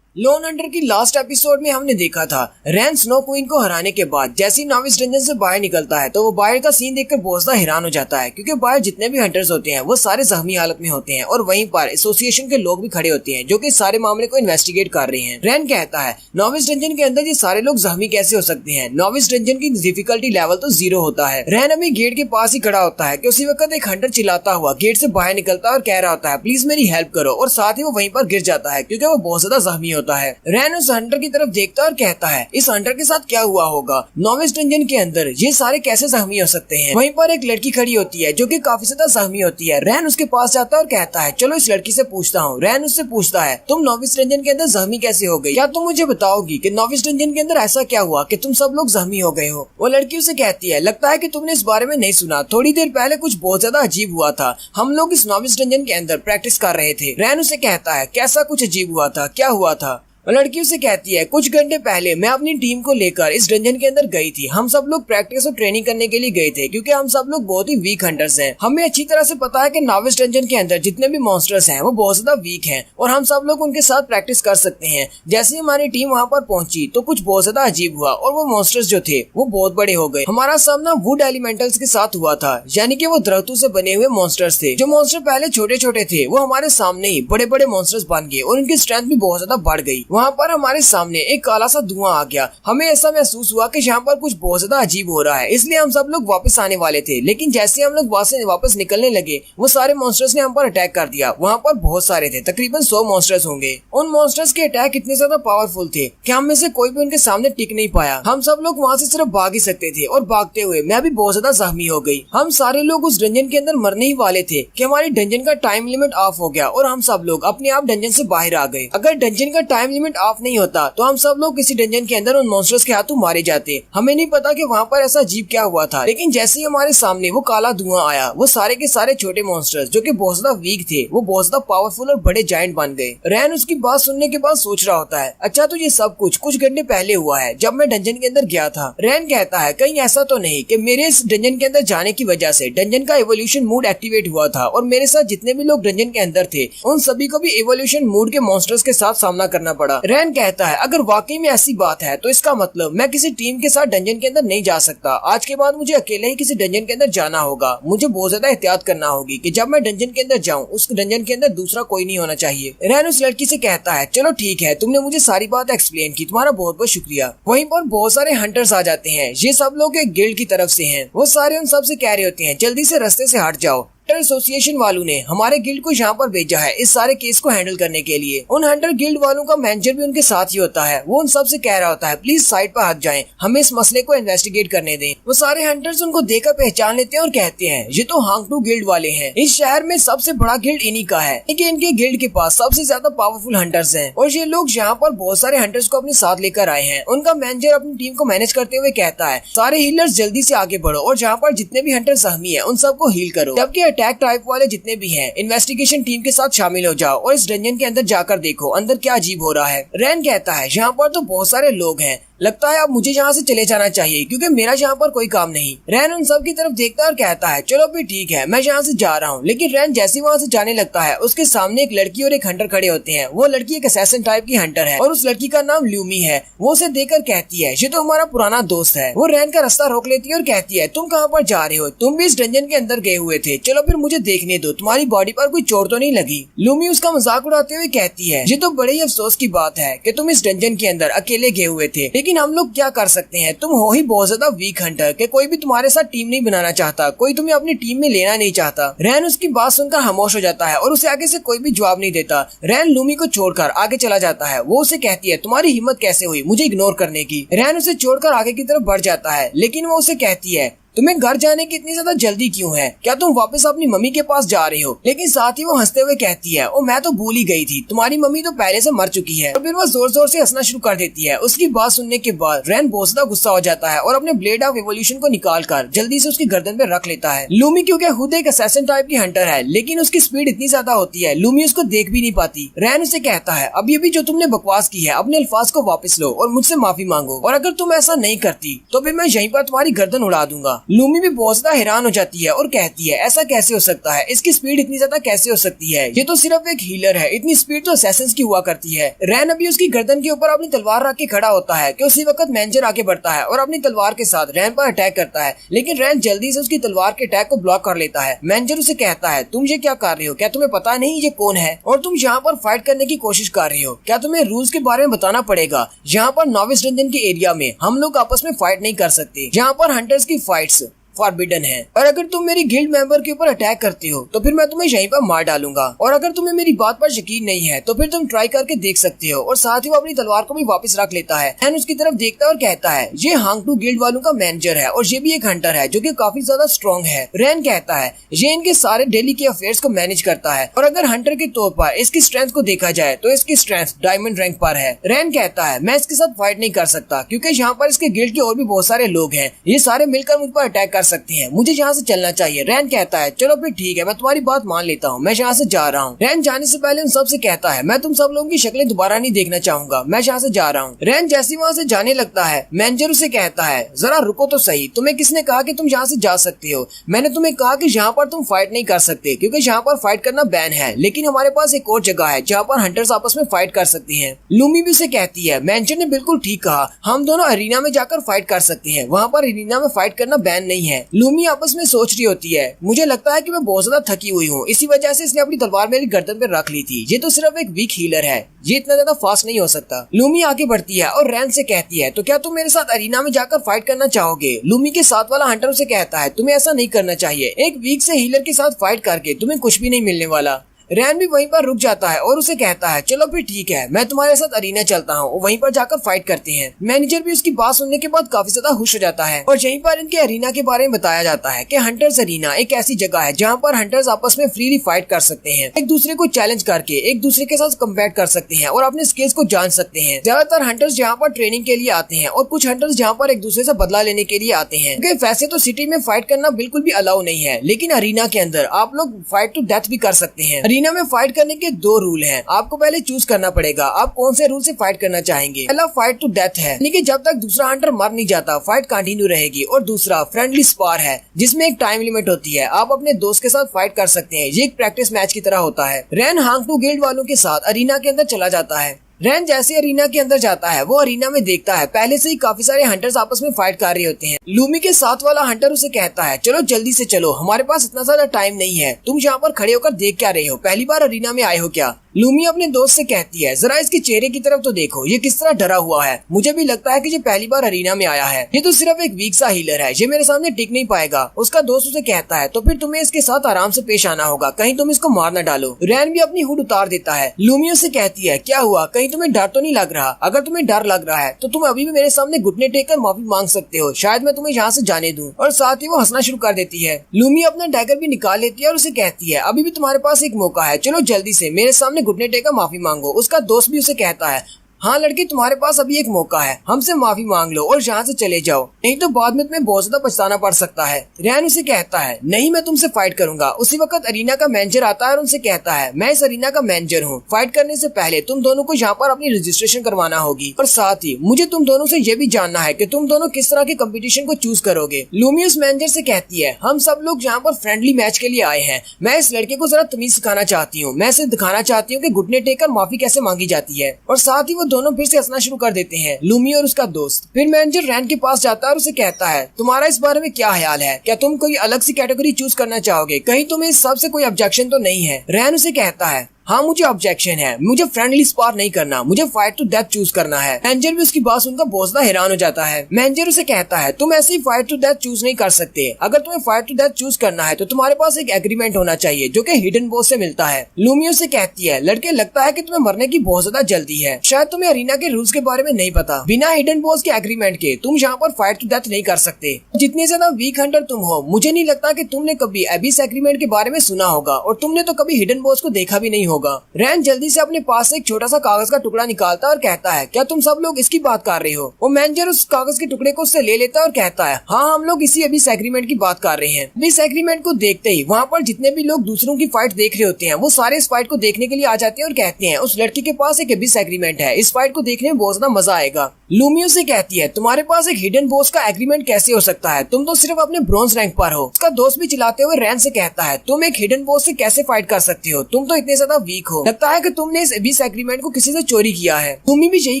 लोन हंटर की लास्ट एपिसोड में हमने देखा था रैन स्नो क्वीन को हराने के बाद जैसे ही नॉविस डंजन से बाहर निकलता है तो वो बाहर का सीन देखकर बहुत ज्यादा हैरान हो जाता है, क्योंकि बाहर जितने भी हंटर्स होते हैं वो सारे जख्मी हालत में होते हैं और वहीं पर एसोसिएशन के लोग भी खड़े होते हैं जो कि सारे मामले को इन्वेस्टिगेट कर रहे हैं। रैन कहता है, नॉविस डंजन के अंदर ये सारे लोग जख्मी कैसे हो सकते हैं? नॉविस डंजन की डिफिकल्टी लेवल तो 0 होता है। रैन अभी गेट के पास ही खड़ा होता है कि उसी वक्त एक हंटर चिल्लाता हुआ गेट से बाहर निकलता है और कह रहा होता है, प्लीज मेरी हेल्प करो, और साथ ही वो वहीं पर गिर जाता है क्योंकि वो बहुत ज्यादा जख्मी होता है। रैन उस हंटर की तरफ देखता है और कहता है, इस हंटर के साथ क्या हुआ होगा? नॉविस डंजन के अंदर ये सारे कैसे जख्मी हो सकते हैं? वहीं पर एक लड़की खड़ी होती है जो कि काफी ज्यादा जख्मी होती है। रैन उसके पास जाता है और कहता है, चलो इस लड़की से पूछता हूँ। रैन उससे पूछता है, तुम नॉविस डंजन के अंदर जख्मी कैसे हो गई? क्या तुम मुझे बताओगी कि नॉविस डंजन के अंदर ऐसा क्या हुआ कि तुम सब लोग जख्मी हो गए हो? वो लड़की उसे कहती है, लगता है कि तुमने इस बारे में नहीं सुना, थोड़ी देर पहले कुछ बहुत ज्यादा अजीब हुआ था। हम लोग इस नॉविस डंजन के अंदर प्रैक्टिस कर रहे थे। रैन उसे कहता है, कैसा कुछ अजीब हुआ था? क्या हुआ था? लड़की उसे कहती है, कुछ घंटे पहले मैं अपनी टीम को लेकर इस डंजन के अंदर गई थी। हम सब लोग प्रैक्टिस और ट्रेनिंग करने के लिए गए थे क्योंकि हम सब लोग बहुत ही वीक हंटर्स हैं। हमें अच्छी तरह से पता है कि नॉविस डंजन के अंदर जितने भी मॉन्स्टर्स हैं वो बहुत ज्यादा वीक हैं और हम सब लोग उनके साथ प्रैक्टिस कर सकते हैं। जैसे ही हमारी टीम वहाँ पर पहुंची तो कुछ बहुत ज्यादा अजीब हुआ और वो मॉन्स्टर्स जो थे वो बहुत बड़े हो गए। हमारा सामना वुड एलिमेंटल्स के साथ हुआ था, यानी कि वो दरख्तों से बने हुए मॉन्स्टर्स थे। जो मॉन्स्टर पहले छोटे छोटे थे वो हमारे सामने ही बड़े बड़े मॉन्स्टर्स बन गए और उनकी स्ट्रेंथ भी बहुत ज्यादा बढ़ गई। वहाँ पर हमारे सामने एक काला सा धुआं आ गया। हमें ऐसा महसूस हुआ कि यहाँ पर कुछ बहुत ज्यादा अजीब हो रहा है, इसलिए हम सब लोग वापस आने वाले थे। लेकिन जैसे हम लोग वहाँ से वापस निकलने लगे वो सारे मॉन्स्टर्स ने हम पर अटैक कर दिया। वहाँ पर बहुत सारे थे, तकरीबन 100 मॉन्स्टर्स होंगे। उन मॉन्स्टर्स के अटैक इतने ज्यादा पावरफुल थे कि हम में से कोई भी उनके सामने टिक नहीं पाया। हम सब लोग वहाँ से सिर्फ भाग ही सकते थे और भागते हुए मैं भी बहुत ज्यादा जख्मी हो गई। हम सारे लोग उस डंजन के अंदर मरने ही वाले थे कि हमारी डंजन का टाइम लिमिट ऑफ हो गया और हम सब लोग अपने आप डंजन से बाहर आ गए। अगर डंजन का टाइम लिमिट ऑफ नहीं होता तो हम सब लोग किसी डंजन के अंदर उन मॉन्स्टर्स के हाथों मारे जाते। हमें नहीं पता कि वहाँ पर ऐसा अजीब क्या हुआ था, लेकिन जैसे ही हमारे सामने वो काला धुआं आया वो सारे के सारे छोटे मॉन्स्टर्स जो कि बहुत ज्यादा वीक थे वो बहुत ज्यादा पावरफुल और बड़े जायंट बन गए। रैन उसकी बात सुनने के बाद सोच रहा होता है, अच्छा तो ये सब कुछ घंटे पहले हुआ है जब मैं डंजन के अंदर गया था। रैन कहता है, कहीं ऐसा तो नहीं कि मेरे इस डंजन के अंदर जाने की वजह से डंजन का एवोल्यूशन मूड एक्टिवेट हुआ था और मेरे साथ जितने भी लोग डंजन के अंदर थे उन सभी को भी एवोल्यूशन मूड के मॉन्स्टर्स के साथ सामना करना पड़ा। रैन कहता है, अगर वाकई में ऐसी बात है तो इसका मतलब मैं किसी टीम के साथ डंजन के अंदर नहीं जा सकता। आज के बाद मुझे अकेले ही किसी डंजन के अंदर जाना होगा। मुझे बहुत ज्यादा एहतियात करना होगी कि जब मैं डंजन के अंदर जाऊं उस डंजन के अंदर दूसरा कोई नहीं होना चाहिए। रैन उस लड़की से कहता है, चलो ठीक है, तुमने मुझे सारी बात एक्सप्लेन की, तुम्हारा बहुत बहुत शुक्रिया। वहीं पर बहुत सारे हंटर्स आ जाते हैं। ये सब लोग एक गिल्ड की तरफ से हैं। वो सारे उन सब से कह रहे होते हैं, जल्दी से रास्ते से हट जाओ। हंटर एसोसिएशन वालों ने हमारे गिल्ड को यहाँ पर भेजा है इस सारे केस को हैंडल करने के लिए। उन हंटर गिल्ड वालों का मैनेजर भी उनके साथ ही होता है। वो उन सब से कह रहा होता है, प्लीज साइड पर हट जाएं, हमें इस मसले को इन्वेस्टिगेट करने दें। वो सारे हंटर्स उनको देखकर पहचान लेते हैं और कहते हैं, ये तो हांगटू गिल्ड वाले हैं। इस शहर में सबसे बड़ा गिल्ड इन्हीं का है, लेकिन इनके गिल्ड के पास सबसे ज्यादा पावरफुल हंटर्स हैं और ये लोग यहाँ पर बहुत सारे हंटर्स को अपने साथ लेकर आए हैं। उनका मैनेजर अपनी टीम को मैनेज करते हुए कहता है, सारे हीलर्स जल्दी से आगे बढ़ो और जहाँ पर जितने भी हंटर जख्मी है उन सबको हील करो, जबकि अटैक टाइप वाले जितने भी हैं इन्वेस्टिगेशन टीम के साथ शामिल हो जाओ और इस डंजन के अंदर जाकर देखो अंदर क्या अजीब हो रहा है। रैन कहता है, यहाँ पर तो बहुत सारे लोग हैं, लगता है अब मुझे यहाँ से चले जाना चाहिए क्योंकि मेरा यहाँ पर कोई काम नहीं। रैन उन सब की तरफ देखता है और कहता है चलो फिर ठीक है, मैं यहाँ से जा रहा हूँ। लेकिन रैन जैसे वहाँ से जाने लगता है उसके सामने एक लड़की और एक हंटर खड़े होते हैं। वो लड़की एक असैसिन टाइप की हंटर है और उस लड़की का नाम ल्यूमी है। वो उसे देखकर कहती है ये तो हमारा पुराना दोस्त है। वो रैन का रास्ता रोक लेती है और कहती है तुम कहाँ पर जा रहे हो? तुम भी इस डंजन के अंदर गए हुए थे, चलो फिर मुझे देखने दो, तुम्हारी बॉडी पर कोई चोट तो नहीं लगी? ल्यूमी उसका मजाक उड़ाते हुए कहती है ये तो बड़े ही अफसोस की बात है कि तुम इस डंजन के अंदर अकेले गए हुए थे, लेकिन हम लोग क्या कर सकते हैं, तुम हो ही बहुत ज्यादा वीक हंटर कि कोई भी तुम्हारे साथ टीम नहीं बनाना चाहता, कोई तुम्हें अपनी टीम में लेना नहीं चाहता। रैन उसकी बात सुनकर खामोश हो जाता है और उसे आगे से कोई भी जवाब नहीं देता। रैन लूमी को छोड़कर आगे चला जाता है। वो उसे कहती है तुम्हारी हिम्मत कैसे हुई मुझे इग्नोर करने की? रैन उसे छोड़कर आगे की तरफ बढ़ जाता है, लेकिन वो उसे कहती है तुम्हें घर जाने की इतनी ज्यादा जल्दी क्यों है? क्या तुम वापस अपनी मम्मी के पास जा रही हो? लेकिन साथ ही वो हंसते हुए कहती है ओ मैं तो भूल ही गई थी, तुम्हारी मम्मी तो पहले से मर चुकी है। और फिर वो जोर जोर से हंसना शुरू कर देती है। उसकी बात सुनने के बाद रैन बहुत ज्यादा गुस्सा हो जाता है और अपने ब्लेड ऑफ एवोल्यूशन को निकालकर जल्दी से उसकी गर्दन पे रख लेता है। लूमी क्योंकि खुद एक असैसिन टाइप की हंटर है, लेकिन उसकी स्पीड इतनी ज्यादा होती है लूमी उसको देख भी नहीं पाती। रैन उसे कहता है अभी अभी जो तुमने बकवास की है अपने अल्फाज को वापस लो और मुझसे माफी मांगो, और अगर तुम ऐसा नहीं करती तो फिर मैं यहीं पर तुम्हारी गर्दन उड़ा दूंगा। लूमी भी बहुत हैरान हो जाती है और कहती है ऐसा कैसे हो सकता है, इसकी स्पीड इतनी ज्यादा कैसे हो सकती है? ये तो सिर्फ एक हीलर है, इतनी स्पीड तो असैसिन्स की हुआ करती है। रैन अभी उसकी गर्दन के ऊपर अपनी तलवार रख के खड़ा होता है कि उसी वक्त मैनेजर आगे बढ़ता है और अपनी तलवार के साथ रैन पर अटैक करता है, लेकिन रैन जल्दी से उसकी तलवार के अटैक को ब्लॉक कर लेता है। मैनेजर उसे कहता है तुम ये क्या कर रहे हो, क्या तुम्हें पता नहीं ये कौन है और तुम यहाँ पर फाइट करने की कोशिश कर रहे हो? क्या तुम्हें रूल्स के बारे में बताना पड़ेगा? यहाँ पर नॉविस डंजन के एरिया में हम लोग आपस में फाइट नहीं कर सकते, यहाँ पर हंटर्स की फाइट्स फॉरबिडन है, और अगर तुम मेरी गिल्ड मेंबर के ऊपर अटैक करते हो तो फिर मैं तुम्हें यहीं पर मार डालूंगा, और अगर तुम्हें मेरी बात पर यकीन नहीं है तो फिर तुम ट्राई करके देख सकते हो। और साथ ही वो अपनी तलवार को भी वापस रख लेता है। रैन उसकी तरफ देखता है और कहता है ये हांगटू गिल्ड वालों का मैनेजर है और ये भी एक हंटर है जो कि काफी ज्यादा स्ट्रॉन्ग है। रैन कहता है ये इनके सारे डेली के अफेयर्स को मैनेज करता है, और अगर हंटर के तौर पर इसकी स्ट्रेंथ को देखा जाए तो इसकी स्ट्रेंथ डायमंड रैंक पर है। रैन कहता है मैं इसके साथ फाइट नहीं कर सकता क्योंकि यहाँ पर इसके गिल्ड के और भी बहुत सारे लोग हैं, ये सारे मिलकर मुझ पर अटैक कर सकते हैं, मुझे यहाँ से चलना चाहिए। रैन कहता है चलो फिर ठीक है, मैं तुम्हारी बात मान लेता हूँ, मैं यहाँ से जा रहा हूँ। रैन जाने से पहले उन सबसे कहता है मैं तुम सब लोगों की शक्लें दोबारा नहीं देखना चाहूंगा, मैं यहाँ से जा रहा हूँ। रैन जैसे वहाँ से जाने लगता है मैनेजर उसे कहता है जरा रुको तो सही, तुम्हें किसने कहा कि तुम यहाँ से जा सकते हो? मैंने तुम्हें कहा कि यहाँ पर तुम फाइट नहीं कर सकते क्योंकि यहाँ पर फाइट करना बैन है, लेकिन हमारे पास एक और जगह है जहाँ पर हंटर्स आपस में फाइट कर सकते हैं। लूमी भी उसे कहती है मैनेजर ने बिल्कुल ठीक कहा, हम दोनों अरीना में जाकर फाइट कर सकते हैं, वहाँ पर अरीना में फाइट करना बैन नहीं है। लूमी आपस में सोच रही होती है मुझे लगता है कि मैं बहुत ज्यादा थकी हुई हूँ, इसी वजह से इसने अपनी तलवार मेरी गर्दन पे रख ली थी, ये तो सिर्फ एक वीक हीलर है, ये इतना ज्यादा फास्ट नहीं हो सकता। लूमी आगे बढ़ती है और रैन से कहती है तो क्या तुम मेरे साथ अरीना में जाकर फाइट करना चाहोगे? लूमी के साथ वाला हंटर उसे कहता है तुम्हें ऐसा नहीं करना चाहिए, एक वीक से हीलर के साथ फाइट करके तुम्हें कुछ भी नहीं मिलने वाला। रैन भी वहीं पर रुक जाता है और उसे कहता है चलो फिर ठीक है, मैं तुम्हारे साथ अरीना चलता हूँ, वहीं पर जाकर फाइट करते हैं। मैनेजर भी उसकी बात सुनने के बाद काफी ज्यादा खुश हो जाता है और यहीं पर इनके अरीना के बारे में बताया जाता है कि हंटर्स अरीना एक ऐसी जगह है जहाँ पर हंटर्स आपस में फ्रीली फाइट कर सकते हैं, एक दूसरे को चैलेंज करके एक दूसरे के साथ कम्पैट कर सकते हैं और अपने स्किल्स को जान सकते हैं। ज्यादातर हंटर्स यहाँ पर ट्रेनिंग के लिए आते हैं और कुछ हंटर्स जहाँ पर एक दूसरे से बदला लेने के लिए आते हैं। वैसे तो सिटी में फाइट करना बिल्कुल भी अलाउ नहीं है, लेकिन अरीना के अंदर आप लोग फाइट टू डेथ भी कर सकते हैं। अरीना में फाइट करने के दो रूल हैं, आपको पहले चूज करना पड़ेगा आप कौन से रूल से फाइट करना चाहेंगे। पहला फाइट टू डेथ है, लेकिन जब तक दूसरा हंटर मर नहीं जाता फाइट कंटिन्यू रहेगी, और दूसरा फ्रेंडली स्पार है जिसमें एक टाइम लिमिट होती है, आप अपने दोस्त के साथ फाइट कर सकते हैं, ये एक प्रैक्टिस मैच की तरह होता है। रैन हांगटू गिल्ड वालों के साथ अरीना के अंदर चला जाता है। रैन जैसे अरीना के अंदर जाता है वो अरीना में देखता है पहले से ही काफी सारे हंटर्स आपस में फाइट कर रहे होते हैं। लूमी के साथ वाला हंटर उसे कहता है चलो जल्दी से चलो, हमारे पास इतना सारा टाइम नहीं है, तुम यहाँ पर खड़े होकर देख क्या रहे हो, पहली बार अरीना में आए हो क्या? लूमी अपने दोस्त से कहती है जरा इसके चेहरे की तरफ तो देखो, ये किस तरह डरा हुआ है, मुझे भी लगता है कि ये पहली बार अरीना में आया है, ये तो सिर्फ एक वीक सा हीलर है, ये मेरे सामने टिक नहीं पाएगा। उसका दोस्त उसे कहता है तो फिर तुम्हें इसके साथ आराम से पेश आना होगा, कहीं तुम इसको मार न डालो। रैन भी अपनी हुड उतार देता है। लूमी उसे कहती है क्या हुआ, कहीं तुम्हें डर तो नहीं लग रहा? अगर तुम्हें डर लग रहा है तो तुम अभी भी मेरे सामने घुटने टेक कर माफी मांग सकते हो, शायद मैं तुम्हें यहाँ से जाने दूं। और साथ ही वो हंसना शुरू कर देती है। लूमी अपना डैगर भी निकाल लेती है और उसे कहती है अभी भी तुम्हारे पास एक मौका है, चलो जल्दी से मेरे सामने घुटने टेक कर माफी मांगो। उसका दोस्त भी उसे कहता है हाँ लड़के, तुम्हारे पास अभी एक मौका है, हमसे माफी मांग लो और यहाँ से चले जाओ, नहीं तो बाद में तुम्हें बहुत ज्यादा पछताना पड़ सकता है। रैन उसे कहता है नहीं, मैं तुमसे फाइट करूंगा। उसी वक्त अरीना का मैनेजर आता है और उनसे कहता है मैं इस अरीना का मैनेजर हूँ, फाइट करने से पहले तुम दोनों को यहाँ पर अपनी रजिस्ट्रेशन करवाना होगी और साथ ही मुझे तुम दोनों से ये भी जानना है कि तुम दोनों किस तरह के कंपटीशन को चूज करोगे। लूमी उस मैनेजर से कहती है हम सब लोग यहाँ पर फ्रेंडली मैच के लिए आए हैं, मैं इस लड़के को जरा तमीज सिखाना चाहती हूँ, मैं इसे दिखाना चाहती हूँ कि घुटने टेक कर माफी कैसे मांगी जाती है। और साथ ही वो दोनों फिर से हंसना शुरू कर देते हैं, लूमी और उसका दोस्त। फिर मैनेजर रैन के पास जाता है और उसे कहता है तुम्हारा इस बारे में क्या ख्याल है, क्या तुम कोई अलग सी कैटेगरी चूज करना चाहोगे, कहीं तुम्हें इस सब से कोई ऑब्जेक्शन तो नहीं है। रैन उसे कहता है हाँ मुझे ऑब्जेक्शन है, मुझे फ्रेंडली स्पार नहीं करना, मुझे फाइट टू डेथ चूज करना है। मैनेजर भी उसकी बात सुनकर बहुत ज्यादा हैरान हो जाता है। मैनेजर उसे कहता है तुम ऐसे ही फाइट टू डेथ चूज नहीं कर सकते, अगर तुम्हें फाइट टू डेथ चूज करना है तो तुम्हारे पास एक एग्रीमेंट होना चाहिए जो कि हिडन बॉस से मिलता है। लूमी उसे कहती है लड़के, लगता है कि तुम्हें मरने की बहुत ज्यादा जल्दी है, शायद तुम्हें अरीना के रूल्स के बारे में नहीं पता, बिना हिडन बॉस के एग्रीमेंट के तुम यहाँ पर फाइट टू डेथ नहीं कर सकते। जितने ज्यादा वीक हंटर तुम हो, मुझे नहीं लगता कि तुमने कभी एबिस एग्रीमेंट के बारे में सुना होगा और तुमने तो कभी हिडन बॉस को देखा भी नहीं होगा। रैन जल्दी से अपने पास से एक छोटा सा कागज का टुकड़ा निकालता है और कहता है क्या तुम सब लोग इसकी बात कर रहे हो। वो मैनेजर उस कागज के टुकड़े को उससे ले लेता है और कहता है हाँ हम लोग इसी एबिस एग्रीमेंट की बात कर रहे हैं। एबिस एग्रीमेंट को देखते ही वहाँ पर जितने भी लोग दूसरों की फाइट देख रहे होते हैं वो सारे इस फाइट को देखने के लिए आ जाते हैं और कहते हैं उस लड़की के पास एक एबिस एग्रीमेंट है, इस फाइट को देखने में बहुत ज्यादा मजा आएगा। लूमी उसे कहती है तुम्हारे पास एक हिडन बॉस का एग्रीमेंट कैसे हो सकता है, तुम तो सिर्फ अपने ब्रॉन्ज रैंक पर हो। उसका दोस्त भी चिल्लाते हुए रैन से कहता है तुम एक हिडन बॉस से कैसे फाइट कर सकते हो, तुम तो इतने ज्यादा वीक हो, लगता है कि तुमने इस एबिस एग्रीमेंट को किसी से चोरी किया है। लूमी भी यही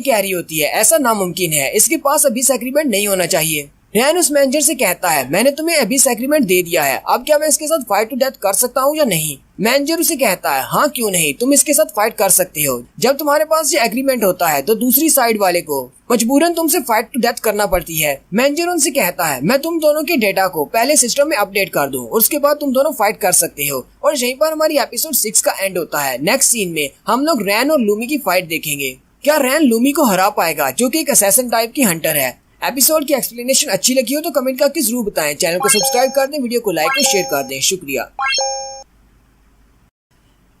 कह रही होती है ऐसा नामुमकिन है, इसके पास एबिस एग्रीमेंट नहीं होना चाहिए। रैन उस मैनेजर से कहता है मैंने तुम्हें एबिस एग्रीमेंट दे दिया है, अब क्या मैं इसके साथ फाइट टू डेथ कर सकता हूँ या नहीं। मैनेजर उसे कहता है हाँ क्यों नहीं, तुम इसके साथ फाइट कर सकते हो। जब तुम्हारे पास ये एग्रीमेंट होता है तो दूसरी साइड वाले को मजबूरन तुमसे फाइट टू डेथ करना पड़ती है। मैनेजर उनसे कहता है मैं तुम दोनों के डेटा को पहले सिस्टम में अपडेट कर दूं और उसके बाद तुम दोनों फाइट कर सकते हो। और यहीं पर हमारी एपिसोड 6 का एंड होता है। नेक्स्ट सीन में हम लोग रैन और लूमी की फाइट देखेंगे। क्या रैन लूमी को हरा पाएगा जो कि एक असैसिन टाइप की हंटर है। एपिसोड की एक्सप्लेनेशन अच्छी लगी हो तो कमेंट करके जरूर बताएं। चैनल को सब्सक्राइब कर दें, वीडियो को लाइक और शेयर कर दें। शुक्रिया।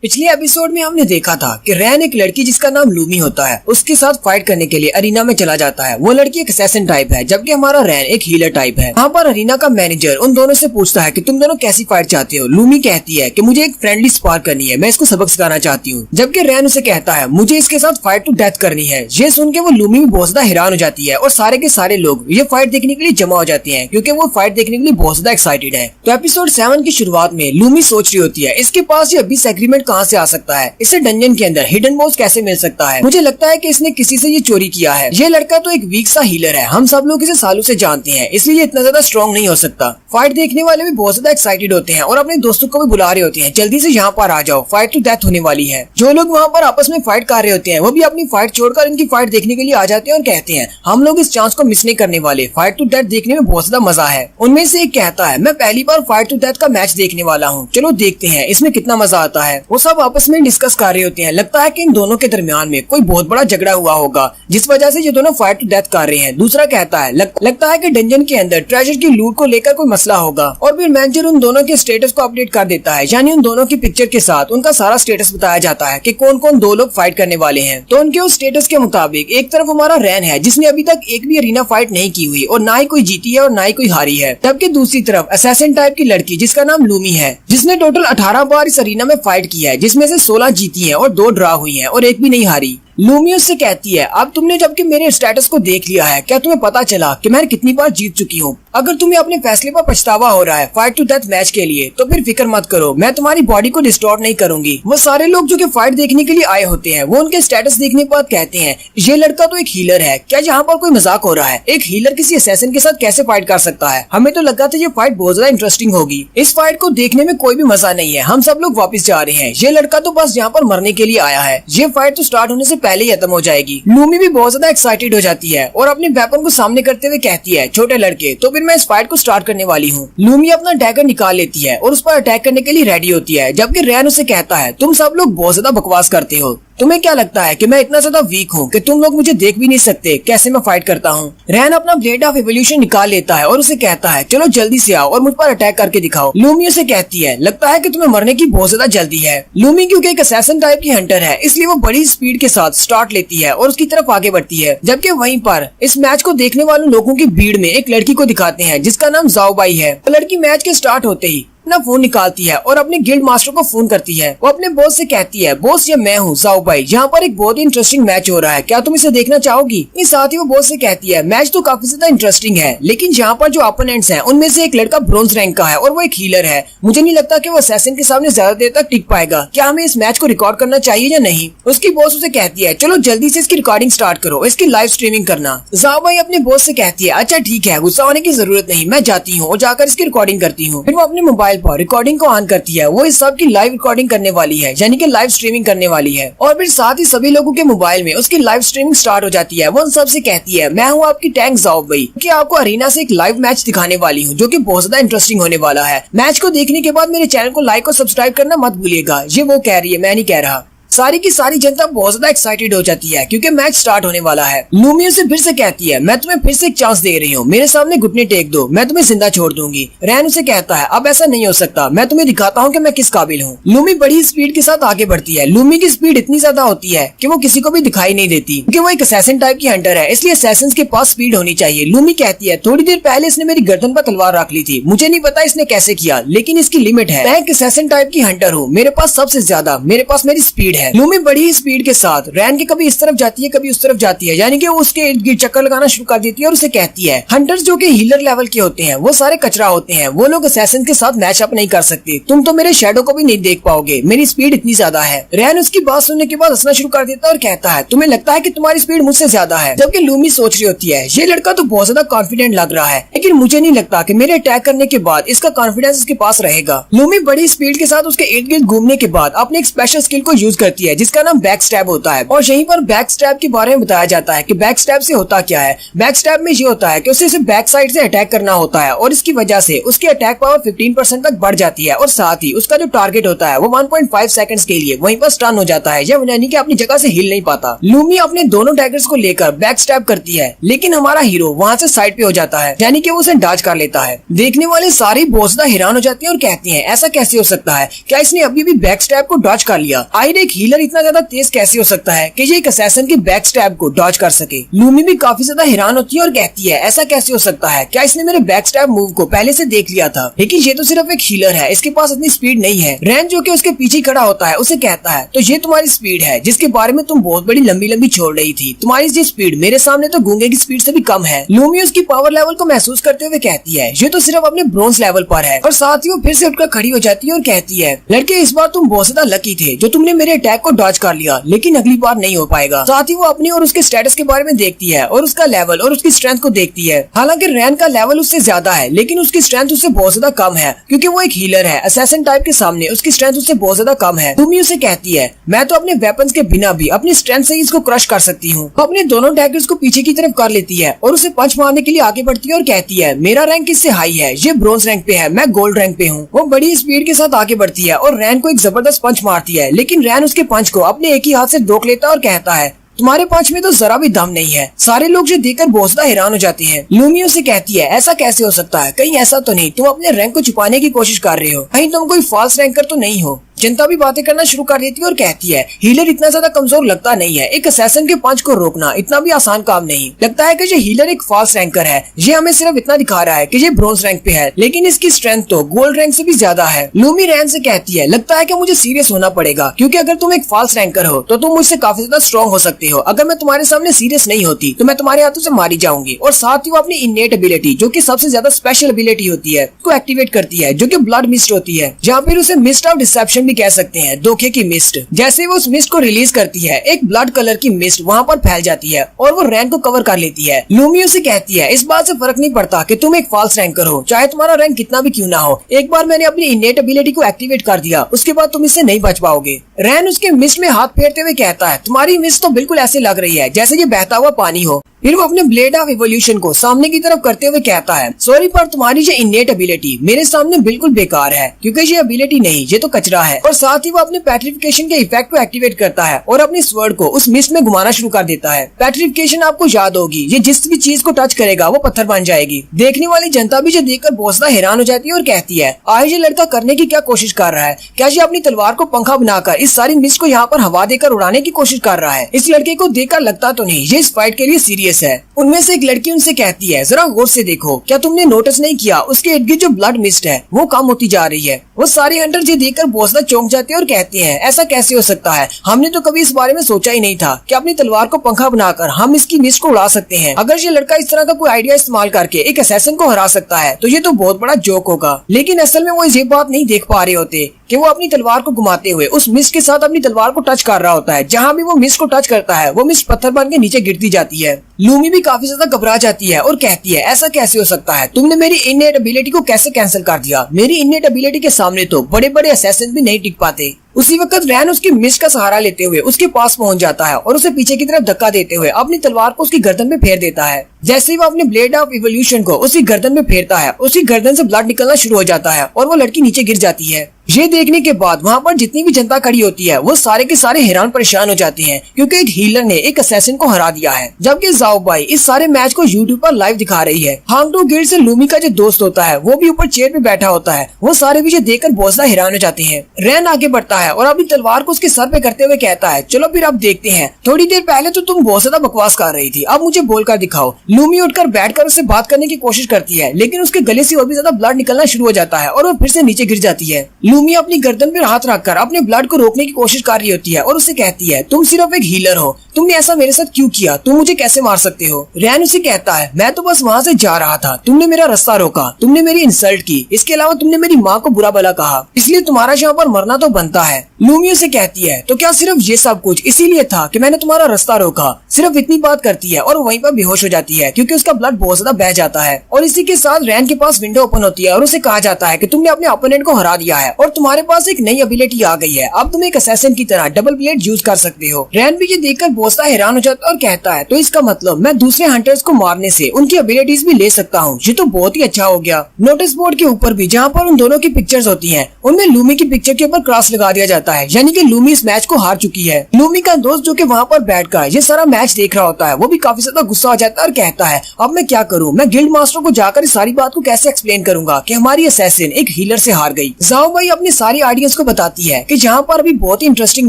पिछले एपिसोड में हमने देखा था कि रैन एक लड़की जिसका नाम लूमी होता है उसके साथ फाइट करने के लिए अरीना में चला जाता है। वो लड़की एक असैसिन टाइप है जबकि हमारा रैन एक हीलर टाइप है। यहाँ पर अरीना का मैनेजर उन दोनों से पूछता है कि तुम दोनों कैसी फाइट चाहते हो। लूमी कहती है कि मुझे एक फ्रेंडली स्पार करनी है, मैं इसको सबक सिखाना चाहती हूँ, जबकि रैन उसे कहता है मुझे इसके साथ फाइट टू डेथ करनी है। ये सुन के वो लूमी भी बहुत ज्यादा हैरान हो जाती है और सारे के सारे लोग ये फाइट देखने के लिए जमा हो जाते हैं क्योंकि वो फाइट देखने के लिए बहुत ज्यादा एक्साइटेड है। तो एपिसोड 7 की शुरुआत में लूमी सोच रही होती है इसके पास ये एबिस एग्रीमेंट कहाँ से आ सकता है, इसे डंजन के अंदर हिडन बॉस कैसे मिल सकता है। मुझे लगता है कि इसने किसी से ये चोरी किया है। ये लड़का तो एक वीक सा हीलर है, हम सब लोग इसे सालों से जानते हैं, इसलिए इतना ज्यादा स्ट्रॉन्ग नहीं हो सकता। फाइट देखने वाले भी बहुत ज्यादा एक्साइटेड होते हैं और अपने दोस्तों को भी बुला रहे होते हैं जल्दी से यहाँ पर आ जाओ, फाइट टू डेथ होने वाली है। जो लोग वहाँ पर आपस में फाइट कर रहे होते हैं वो भी अपनी फाइट छोड़कर इनकी फाइट देखने के लिए आ जाते हैं और कहते हैं हम लोग इस चांस को मिस नहीं करने वाले, फाइट टू डेथ देखने में बहुत ज्यादा मजा है। उनमें से एक कहता है मैं पहली बार फाइट टू डेथ का मैच देखने वाला हूँ, चलो देखते हैं इसमें कितना मजा आता है। वो सब आपस में डिस्कस कर रहे होते हैं। लगता है कि इन दोनों के दरमियान में कोई बहुत बड़ा झगड़ा हुआ होगा जिस वजह से ये दोनों फाइट टू डेथ कर रहे हैं। दूसरा कहता है लगता है कि डंजन के अंदर ट्रेजर की लूट को लेकर कोई मसला होगा। और फिर मैनेजर उन दोनों के स्टेटस को अपडेट कर देता है, यानी उन दोनों की पिक्चर के साथ उनका सारा स्टेटस बताया जाता है कि कौन कौन दो लोग फाइट करने वाले हैं। तो उनके उस स्टेटस के मुताबिक एक तरफ हमारा रैन है जिसने अभी तक एक भी अरीना फाइट नहीं की हुई और ना ही कोई जीती है और ना ही कोई हारी है, जबकि दूसरी तरफ असैसिन टाइप की लड़की जिसका नाम लूमी है जिसने टोटल 18 बार इस अरीना में फाइट की है, जिसमें से 16 जीती है और 2 ड्रा हुई है और एक भी नहीं हारी। लूमी उससे कहती है अब तुमने जबकि मेरे स्टेटस को देख लिया है, क्या तुम्हें पता चला कि मैं कितनी बार जीत चुकी हूँ। अगर तुम्हें अपने फैसले पर पछतावा हो रहा है फाइट टू डेथ मैच के लिए तो फिर फिक्र मत करो, मैं तुम्हारी बॉडी को डिस्टॉर्ट नहीं करूंगी। वो सारे लोग जो कि फाइट देखने के लिए आए होते हैं वो उनके स्टेटस देखने के बाद कहते हैं ये लड़का तो एक हीलर है, क्या यहाँ पर कोई मजाक हो रहा है, एक हीलर किसी असैसिन के साथ कैसे फाइट कर सकता है। हमें तो लगा था ये फाइट बहुत ज्यादा इंटरेस्टिंग होगी, इस फाइट को देखने में कोई भी मजा नहीं है, हम सब लोग वापस जा रहे हैं, ये लड़का तो बस यहाँ पर मरने के लिए आया है, ये फाइट तो स्टार्ट होने से पहले ही खत्म हो जाएगी। लूमी भी बहुत ज्यादा एक्साइटेड हो जाती है और अपने वेपन को सामने करते हुए कहती है छोटे लड़के तो फिर मैं इस फाइट को स्टार्ट करने वाली हूँ। लूमी अपना डैगर निकाल लेती है और उस पर अटैक करने के लिए रेडी होती है, जबकि रैन उसे कहता है तुम सब लोग बहुत ज्यादा बकवास करते हो, तुम्हें क्या लगता है कि मैं इतना ज्यादा वीक हूँ कि तुम लोग मुझे देख भी नहीं सकते कैसे मैं फाइट करता हूँ? रैन अपना ब्लेड ऑफ इवोल्यूशन निकाल लेता है और उसे कहता है चलो जल्दी से आओ और मुझ पर अटैक करके दिखाओ। लूमी उसे कहती है लगता है कि तुम्हें मरने की बहुत ज्यादा जल्दी है। लूमी क्योंकि एक असैसिन टाइप की हंटर है इसलिए वो बड़ी स्पीड के साथ स्टार्ट लेती है और उसकी तरफ आगे बढ़ती है। जबकि वहीं पर इस मैच को देखने वाले लोगों की भीड़ में एक लड़की को दिखाते हैं जिसका नाम जाओबाई है। लड़की मैच के स्टार्ट होते ही अपना फोन निकालती है और अपने गिल्ड मास्टर को फोन करती है। वो अपने बॉस से कहती है बॉस ये मैं हूँ जाओबाई, यहाँ पर एक बहुत ही इंटरेस्टिंग मैच हो रहा है, क्या तुम इसे देखना चाहोगी? इस साथ ही वो बॉस से कहती है मैच तो काफी ज्यादा इंटरेस्टिंग है लेकिन यहाँ पर जो ओपोनेंट्स हैं उनमें से एक लड़का ब्रोंज रैंक का है और वो एक हीलर है। मुझे नहीं लगता कि वो असैसिन के सामने ज्यादा देर तक टिक पाएगा, क्या हमें इस मैच को रिकॉर्ड करना चाहिए या नहीं? उसकी बॉस उसे कहती है चलो जल्दी से इसकी रिकॉर्डिंग स्टार्ट करो, इसकी लाइव स्ट्रीमिंग करना। जाओबाई अपने बॉस से कहती है अच्छा ठीक है, गुस्सा होने की जरूरत नहीं, मैं जाती हूँ और जाकर इसकी रिकॉर्डिंग करती हूँ। फिर वो अपने मोबाइल पर रिकॉर्डिंग को ऑन करती है। वो इस सब की लाइव रिकॉर्डिंग करने वाली है यानी कि लाइव स्ट्रीमिंग करने वाली है और फिर साथ ही सभी लोगों के मोबाइल में उसकी लाइव स्ट्रीमिंग स्टार्ट हो जाती है। वो उन सबसे कहती है मैं हूँ आपकी टैंक जाओबाई कि आपको अरीना से एक लाइव मैच दिखाने वाली हूँ जो कि बहुत ज्यादा इंटरेस्टिंग होने वाला है। मैच को देखने के बाद मेरे चैनल को लाइक और सब्सक्राइब करना मत भूलिएगा। ये वो कह रही है, मैं नहीं कह रहा। सारी की सारी जनता बहुत ज्यादा एक्साइटेड हो जाती है क्योंकि मैच स्टार्ट होने वाला है। लूमी उसे फिर से कहती है मैं तुम्हें फिर से एक चांस दे रही हूँ, मेरे सामने घुटने टेक दो, मैं तुम्हें जिंदा छोड़ दूंगी। रैन उसे कहता है अब ऐसा नहीं हो सकता, मैं तुम्हें दिखाता हूँ कि मैं किस काबिल हूँ। लूमी बड़ी स्पीड के साथ आगे बढ़ती है। लूमी की स्पीड इतनी ज्यादा होती है कि वो किसी को भी दिखाई नहीं देती क्योंकि वो एक असैसिन टाइप की हंटर है, इसलिए असैसिन के पास स्पीड होनी चाहिए। लूमी कहती है थोड़ी देर पहले इसने मेरी गर्दन पर तलवार रख ली थी, मुझे नहीं पता इसने कैसे किया लेकिन इसकी लिमिट है। मैं एक असैसिन टाइप की हंटर हूँ, मेरे पास सबसे ज्यादा मेरे पास मेरी स्पीड है। लूमी बड़ी स्पीड के साथ रैन के कभी इस तरफ जाती है कभी उस तरफ जाती है यानी कि वो उसके इर्द गिर्द चक्कर लगाना शुरू कर देती है और उसे कहती है हंटर्स जो कि हीलर लेवल के होते हैं वो सारे कचरा होते हैं, वो लोग असैसिन के साथ मैच अप नहीं कर सकते, तुम तो मेरे शैडो को भी नहीं देख पाओगे, मेरी स्पीड इतनी ज्यादा है। रैन उसकी बात सुनने के बाद हंसना शुरू कर देता है और कहता है तुम्हें लगता है कि तुम्हारी स्पीड मुझसे ज्यादा है। जबकि लूमी सोच रही होती है ये लड़का तो बहुत ज्यादा कॉन्फिडेंट लग रहा है लेकिन मुझे नहीं लगता कि मेरे अटैक करने के बाद इसका कॉन्फिडेंस इसके पास रहेगा। लूमी बड़ी स्पीड के साथ उसके इर्द गिर्द घूमने के बाद अपने एक स्पेशल स्किल को यूज करती है जिसका नाम बैक स्टैब होता है और यहीं पर बैक स्टैब के बारे में बताया जाता है कि बैक स्टैब से होता क्या है। बैक स्टैब में ये होता है कि उसे बैक साइड से अटैक करना होता है और इसकी वजह से उसकी अटैक पावर 15% तक बढ़ जाती है और साथ ही उसका जो टारगेट होता है वो 1.5 सेकंड्स के लिए वहीं पर स्टन हो जाता है यानी कि अपनी जगह से हिल नहीं पाता। लूमी अपने दोनों डैगर्स को लेकर बैक स्टैब करती है लेकिन हमारा हीरो वहाँ से साइड पे हो जाता है यानी कि वो उसे डॉज कर लेता है। देखने वाले सारे बहुत ज्यादा हैरान हो जाते हैं और कहते हैं ऐसा कैसे हो सकता है, क्या इसने अभी भी बैक स्टैब को डॉज कर लिया? आखिर एक हीलर इतना ज्यादा तेज कैसे हो सकता है कि ये एक असैसिन के बैक स्टैब को डॉज कर सके? लूमी भी काफी ज्यादा हैरान होती है और कहती है ऐसा कैसे हो सकता है, क्या इसने मेरे बैक स्टैब मूव को पहले से देख लिया था? लेकिन ये तो सिर्फ एक हीलर है, इसके पास इतनी स्पीड नहीं है। रैन जो कि उसके पीछे खड़ा होता है उसे कहता है तो ये तुम्हारी स्पीड है जिसके बारे में तुम बहुत बड़ी लंबी लंबी छोड़ रही थी, तुम्हारी ये स्पीड मेरे सामने तो गूंगे की स्पीड से भी कम है। लूमी उसकी पावर लेवल को महसूस करते हुए कहती है ये तो सिर्फ अपने ब्रोंज लेवल पर है और साथ ही वो फिर से उठकर खड़ी हो जाती है और कहती है लड़के इस बार तुम बहुत ज्यादा लकी थे जो तुमने मेरे अटैक को डॉज कर लिया लेकिन अगली बार नहीं हो पाएगा। साथ ही वो अपनी और उसके स्टेटस के बारे में देखती है और उसका लेवल और उसकी स्ट्रेंथ को देखती है। हालांकि रैन का लेवल उससे ज्यादा है लेकिन उसकी स्ट्रेंथ उससे बहुत ज्यादा कम है क्योंकि वो एक हीलर है। असैसिन टाइप के सामने उसकी स्ट्रेंथ उससे बहुत ज्यादा कम है। लूमी उसे कहती है मैं तो अपने वेपन्स के बिना भी अपनी स्ट्रेंथ से ही इसको क्रश कर सकती हूँ। अपने दोनों डैगर्स को पीछे की तरफ कर लेती है और उसे पंच मारने के लिए आगे बढ़ती है और कहती है मेरा रैंक इससे हाई है, ये ब्रोंज रैंक पे है, मैं गोल्ड रैंक पे हूँ। वो बड़ी स्पीड के साथ आगे बढ़ती है और रैन को एक जबरदस्त पंच मारती है लेकिन रैन उसके पंच को अपने एक ही हाथ से रोक लेता है और कहता है तुम्हारे पंच में तो जरा भी दम नहीं है। सारे लोग जो देखकर बहुत ज्यादा हैरान हो जाते हैं। लूमी उसे कहती है ऐसा कैसे हो सकता है, कहीं ऐसा तो नहीं तुम अपने रैंक को छुपाने की कोशिश कर रहे हो, कहीं तुम कोई फॉल्स रैंकर तो नहीं हो? जनता भी बातें करना शुरू कर देती है और कहती है हीलर इतना ज्यादा कमजोर लगता नहीं है, एक असैसिन के पंच को रोकना इतना भी आसान काम नहीं। लगता है कि ये हीलर एक फॉल्स रैंकर है, ये हमें सिर्फ इतना दिखा रहा है कि ये ब्रोंज रैंक पे है लेकिन इसकी स्ट्रेंथ तो गोल्ड रैंक से भी ज्यादा है। लूमी रैन से कहती है लगता है कि मुझे सीरियस होना पड़ेगा क्योंकि अगर तुम एक फॉल्स रैंकर हो तो तुम मुझसे काफी ज्यादा स्ट्रॉन्ग हो सकते हो, अगर मैं तुम्हारे सामने सीरियस नहीं होती तो मैं तुम्हारे हाथों से मारी जाऊंगी। और साथ ही वो अपनी इननेट एबिलिटी जो कि सबसे ज्यादा स्पेशल एबिलिटी होती है को एक्टिवेट करती है जो कि ब्लड मिस्ट होती है, जहाँ फिर उसे मिस्ट ऑफ डिसेप्शन भी कह सकते हैं, धोखे की मिस्ट। जैसे वो उस मिस्ट को रिलीज करती है एक ब्लड कलर की मिस्ट वहाँ पर फैल जाती है और वो रैंक को कवर कर लेती है। लूमी उसे कहती है इस बात से फर्क नहीं पड़ता कि तुम एक फॉल्स रैंकर हो, चाहे तुम्हारा रैंक कितना भी क्यों ना हो, एक बार मैंने अपनी इननेट एबिलिटी को एक्टिवेट कर दिया उसके बाद तुम इससे नहीं बच पाओगे। रैन उसके मिस्ट में हाथ फेरते हुए कहता है तुम्हारी मिस्ट तो बिल्कुल ऐसे लग रही है जैसे ये बहता हुआ पानी हो। फिर वो अपने ब्लेड ऑफ इवोल्यूशन को सामने की तरफ करते हुए कहता है सॉरी पर तुम्हारी ये इननेट एबिलिटी मेरे सामने बिल्कुल बेकार है क्योंकि ये एबिलिटी नहीं ये तो कचरा है। और साथ ही वो अपने पेट्रिफिकेशन के इफेक्ट को एक्टिवेट करता है और अपने स्वर्ड को उस मिस्ट में घुमाना शुरू कर देता है। पेट्रिफिकेशन आपको याद होगी, ये जिस भी चीज को टच करेगा वो पत्थर बन जाएगी। देखने वाली जनता भी जो देखकर बहुत ज्यादा हैरान हो जाती है और कहती है आखिर ये लड़का करने की क्या कोशिश कर रहा है, क्या ये अपनी तलवार को पंखा बनाकर इस सारी मिस्ट को यहाँ पर हवा देकर उड़ाने की कोशिश कर रहा है। इस लड़के को देखकर लगता तो नहीं ये इस फाइट के लिए सीरियस है। उनमें से एक लड़की उनसे कहती है जरा गौर से देखो, क्या तुमने नोटिस नहीं किया उसके इर्द गिर्द जो ब्लड मिस्ट है वो कम होती जा रही है। वो सारे हंटर ये देखकर बहुत ज्यादा चौंक जाते हैं और कहते हैं ऐसा कैसे हो सकता है, हमने तो कभी इस बारे में सोचा ही नहीं था कि अपनी तलवार को पंखा बनाकर हम इसकी मिस्ट को उड़ा सकते हैं। अगर ये लड़का इस तरह का कोई आइडिया इस्तेमाल करके एक असैसिन को हरा सकता है तो ये तो बहुत बड़ा जोक होगा। लेकिन असल में वो ये बात नहीं देख पा रहे होते कि वो अपनी तलवार को घुमाते हुए उस मिस्ट के साथ अपनी तलवार को टच कर रहा होता है। जहाँ भी वो मिस्ट को टच करता है वो मिस्ट पत्थर बन के नीचे गिरती जाती है। लूमी भी काफी ज्यादा घबरा जाती है और कहती है ऐसा कैसे हो सकता है, तुमने मेरी इननेट एबिलिटी को कैसे कैंसिल कर दिया। मेरी इननेट एबिलिटी के सामने तो बड़े बड़े असैसिन भी नहीं टिक पाते। उसी वक्त रैन उसकी मिस्ट का सहारा लेते हुए उसके पास पहुंच जाता है और उसे पीछे की तरफ धक्का देते हुए अपनी तलवार को उसकी गर्दन में फेर देता है। जैसे ही वो अपने ब्लेड ऑफ इवोल्यूशन को उसकी गर्दन में फेरता है उसकी गर्दन से ब्लड निकलना शुरू हो जाता है और वो लड़की नीचे गिर जाती है। ये देखने के बाद वहाँ पर जितनी भी जनता खड़ी होती है वो सारे के सारे हैरान परेशान हो जाते हैं क्योंकि एक हीलर ने एक असैसिन को हरा दिया है। जबकि जाओ बाई इस सारे मैच को यूट्यूब पर लाइव दिखा रही है। हांगडू गिल्ड से लूमी का जो दोस्त होता है वो भी ऊपर चेयर पे बैठा होता है। वो सारे भी देखकर बहुत ज्यादा हैरान हो जाते हैं। रैन आगे बढ़ता है और अपनी तलवार को उसके सर पे करते हुए कहता है चलो फिर अब देखते हैं, थोड़ी देर पहले तो तुम बहुत ज्यादा बकवास कर रही थी, अब मुझे बोलकर दिखाओ। लूमी उठकर बैठकर उससे बात करने की कोशिश करती है लेकिन उसके गले से और भी ज्यादा ब्लड निकलना शुरू हो जाता है और वो फिर से नीचे गिर जाती है। लूमी अपनी गर्दन पर हाथ रखकर अपने ब्लड को रोकने की कोशिश कर रही होती है और उससे कहती है तुम सिर्फ एक हीलर हो, तुमने ऐसा मेरे साथ क्यों किया, तुम मुझे कैसे मार सकते हो। रैन उसे कहता है मैं तो बस वहाँ से जा रहा था, तुमने मेरा रास्ता रोका, तुमने मेरी इंसल्ट की, इसके अलावा तुमने मेरी माँ को बुरा भला कहा, इसलिए तुम्हारा यहाँ पर मरना तो बनता है। लूमी उसे कहती है तो क्या सिर्फ ये सब कुछ इसीलिए था कि मैंने तुम्हारा रास्ता रोका। सिर्फ इतनी बात करती है और वहीं पर बेहोश हो जाती है क्योंकि उसका ब्लड बहुत ज्यादा बह जाता है। और इसी के साथ रैन के पास विंडो ओपन होती है और उसे कहा जाता है कि तुमने अपने ओपोनेंट को हरा दिया है और तुम्हारे पास एक नई एबिलिटी आ गई है, अब तुम एक असैसिन की तरह डबल ब्लेड यूज कर सकते हो। रैन भी ये देखकर बहुत ज्यादा हैरान हो जाता है और कहता है तो इसका मतलब मैं दूसरे हंटर्स को मारने से उनकी एबिलिटीज भी ले सकता हूँ, ये तो बहुत ही अच्छा हो गया। नोटिस बोर्ड के ऊपर भी जहाँ पर उन दोनों की पिक्चर्स होती हैं उनमें लूमी की पिक्चर के ऊपर क्रॉस लगा दिया जाता है, यानी कि लूमी इस मैच को हार चुकी है। लूमी का दोस्त जो कि वहाँ पर बैठकर ये सारा मैच देख रहा होता है वो भी काफी ज्यादा गुस्सा हो जाता है और कहता है अब मैं क्या करूँ, मैं गिल्ड मास्टर को जाकर इस सारी बात को कैसे एक्सप्लेन करूंगा कि हमारी असैसिन एक हीलर से हार गई। जाओ भाई अपने सारी ऑडियंस को बताती है कि जहाँ पर अभी बहुत ही इंटरेस्टिंग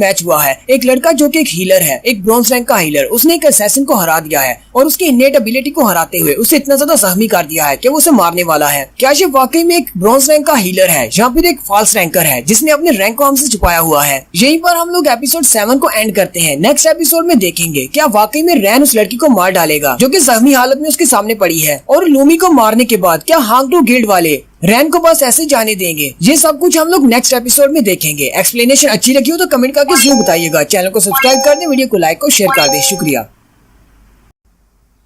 मैच हुआ है, एक लड़का जो कि एक हीलर है, एक ब्रॉन्ज रैंक का हीलर, उसने एक असैसिन को हरा दिया है और उसकी इनेट एबिलिटी को हराते हुए उसे इतना ज्यादा जख्मी कर दिया है कि वो उसे मारने वाला है। क्या ये वाकई में एक ब्रॉन्ज रैंक का हीलर है या फिर एक फॉल्स रैंकर है जिसने अपने रैंक को हमसे छुपाया हुआ है। यहीं पर हम लोग एपिसोड 7 को एंड करते हैं। नेक्स्ट एपिसोड में देखेंगे क्या वाकई में रैन उस लड़की को मार डालेगा जो कि जख्मी हालत में उसके सामने पड़ी है, और लूमी को मारने के बाद क्या हांगडू गिल्ड वाले रैन को बस ऐसे जाने देंगे। ये सब कुछ हम लोग नेक्स्ट एपिसोड में देखेंगे। एक्सप्लेनेशन अच्छी लगी हो तो कमेंट करके जरूर बताइएगा। चैनल को सब्सक्राइब कर दें, वीडियो को लाइक और शेयर कर दें। शुक्रिया।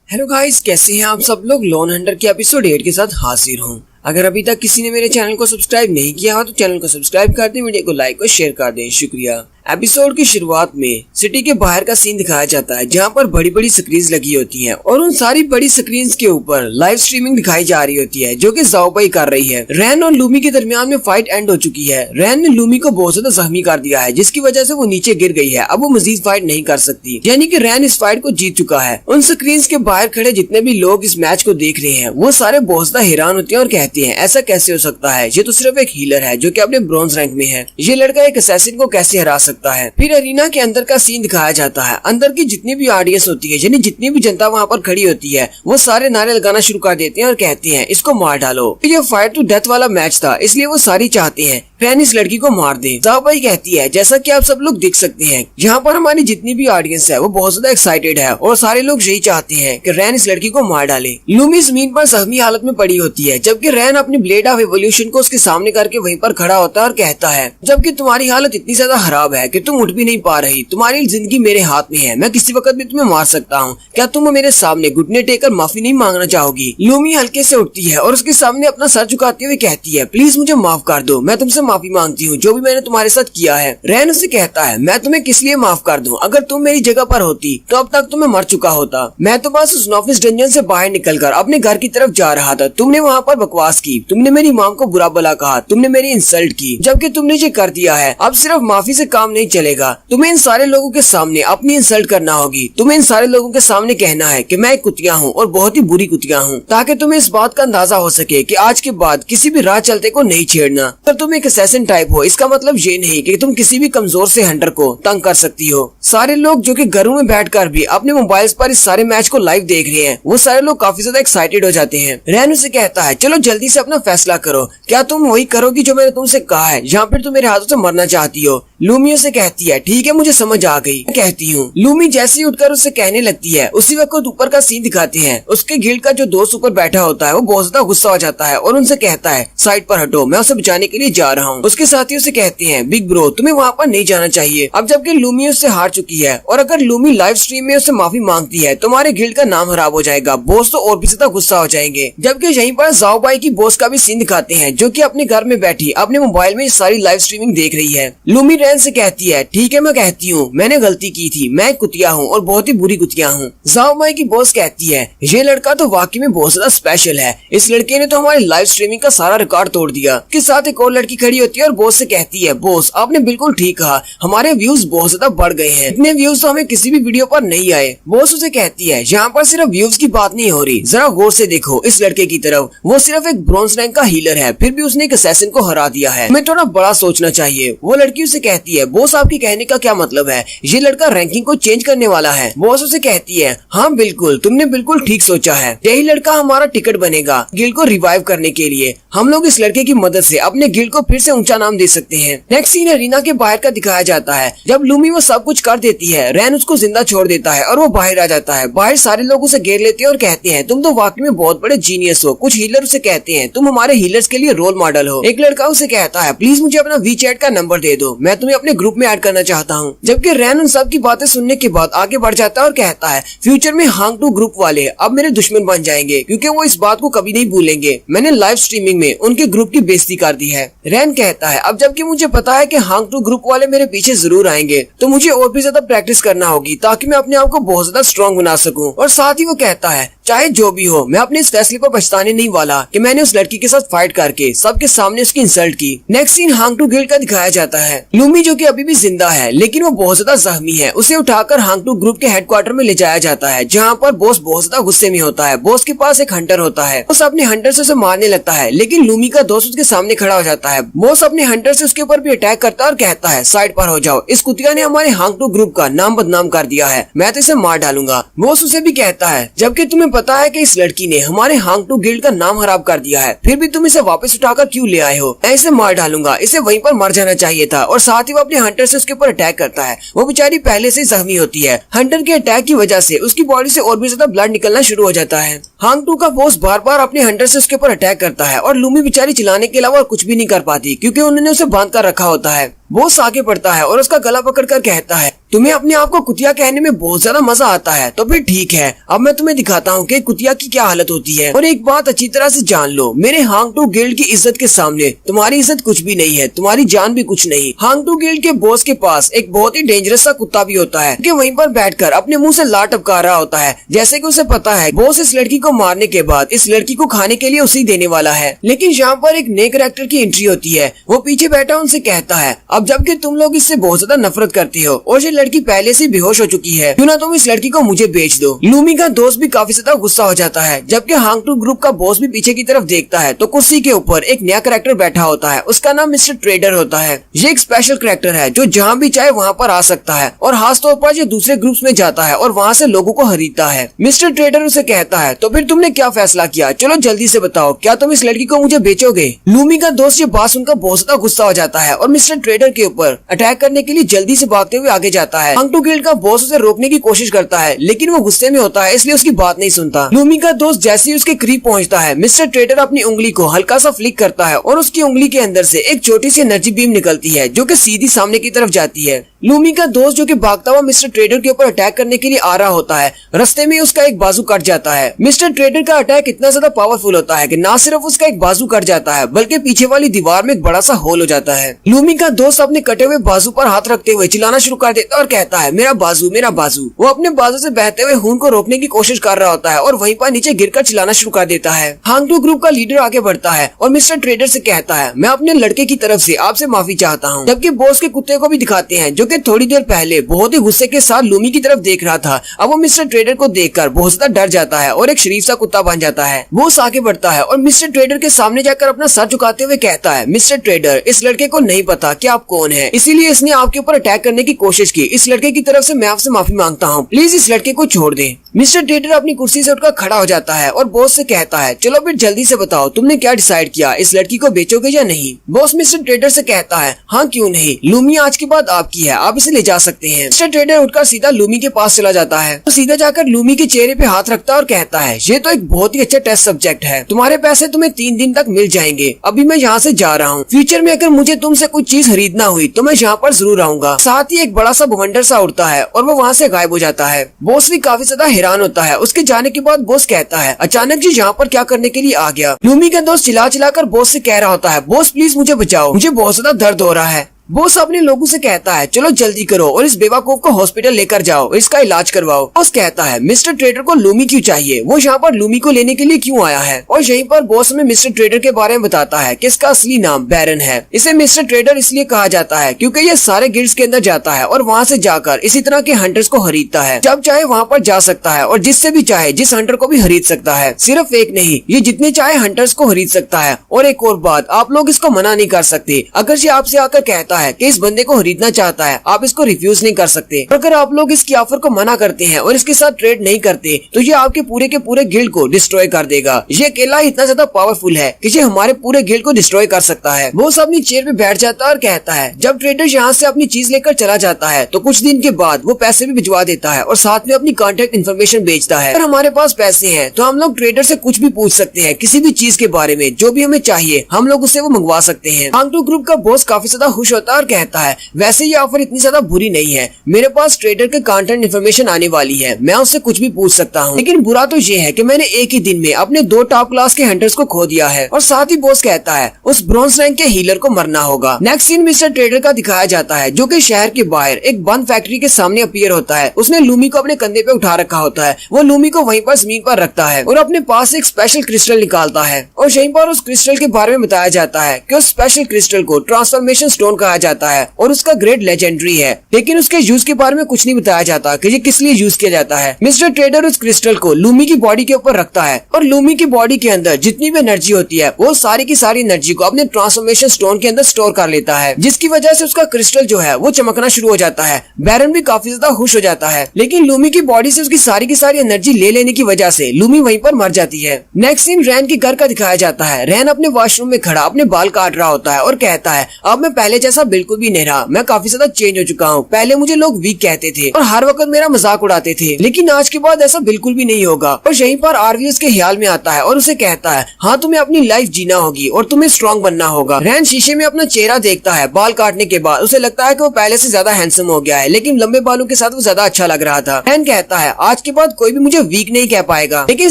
हेलो गाइस, कैसे हैं आप सब लोग। लोन हंटर के एपिसोड 8 के साथ हाजिर हूँ। अगर अभी तक किसी ने मेरे चैनल को सब्सक्राइब नहीं किया हो तो चैनल को सब्सक्राइब कर दें, वीडियो को लाइक और शेयर कर दें। शुक्रिया। एपिसोड की शुरुआत में सिटी के बाहर का सीन दिखाया जाता है जहाँ पर बड़ी बड़ी स्क्रीन लगी होती हैं और उन सारी बड़ी स्क्रीन के ऊपर लाइव स्ट्रीमिंग दिखाई जा रही होती है जो कि जाओबाई कर रही है। रैन और लूमी के दरमियान में फाइट एंड हो चुकी है। रैन ने लूमी को बहुत ज्यादा जख्मी कर दिया है जिसकी वजह से वो नीचे गिर गई है। अब वो मजीद फाइट नहीं कर सकती, यानी कि रैन इस फाइट को जीत चुका है। उन स्क्रीन के बाहर खड़े जितने भी लोग इस मैच को देख रहे हैं वो सारे बहुत ज्यादा हैरान होते हैं और कहते हैं ऐसा कैसे हो सकता है, ये तो सिर्फ एक हीलर है जो कि अपने ब्रॉन्ज रैंक में है, ये लड़का एक असैसिन को कैसे हरा सकता है। फिर अरीना के अंदर का सीन दिखाया जाता है। अंदर की जितनी भी ऑडियंस होती है, यानी जितनी भी जनता वहाँ पर खड़ी होती है, वो सारे नारे लगाना शुरू कर देते हैं और कहते हैं इसको मार डालो। ये फाइट टू डेथ वाला मैच था, इसलिए वो सारी चाहते हैं रैन इस लड़की को मार दे। जाओबाई कहती है जैसा कि आप सब लोग देख सकते हैं यहाँ पर हमारी जितनी भी ऑडियंस है वो बहुत ज्यादा एक्साइटेड है और सारे लोग यही चाहते हैं कि रैन इस लड़की को मार डाले। लूमी जमीन पर जख्मी हालत में पड़ी होती है जबकि रैन अपनी ब्लेड ऑफ इवोल्यूशन को उसके सामने करके वहीं पर खड़ा होता है और कहता है जबकि तुम्हारी हालत इतनी ज्यादा खराब है कि तुम उठ भी नहीं पा रही, तुम्हारी जिंदगी मेरे हाथ में है, मैं किसी वक्त भी तुम्हें मार सकता हूँ, क्या तुम मेरे सामने घुटने टेकर माफी नहीं मांगना चाहोगी। लूमी हल्के से उठती है और उसके सामने अपना सर झुकाते हुए कहती है प्लीज मुझे माफ कर दो, मैं तुमसे माफी मांगती हूँ जो भी मैंने तुम्हारे साथ किया है। रैन उसे कहता है मैं तुम्हें किस लिए माफ कर दूं, अगर तुम मेरी जगह पर होती तो अब तक तुम्हें मर चुका होता। मैं तो बस उस नॉफिस डंजन से बाहर निकलकर अपने घर की तरफ जा रहा था, तुमने वहाँ पर बकवास की, तुमने मेरी माँ को बुरा भला कहा, तुमने मेरी इंसल्ट की, जबकि तुमने जो कर दिया है अब सिर्फ माफी से काम नहीं चलेगा, तुम्हें इन सारे लोगों के सामने अपनी इंसल्ट करना होगी, तुम्हें इन सारे लोगों के सामने कहना है कि मैं एक कुतिया हूँ और बहुत ही बुरी कुतिया हूँ, ताकि तुम्हें इस बात का अंदाजा हो सके कि आज के बाद किसी भी राह चलते को नहीं छेड़ना। अगर तुम एक असैसिन टाइप हो इसका मतलब ये नहीं कि तुम किसी भी कमजोर से हंटर को तंग कर सकती हो। सारे लोग जो कि घरों में बैठकर भी अपने मोबाइल्स पर इस सारे मैच को लाइव देख रहे हैं, वो सारे लोग काफी ज्यादा एक्साइटेड हो जाते हैं। रैन उसे कहता है चलो जल्दी से अपना फैसला करो, क्या तुम वही करोगी जो मैंने तुमसे कहा है या फिर तुम मेरे हाथों से मरना चाहती हो। लूमी उसे कहती है ठीक है मुझे समझ आ गई, कहती हूँ। लूमी जैसे ही उठकर उससे कहने लगती है उसी वक्त ऊपर का सीन दिखाते हैं। उसके गिल्ड का जो दोस्त ऊपर बैठा होता है वो बहुत ज्यादा गुस्सा हो जाता है और उनसे कहता है साइड पर हटो, मैं उसे बचाने के लिए जा रहा हूँ। उसके साथी उसे कहते हैं बिग ब्रो तुम्हें वहाँ पर नहीं जाना चाहिए। अब जबकि लूमी उससे हार चुकी है और अगर लूमी लाइव स्ट्रीम में उससे माफी मांगती है तो हमारे गिल्ड का नाम खराब हो जाएगा, बॉस तो और भी ज्यादा गुस्सा हो जाएंगे। जबकि यहीं पर जाओ बाई की बॉस का भी सीन दिखाते हैं जो कि अपने घर में बैठी अपने मोबाइल में सारी लाइव स्ट्रीमिंग देख रही है। लूमी रैन से कहती है ठीक है मैं कहती हूँ मैंने गलती की थी, मैं कुतिया हूँ और बहुत ही बुरी कुतिया हूँ। जाओ माई की बॉस कहती है ये लड़का तो वाकई में बहुत ज्यादा स्पेशल है, इस लड़के ने तो हमारी लाइव स्ट्रीमिंग का सारा रिकॉर्ड तोड़ दिया। के साथ एक और लड़की खड़ी होती है और बॉस से कहती है बॉस आपने बिल्कुल ठीक कहा, हमारे व्यूज बहुत ज्यादा बढ़ गए हैं, इतने व्यूज तो हमें किसी भी वीडियो पर नहीं आए। बॉस उसे कहती है यहाँ पर सिर्फ व्यूज की बात नहीं हो रही, जरा गौर से देखो इस लड़के की तरफ, वो सिर्फ एक ब्रॉन्ज रैंक का हीलर है फिर भी उसने एक असैसिन को हरा दिया है, हमें थोड़ा बड़ा सोचना चाहिए। वो लड़की उसे कहती है बॉस आपके कहने का क्या मतलब है, ये लड़का रैंकिंग को चेंज करने वाला है। बॉस उसे कहती है हाँ बिल्कुल तुमने बिल्कुल ठीक सोचा है, यही लड़का हमारा टिकट बनेगा गिल्ड को रिवाइव करने के लिए। हम लोग इस लड़के की मदद से अपने गिल्ड को फिर से ऊंचा नाम दे सकते हैं। नेक्स्ट सीन अरीना के बाहर का दिखाया जाता है। जब लूमी वो सब कुछ कर देती है रैन उसको जिंदा छोड़ देता है और वो बाहर आ जाता है। बाहर सारे लोग उसे घेर लेते हैं और कहते हैं तुम तो वाकई में बहुत बड़े जीनियस हो। कुछ हीलर उसे कहते हैं तुम हमारे हीलर्स के लिए रोल मॉडल हो। एक लड़का उसे कहता है प्लीज मुझे अपना वी चैट का नंबर दे दो, मैं तुम्हें अपने ग्रुप में ऐड करना चाहता हूँ। जबकि रैन उन सब की बातें सुनने के बाद आगे बढ़ जाता है और कहता है फ्यूचर में हांग टू ग्रुप वाले अब मेरे दुश्मन बन जाएंगे क्योंकि वो इस बात को कभी नहीं भूलेंगे, मैंने लाइव स्ट्रीमिंग में उनके ग्रुप की बेइज्जती कर दी है। रैन कहता है अब जबकि मुझे पता है कि हांग टू ग्रुप वाले मेरे पीछे जरूर आएंगे तो मुझे और भी ज्यादा प्रैक्टिस करना होगी ताकि मैं अपने आप को बहुत ज्यादा स्ट्रॉन्ग बना सकूं। और साथ ही वो कहता है चाहे जो भी हो मैं अपने इस फैसले पर पछताने नहीं वाला कि मैंने उस लड़की के साथ फाइट करके सबके सामने उसकी इंसल्ट की। नेक्स्ट सीन हांग टू गिल्ड का दिखाया जाता है। लूमी जो कि अभी भी जिंदा है लेकिन वो बहुत ज्यादा जख्मी है, उसे उठाकर हांग टू ग्रुप के हेडक्वार्टर में ले जाया जाता है जहाँ पर बॉस बहुत ज्यादा गुस्से में होता है। बॉस के पास एक हंटर होता है, बॉस अपने हंटर से उसे मारने लगता है लेकिन लूमी का दोस्त उसके सामने खड़ा हो जाता है। बॉस अपने हंटर से उसके ऊपर भी अटैक करता है और कहता है साइड पर हो जाओ, इस कुतिया ने हमारे हांग टू ग्रुप का नाम बदनाम कर दिया है, मैं तो इसे मार डालूंगा। बॉस उसे भी कहता है जबकि तुम्हें पता है कि इस लड़की ने हमारे हांग टू गिल्ड का नाम खराब कर दिया है फिर भी तुम इसे वापस उठाकर क्यों ले आए हो, मैं इसे मार डालूंगा, इसे वहीं पर मर जाना चाहिए था। और साथ ही वो अपने हंटर से उसके ऊपर अटैक करता है। वो बेचारी पहले से जख्मी होती है, हंटर के अटैक की वजह से उसकी बॉडी से और भी ज्यादा ब्लड निकलना शुरू हो जाता है। हांग टू का बॉस बार बार अपने हंटर से उसके ऊपर अटैक करता है और लूमी बेचारी चिल्लाने के अलावा कुछ भी नहीं कर पाती क्योंकि उन्होंने उसे बांध कर रखा होता है। बॉस आगे बढ़ता है और उसका गला पकड़कर कहता है तुम्हें अपने आप को कुतिया कहने में बहुत ज्यादा मजा आता है तो फिर ठीक है, अब मैं तुम्हें दिखाता हूँ कि कुतिया की क्या हालत होती है। और एक बात अच्छी तरह से जान लो, मेरे हांग टू गिल्ड की इज्जत के सामने तुम्हारी इज्जत कुछ भी नहीं है, तुम्हारी जान भी कुछ नहीं। हांग टू गिल्ड के बॉस के पास एक बहुत ही डेंजरस सा कुत्ता भी होता है कि वहीं पर बैठकर अपने मुंह से लार टपका रहा होता है, जैसे कि उसे पता है बॉस इस लड़की को मारने के बाद इस लड़की को खाने के लिए उसे देने वाला है। लेकिन यहाँ पर एक नए कैरेक्टर की एंट्री होती है। वो पीछे बैठा उनसे कहता है अब जबकि तुम लोग इससे बहुत ज्यादा नफरत करते हो और ये लड़की पहले से बेहोश हो चुकी है, क्यों ना तुम इस लड़की को मुझे बेच दो। लूमी का दोस्त भी काफी ज्यादा गुस्सा हो जाता है। जबकि हांग टू ग्रुप का बॉस भी पीछे की तरफ देखता है तो कुर्सी के ऊपर एक नया कैरेक्टर बैठा होता है, उसका नाम मिस्टर ट्रेडर होता है। ये एक स्पेशल कैरेक्टर है जो जहाँ भी चाहे वहाँ पर आ सकता है और खास तौर पर ये दूसरे ग्रुप्स में जाता है और वहाँ से लोगों को खरीदता है। मिस्टर ट्रेडर उसे कहता है तो फिर तुमने क्या फैसला किया, चलो जल्दी से बताओ, क्या तुम इस लड़की को मुझे बेचोगे। लूमी का दोस्त ये बात सुनकर बहुत ज्यादा गुस्सा हो जाता है और मिस्टर ट्रेडर ट्रेडर के ऊपर अटैक करने के लिए जल्दी से भागते हुए आगे जाता है। हांग टू गिल्ड का बॉस उसे रोकने की कोशिश करता है, लेकिन वो गुस्से में होता है, इसलिए उसकी बात नहीं सुनता। लूमी का दोस्त जैसे ही उसके करीब पहुंचता है, मिस्टर ट्रेडर अपनी उंगली को हल्का सा फ्लिक करता है और उसकी उंगली के अंदर से एक छोटी सी एनर्जी बीम निकलती है जो कि सीधी सामने की तरफ जाती है। लूमी का दोस्त जो कि भागता हुआ मिस्टर ट्रेडर के ऊपर अटैक करने के लिए आ रहा होता है, रास्ते में उसका एक बाजू कट जाता है। मिस्टर ट्रेडर का अटैक इतना ज्यादा पावरफुल होता है कि ना सिर्फ उसका एक बाजू कट जाता है बल्कि पीछे वाली दीवार में एक बड़ा सा होल हो जाता है। लूमी का दोस्त अपने कटे हुए बाजू पर हाथ रखते हुए चिल्लाना शुरू कर देता है और कहता है, मेरा बाजू, मेरा बाजू। वो अपने बाजू से बहते हुए खून को रोकने की कोशिश कर रहा होता है और वहीं पर नीचे गिरकर चिल्लाना शुरू कर देता है। हांग टू ग्रुप का लीडर आगे बढ़ता है और मिस्टर ट्रेडर से कहता है, मैं अपने लड़के की तरफ से आपसे माफी चाहता हूँ। जबकि बॉस के कुत्ते को भी दिखाते हैं जो कि थोड़ी देर पहले बहुत ही गुस्से के साथ लूमी की तरफ देख रहा था। अब वो मिस्टर ट्रेडर को देखकर बहुत ज्यादा डर जाता है और एक शरीफ सा कुत्ता बन जाता है। बॉस आगे बढ़ता है और मिस्टर ट्रेडर के सामने जाकर अपना सर झुकाते हुए कहता है, मिस्टर ट्रेडर, इस लड़के को नहीं पता कि आप कौन है, इसीलिए इसने आपके ऊपर अटैक करने की कोशिश की। इस लड़के की तरफ से मैं आपसे माफी मांगता हूँ, प्लीज इस लड़के को छोड़ दें। मिस्टर ट्रेडर अपनी कुर्सी से उठकर खड़ा हो जाता है और बॉस से कहता है, चलो फिर जल्दी से बताओ तुमने क्या डिसाइड किया, इस लड़की को बेचोगे या नहीं। बॉस मिस्टर ट्रेडर से कहता है, हाँ क्यों नहीं, लूमी आज के बाद आपकी है, आप इसे ले जा सकते हैं। मिस्टर ट्रेडर उठकर सीधा लूमी के पास चला जाता है तो सीधा जाकर लूमी के चेहरे पे हाथ रखता है और कहता है, ये तो एक बहुत ही अच्छा टेस्ट सब्जेक्ट है, तुम्हारे पैसे तुम्हें 3 दिन तक मिल जाएंगे। अभी मैं यहाँ से जा रहा हूँ, फ्यूचर में अगर मुझे तुमसे कुछ चीज खरीदना हुई तो मैं यहाँ पर जरूर आऊंगा। साथ ही एक बड़ा सा बवंडर सा उड़ता है और वो वहाँ से गायब हो जाता है। बॉस भी काफी ज्यादा हैरान होता है। उसके जाने के बाद बॉस कहता है, अचानक जी यहाँ पर क्या करने के लिए आ गया। लूमी का दोस्त चिल्ला चिल्लाकर बॉस से कह रहा होता है, बॉस प्लीज मुझे बचाओ, मुझे बहुत ज्यादा दर्द हो रहा है। बॉस अपने लोगों से कहता है, चलो जल्दी करो और इस बेवकूफ को हॉस्पिटल लेकर जाओ, इसका इलाज करवाओ। बॉस कहता है, मिस्टर ट्रेडर को लूमी क्यों चाहिए, वो यहाँ पर लूमी को लेने के लिए क्यों आया है। और यहीं पर बॉस में मिस्टर ट्रेडर के बारे में बताता है कि इसका असली नाम बैरन है। इसे मिस्टर ट्रेडर इसलिए कहा जाता है क्योंकि ये सारे गिल्ड्स के अंदर जाता है और वहाँ से जाकर इसी तरह के हंटर्स को खरीदता है। जब चाहे वहाँ पर जा सकता है और जिससे भी चाहे जिस हंटर को भी खरीद सकता है। सिर्फ एक नहीं, ये जितने चाहे हंटर्स को खरीद सकता है। और एक और बात, आप लोग इसको मना नहीं कर सकते। अगर ये आपसे आकर कहता है कि इस बंदे को खरीदना चाहता है, आप इसको रिफ्यूज नहीं कर सकते। अगर आप लोग इसकी ऑफर को मना करते हैं और इसके साथ ट्रेड नहीं करते तो ये आपके पूरे के पूरे गिल्ड को डिस्ट्रॉय कर देगा। ये अकेला इतना ज्यादा पावरफुल है कि ये हमारे पूरे गिल्ड को डिस्ट्रॉय कर सकता है। बॉस अपनी चेयर पे बैठ जाता है और कहता है, जब ट्रेडर यहाँ से अपनी चीज लेकर चला जाता है तो कुछ दिन के बाद वो पैसे भी भिजवा देता है और साथ में अपनी कॉन्टेक्ट इन्फॉर्मेशन बेचता है। अगर हमारे पास पैसे हैं तो हम लोग ट्रेडर से कुछ भी पूछ सकते हैं, किसी भी चीज के बारे में, जो भी हमें चाहिए हम लोग उससे वो मंगवा सकते हैं। हांग टू ग्रुप का बॉस काफी ज्यादा खुश होता है और कहता है, वैसे ये ऑफर इतनी ज्यादा बुरी नहीं है, मेरे पास ट्रेडर के कॉन्टेक्ट इन्फॉर्मेशन आने वाली है, मैं उससे कुछ भी पूछ सकता हूँ। लेकिन बुरा तो ये है कि मैंने एक ही दिन में अपने 2 टॉप क्लास के हंटर्स को खो दिया है। और साथ ही बॉस कहता है, उस ब्रॉन्ज रैंक के हीलर को मरना होगा। नेक्स्ट सीन मिस्टर ट्रेडर का दिखाया जाता है जो कि शहर के बाहर एक बंद फैक्ट्री के सामने अपीयर होता है। उसने लूमी को अपने कंधे पे उठा रखा होता है। वो लूमी को वहीं पर जमीन पर रखता है और अपने पास एक स्पेशल क्रिस्टल निकालता है और यहीं पर उस क्रिस्टल के बारे में बताया जाता है कि उस स्पेशल क्रिस्टल को ट्रांसफॉर्मेशन स्टोन कहा जाता है और उसका ग्रेड लेजेंडरी है। लेकिन उसके यूज के बारे में कुछ नहीं बताया जाता कि ये किस लिए यूज किया जाता है। मिस्टर ट्रेडर उस क्रिस्टल को लूमी की बॉडी के ऊपर रखता है और लूमी की बॉडी के अंदर जितनी भी एनर्जी होती है वो सारी की सारी एनर्जी को अपने ट्रांसफॉर्मेशन स्टोन के अंदर स्टोर कर लेता है, जिसकी वजह से उसका क्रिस्टल जो है वो चमकना शुरू हो जाता है। बैरन भी काफी ज्यादा खुश हो जाता है। लेकिन लूमी की बॉडी से उसकी सारी की सारी एनर्जी ले लेने की वजह से लूमी वहीं पर मर जाती है। नेक्स्ट सीन रैन के घर का दिखाया जाता है। रैन अपने वॉशरूम में खड़ा अपने बाल काट रहा होता है और कहता है, अब मैं पहले जैसा बिल्कुल भी नहीं रहा, मैं काफी ज्यादा चेंज हो चुका हूँ। पहले मुझे लोग वीक कहते थे और हर वक्त मेरा मजाक उड़ाते थे, लेकिन आज के बाद ऐसा बिल्कुल भी नहीं होगा। और यहीं पर आरवी उसके ख्याल में आता है और उसे कहता है, हाँ तुम्हें अपनी लाइफ जीना होगी और तुम्हें स्ट्रॉन्ग बनना होगा। रैन शीशे में अपना चेहरा देखता है बाल काटने के बाद। उसे लगता है कि वो पहले से ज्यादा हैंडसम हो गया है, लेकिन लंबे बालों के साथ वो ज्यादा अच्छा लग रहा था। रैन कहता है, आज के बाद कोई भी मुझे वीक नहीं कह पाएगा। लेकिन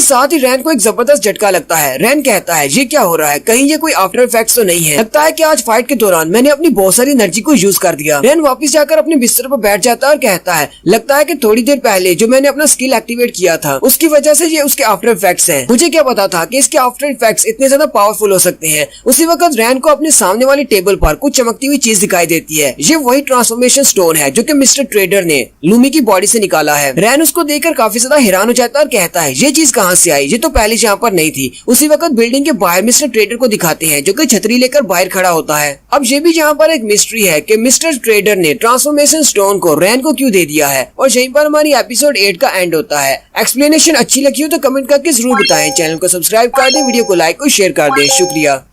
साथ ही रैन को एक जबरदस्त झटका लगता है। रैन कहता है, ये क्या हो रहा है, कहीं ये कोई आफ्टर इफेक्ट्स तो नहीं है। लगता है कि आज फाइट के दौरान मैंने अपनी बहुत सारी एनर्जी को यूज कर दिया। रैन वापस जाकर अपने बिस्तर पर बैठ जाता है और कहता है, लगता है कि थोड़ी देर पहले जो मैंने अपना स्किल एक्टिवेट किया था उसकी वजह से ये उसके आफ्टर इफेक्ट्स हैं। मुझे क्या पता था कि इसके आफ्टर इफेक्ट्स इतने ज्यादा पावरफुल हो सकते हैं। उसी वक्त रैन को अपने सामने वाली टेबल पर कुछ चमकती हुई चीज दिखाई देती है। ये वही ट्रांसफॉर्मेशन स्टोन है जो कि मिस्टर ट्रेडर ने लूमी की बॉडी से निकाला है। रैन उसको देखकर काफी ज्यादा हैरान हो जाता है और कहता है, ये चीज कहाँ से आई, ये तो पहले यहाँ पर नहीं थी। उसी वक्त बिल्डिंग के बाहर मिस्टर ट्रेडर को दिखाते हैं जो कि छतरी लेकर बाहर खड़ा होता है। अब ये भी यहाँ पर एक मिस्ट्री है कि मिस्टर ट्रेडर ने ट्रांसफॉर्मेशन स्टोन को रैन को क्यों दे दिया है। और यहीं पर हमारी एपिसोड 8 का एंड होता है। एक्सप्लेनेशन अच्छी लगी हो तो कमेंट करके जरूर बताएं। चैनल को सब्सक्राइब कर दें, वीडियो को लाइक और शेयर कर दें। शुक्रिया।